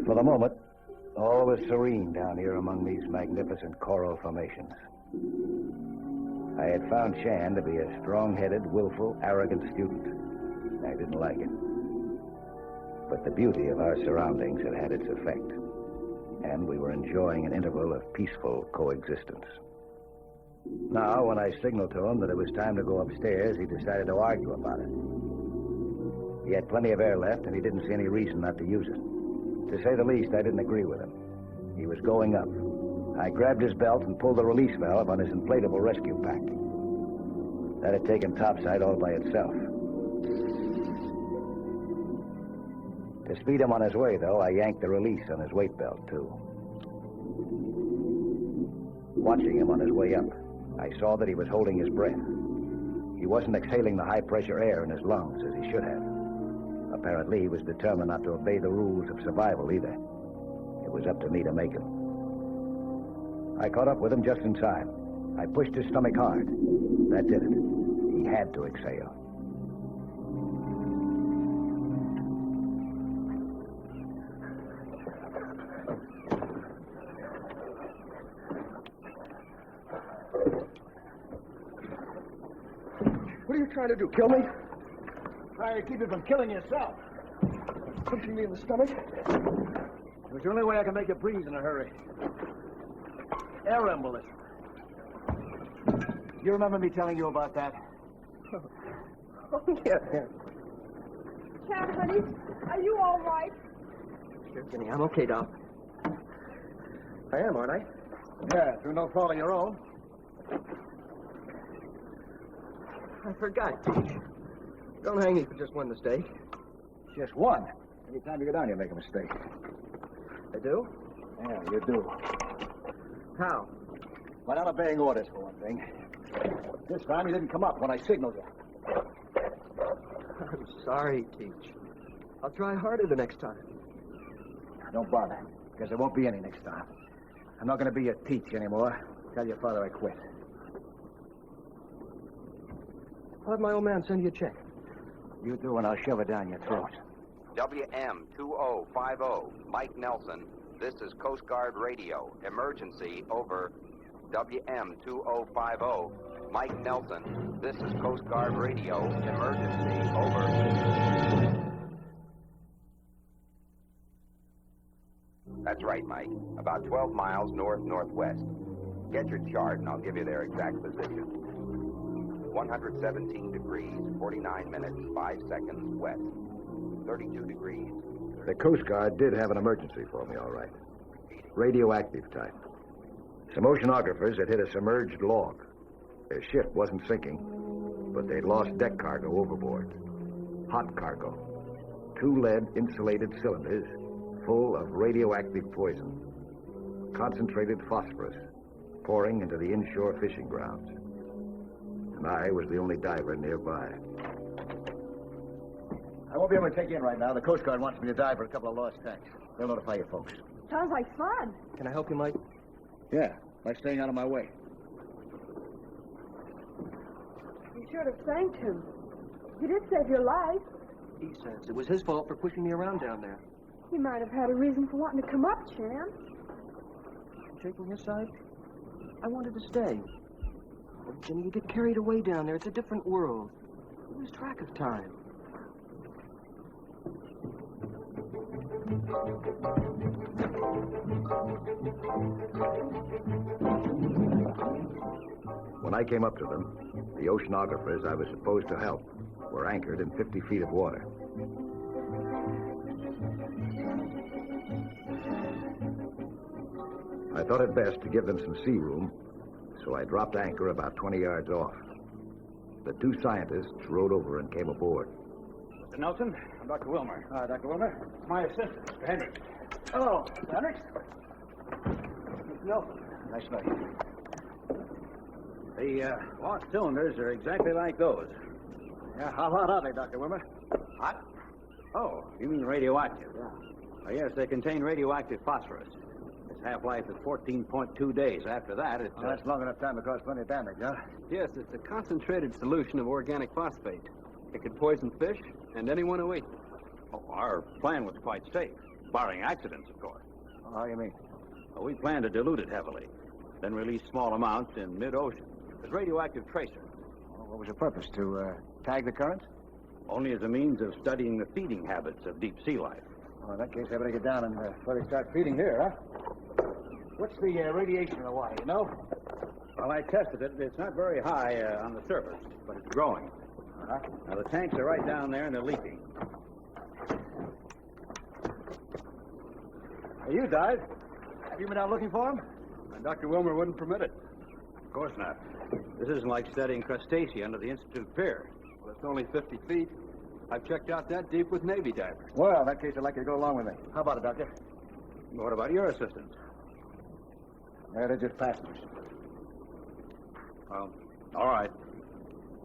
For the moment, all was serene down here among these magnificent coral formations. I had found Chan to be a strong-headed, willful, arrogant student. I didn't like it. But the beauty of our surroundings had had its effect, and we were enjoying an interval of peaceful coexistence. Now, when I signaled to him that it was time to go upstairs, he decided to argue about it. He had plenty of air left, and he didn't see any reason not to use it. To say the least, I didn't agree with him. He was going up. I grabbed his belt and pulled the release valve on his inflatable rescue pack. That had taken topside all by itself. To speed him on his way, though, I yanked the release on his weight belt, too. Watching him on his way up, I saw that he was holding his breath. He wasn't exhaling the high-pressure air in his lungs as he should have. Apparently, he was determined not to obey the rules of survival either. It was up to me to make him. I caught up with him just in time. I pushed his stomach hard. That did it. He had to exhale. What are you trying to do, kill me? Trying to keep you from killing yourself. Punching me in the stomach? It was the only way I could make you breathe in a hurry. Air embolism. You remember me telling you about that? Oh, yeah. Chan, honey, are you all right? Sure, Jenny, I'm okay, Doc. I am, aren't I? Yeah, through no fault of your own. I forgot, Teach. Don't hang me for just one mistake. Just one? Every time you go down, you make a mistake. I do? Yeah, you do. How? By not obeying orders, for one thing. This time you didn't come up when I signaled you. I'm sorry, Teach. I'll try harder the next time. Don't bother, because there won't be any next time. I'm not going to be your teach anymore. Tell your father I quit. I'll have my old man send you a check. You do, and I'll shove it down your throat. WM2050, Mike Nelson. This is Coast Guard Radio. Emergency, over. WM2050, Mike Nelson. This is Coast Guard Radio. Emergency, over. That's right, Mike. About 12 miles north-northwest. Get your chart, and I'll give you their exact position. 117 degrees, 49 minutes, 5 seconds west. 32 degrees. The Coast Guard did have an emergency for me, all right. Radioactive type. Some oceanographers had hit a submerged log. Their ship wasn't sinking, but they'd lost deck cargo overboard. Hot cargo. 2 lead-insulated cylinders full of radioactive poison. Concentrated phosphorus. pouring into the inshore fishing grounds. And I was the only diver nearby. I won't be able to take you in right now. The Coast Guard wants me to dive for a couple of lost tanks. They'll notify you folks. Sounds like fun. Can I help you, Mike? Yeah, by staying out of my way. You should have thanked him. He did save your life. He says it was his fault for pushing me around down there. He might have had a reason for wanting to come up, Chan. Taking his side? I wanted to stay. But Jenny, you get carried away down there. It's a different world. You lose track of time. When I came up to them, the oceanographers I was supposed to help were anchored in 50 feet of water. I thought it best to give them some sea room, so I dropped anchor about 20 yards off. The two scientists rowed over and came aboard. Mr. Nelson, I'm Dr. Wilmer. Dr. Wilmer, it's my assistant, Mr. Hendricks. Hello, Mr. Hendricks. Mr. Nelson. Nice to meet you. The lost cylinders are exactly like those. Yeah, how hot are they, Dr. Wilmer? Hot? Oh, you mean radioactive? Yeah. Yes, they contain radioactive phosphorus. Its half-life is 14.2 days. After that, it's... that's long enough time to cause plenty of damage, huh? Yes, it's a concentrated solution of organic phosphate. It could poison fish and anyone who ate it. Oh, our plan was quite safe, barring accidents, of course. Oh, how do you mean? Well, we planned to dilute it heavily, then release small amounts in mid-ocean as radioactive tracer. Well, what was your purpose? To tag the currents? Only as a means of studying the feeding habits of deep sea life. Well, in that case, I better get down and let it start feeding here, huh? What's the radiation in the water, you know? Well, I tested it. It's not very high on the surface, but it's growing. Now, the tanks are right down there, and they're leaking. Hey, you, Dive. Have you been out looking for him? Dr. Wilmer wouldn't permit it. Of course not. This isn't like studying crustacea under the Institute Pier. Well, it's only 50 feet. I've checked out that deep with Navy divers. Well, in that case, I'd like you to go along with me. How about it, Doctor? What about your assistants? They're just passengers. Well, all right.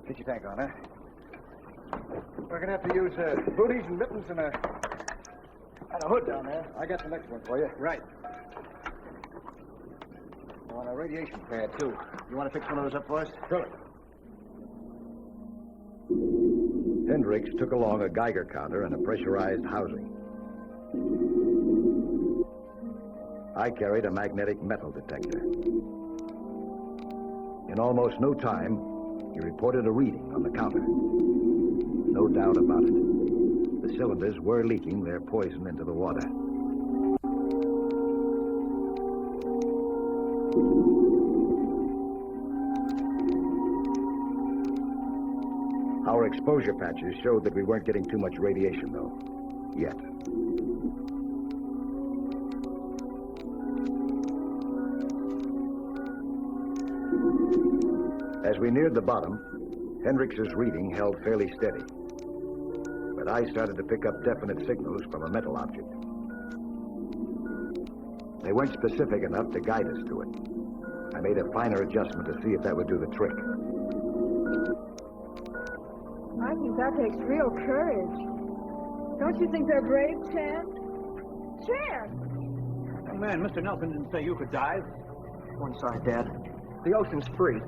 Get your tank on, huh? We're going to have to use booties and mittens and a hood down there. I got the next one for you. Right. I want a radiation pad, too. You want to fix one of those up for us? Sure. Hendricks took along a Geiger counter and a pressurized housing. I carried a magnetic metal detector. In almost no time, he reported a reading on the counter. No doubt about it. The cylinders were leaking their poison into the water. Our exposure patches showed that we weren't getting too much radiation, though. Yet. As we neared the bottom, Hendricks's reading held fairly steady. But I started to pick up definite signals from a metal object. They weren't specific enough to guide us to it. I made a finer adjustment to see if that would do the trick. I think that takes real courage. Don't you think they're brave, Chan? Chan! Young man, Mr. Nelson didn't say you could dive. One side, Dad. The ocean's free.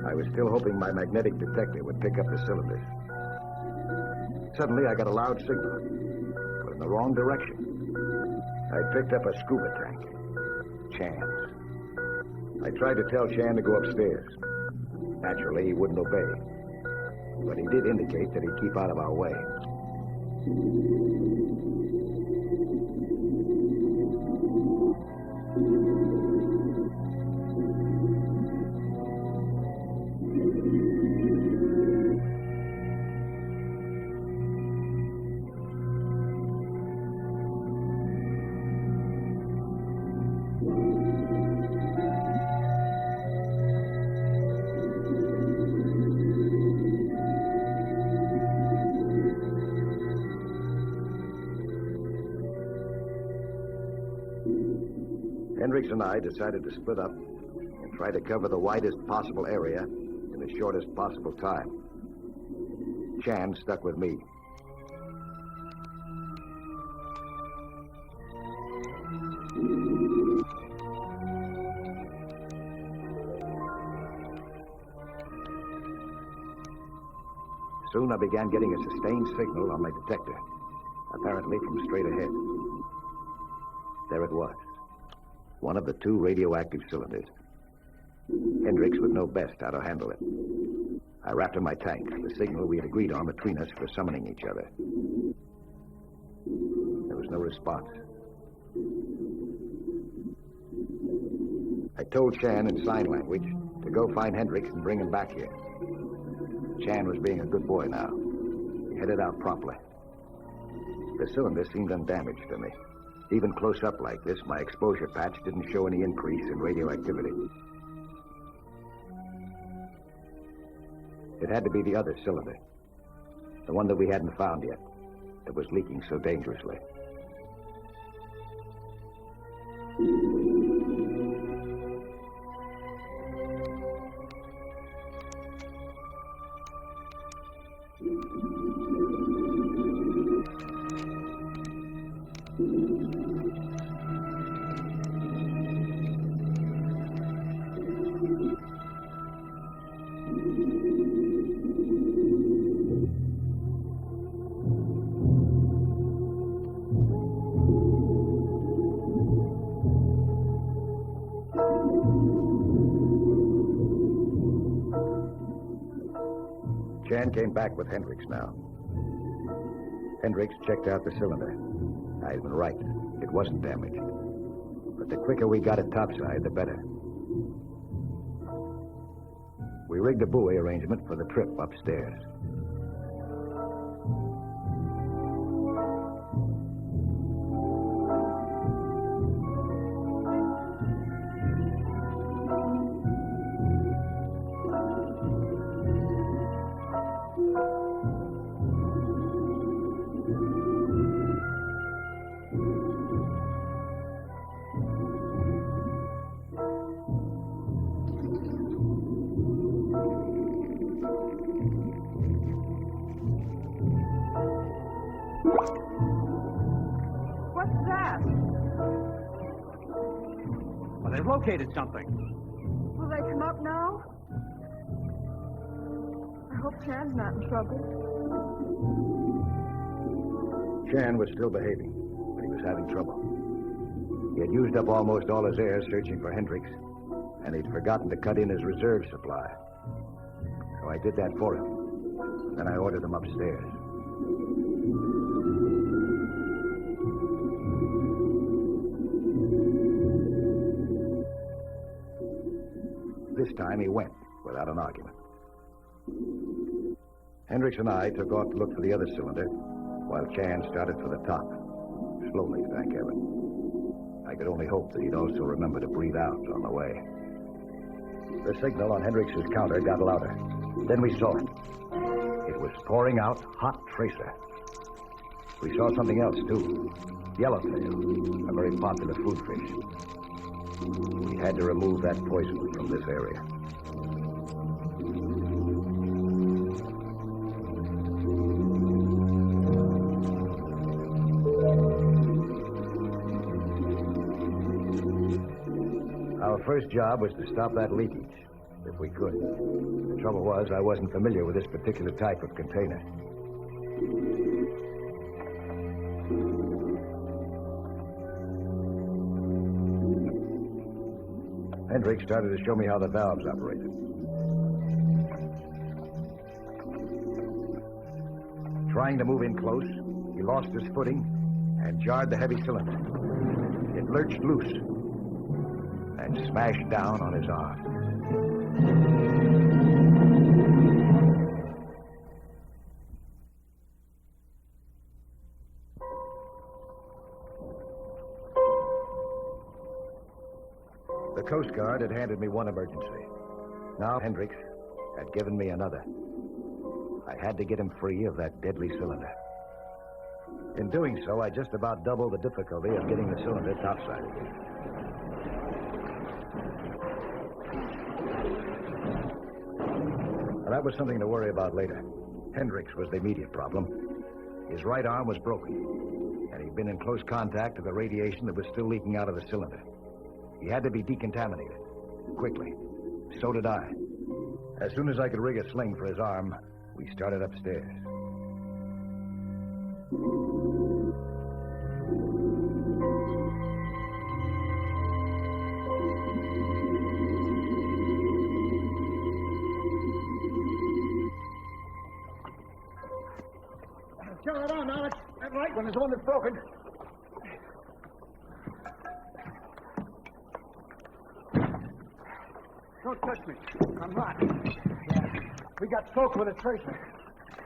I was still hoping my magnetic detector would pick up the cylinders. Suddenly, I got a loud signal, but in the wrong direction. I picked up a scuba tank. Chan's. I tried to tell Chan to go upstairs. Naturally, he wouldn't obey. But he did indicate that he'd keep out of our way. Hendricks and I decided to split up and try to cover the widest possible area in the shortest possible time. Chan stuck with me. Soon I began getting a sustained signal on my detector, apparently from straight ahead. There it was, one of the 2 radioactive cylinders. Hendricks would know best how to handle it. I rapped on my tank, the signal we had agreed on between us for summoning each other. There was no response. I told Chan in sign language to go find Hendricks and bring him back here. Chan was being a good boy now. He headed out promptly. The cylinder seemed undamaged to me. Even close up like this, my exposure patch didn't show any increase in radioactivity. It had to be the other cylinder, the one that we hadn't found yet, that was leaking so dangerously. Chan came back with Hendricks now. Hendricks checked out the cylinder. I had been right. It wasn't damaged. But the quicker we got it topside, the better. We rigged a buoy arrangement for the trip upstairs. What's that? Well, they've located something. Will they come up now? I hope Chan's not in trouble. Chan was still behaving, but he was having trouble. He had used up almost all his air searching for Hendricks, and he'd forgotten to cut in his reserve supply. So I did that for him. Then I ordered him upstairs. This time he went, without an argument. Hendricks and I took off to look for the other cylinder, while Chan started for the top. Slowly, thank heaven. I could only hope that he'd also remember to breathe out on the way. The signal on Hendricks' counter got louder. Then we saw it. It was pouring out hot tracer. We saw something else, too. Yellowtail, a very popular food fish. We had to remove that poison from this area. Our first job was to stop that leakage, if we could. The trouble was, I wasn't familiar with this particular type of container. Hendricks started to show me how the valves operated. Trying to move in close, he lost his footing and jarred the heavy cylinder. It lurched loose and smashed down on his arm. The Coast Guard had handed me one emergency. Now Hendricks had given me another. I had to get him free of that deadly cylinder. In doing so, I just about doubled the difficulty of getting the cylinder topside again. that was something to worry about later. Hendricks was the immediate problem. His right arm was broken, and he'd been in close contact with the radiation that was still leaking out of the cylinder. He had to be decontaminated. Quickly. So did I. As soon as I could rig a sling for his arm, we started upstairs. Turn it on, Alex. That right one is the one that's broken. Don't touch me. I'm hot. Yeah. We got soaked with a tracer.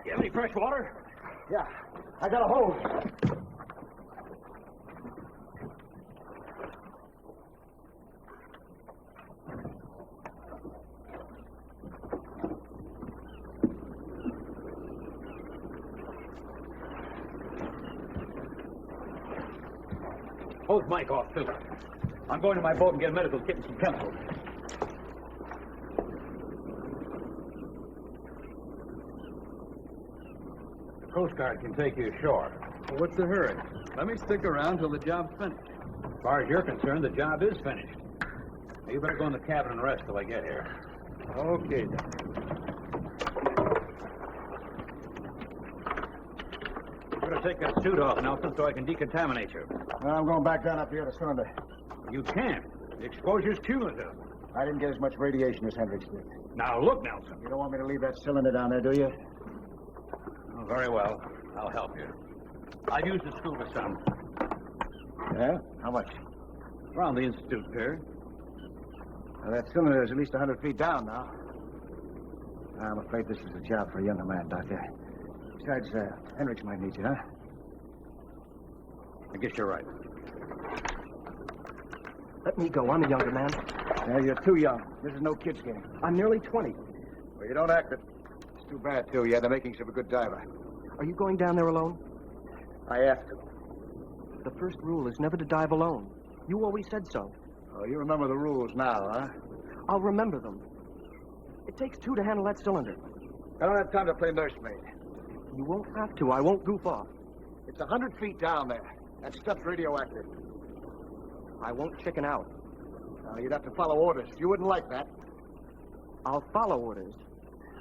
You have any fresh water? Yeah. I got a hose. Hose Mike off, too. I'm going to my boat and get a medical kit and some chemicals. The Coast Guard can take you ashore. Well, what's the hurry? Let me stick around till the job's finished. As far as you're concerned, the job is finished. Now, you better go in the cabin and rest till I get here. Okay, then. You better take that suit off, Nelson, so I can decontaminate you. I'm going back down up here to cylinder. You can't. The exposure's cumulative. I didn't get as much radiation as Hendricks did. Now, look, Nelson. You don't want me to leave that cylinder down there, do you? Oh, very well. I'll help you. I've used the scuba some. Yeah? How much? Around the Institute Pier. Well, that cylinder is at least 100 feet down now. I'm afraid this is a job for a younger man, Doctor. Besides, Hendricks might need you, huh? I guess you're right. Let me go. I'm a younger man. Yeah, you're too young. This is no kid's game. I'm nearly 20. Well, you don't act it. It's too bad, too. You had the makings of a good diver. Are you going down there alone? I have to. The first rule is never to dive alone. You always said so. Oh, you remember the rules now, huh? I'll remember them. It takes two to handle that cylinder. I don't have time to play nursemaid. You won't have to. I won't goof off. It's 100 feet down there. That stuff's radioactive. I won't chicken out. You'd have to follow orders. You wouldn't like that. I'll follow orders.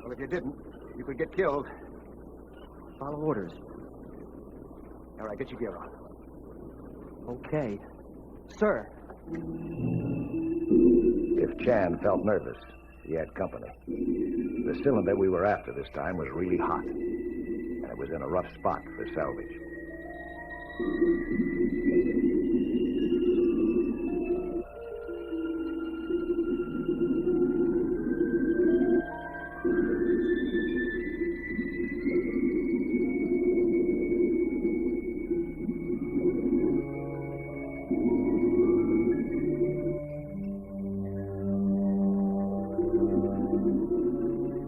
Well, if you didn't, you could get killed. Follow orders. All right, get your gear on. Okay. Sir. If Chan felt nervous, he had company. The cylinder we were after this time was really hot, and it was in a rough spot for salvage.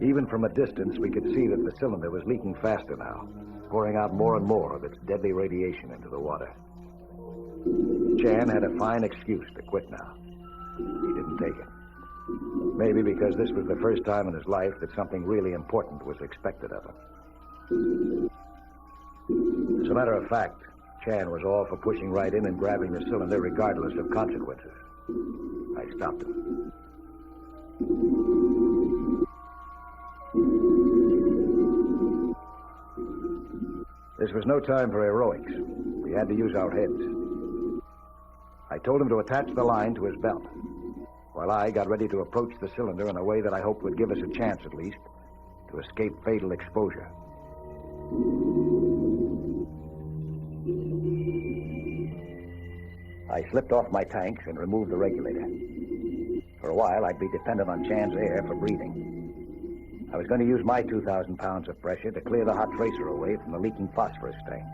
Even from a distance, we could see that the cylinder was leaking faster now, pouring out more and more of its deadly radiation into the water. Chan had a fine excuse to quit now. He didn't take it. Maybe because this was the first time in his life that something really important was expected of him. As a matter of fact, Chan was all for pushing right in and grabbing the cylinder regardless of consequences. I stopped him. This was no time for heroics. We had to use our heads. I told him to attach the line to his belt, while I got ready to approach the cylinder in a way that I hoped would give us a chance, at least, to escape fatal exposure. I slipped off my tanks and removed the regulator. For a while, I'd be dependent on Chan's air for breathing. I was going to use my 2,000 pounds of pressure to clear the hot tracer away from the leaking phosphorus tank.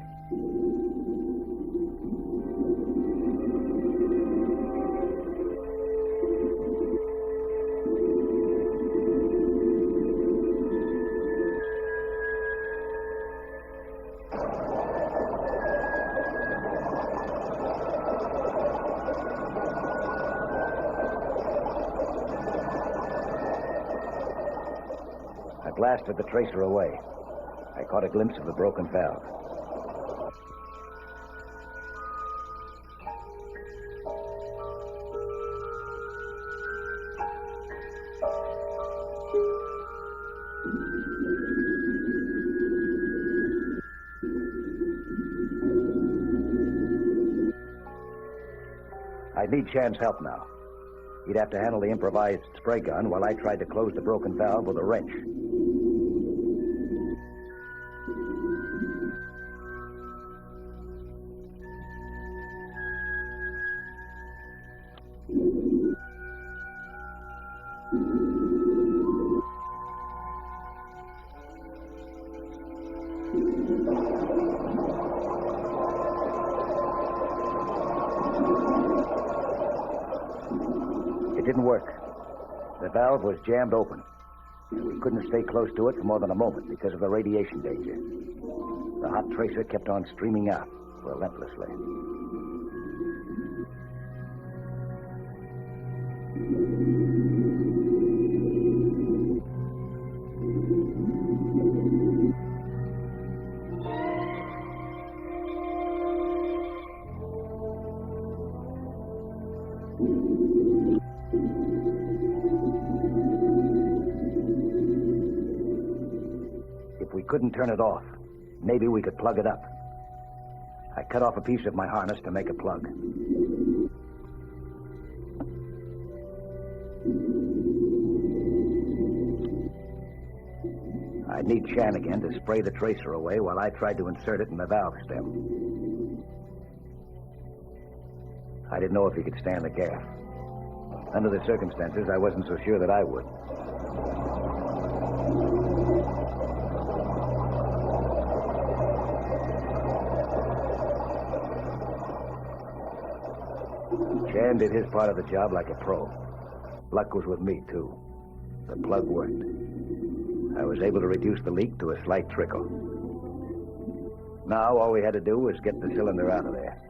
blasted the tracer away. I caught a glimpse of the broken valve. I need Chan's help now. He'd have to handle the improvised spray gun while I tried to close the broken valve with a wrench. It didn't work. The valve was jammed open. We couldn't stay close to it for more than a moment because of the radiation danger. The hot tracer kept on streaming out relentlessly. If we couldn't turn it off, maybe we could plug it up. I cut off a piece of my harness to make a plug. I'd need Chan again to spray the tracer away while I tried to insert it in the valve stem. I didn't know if he could stand the gas. Under the circumstances, I wasn't so sure that I would. Chan did his part of the job like a pro. Luck was with me, too. The plug worked. I was able to reduce the leak to a slight trickle. Now, all we had to do was get the cylinder out of there.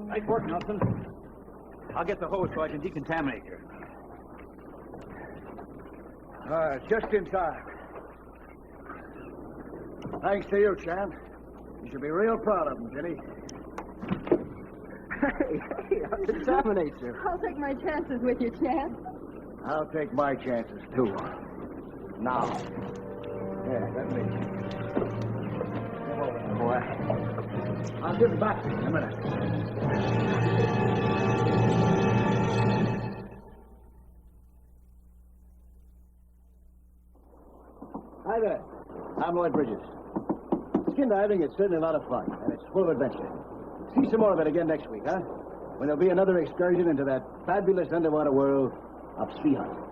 Nice work, Nelson. I'll get the hose so I can decontaminate you. Just in time. Thanks to you, Chan. You should be real proud of him, Jenny. Hey, I'll examinate you. I'll take my chances with you, Chan. I'll take my chances, too. Now. Yeah, that makes sense. Come over, boy. I'll give it back to you in a minute. Hi there. I'm Lloyd Bridges. Skin diving is certainly a lot of fun, and it's full of adventure. See some more of it again next week, huh? When there'll be another excursion into that fabulous underwater world of sea hunting.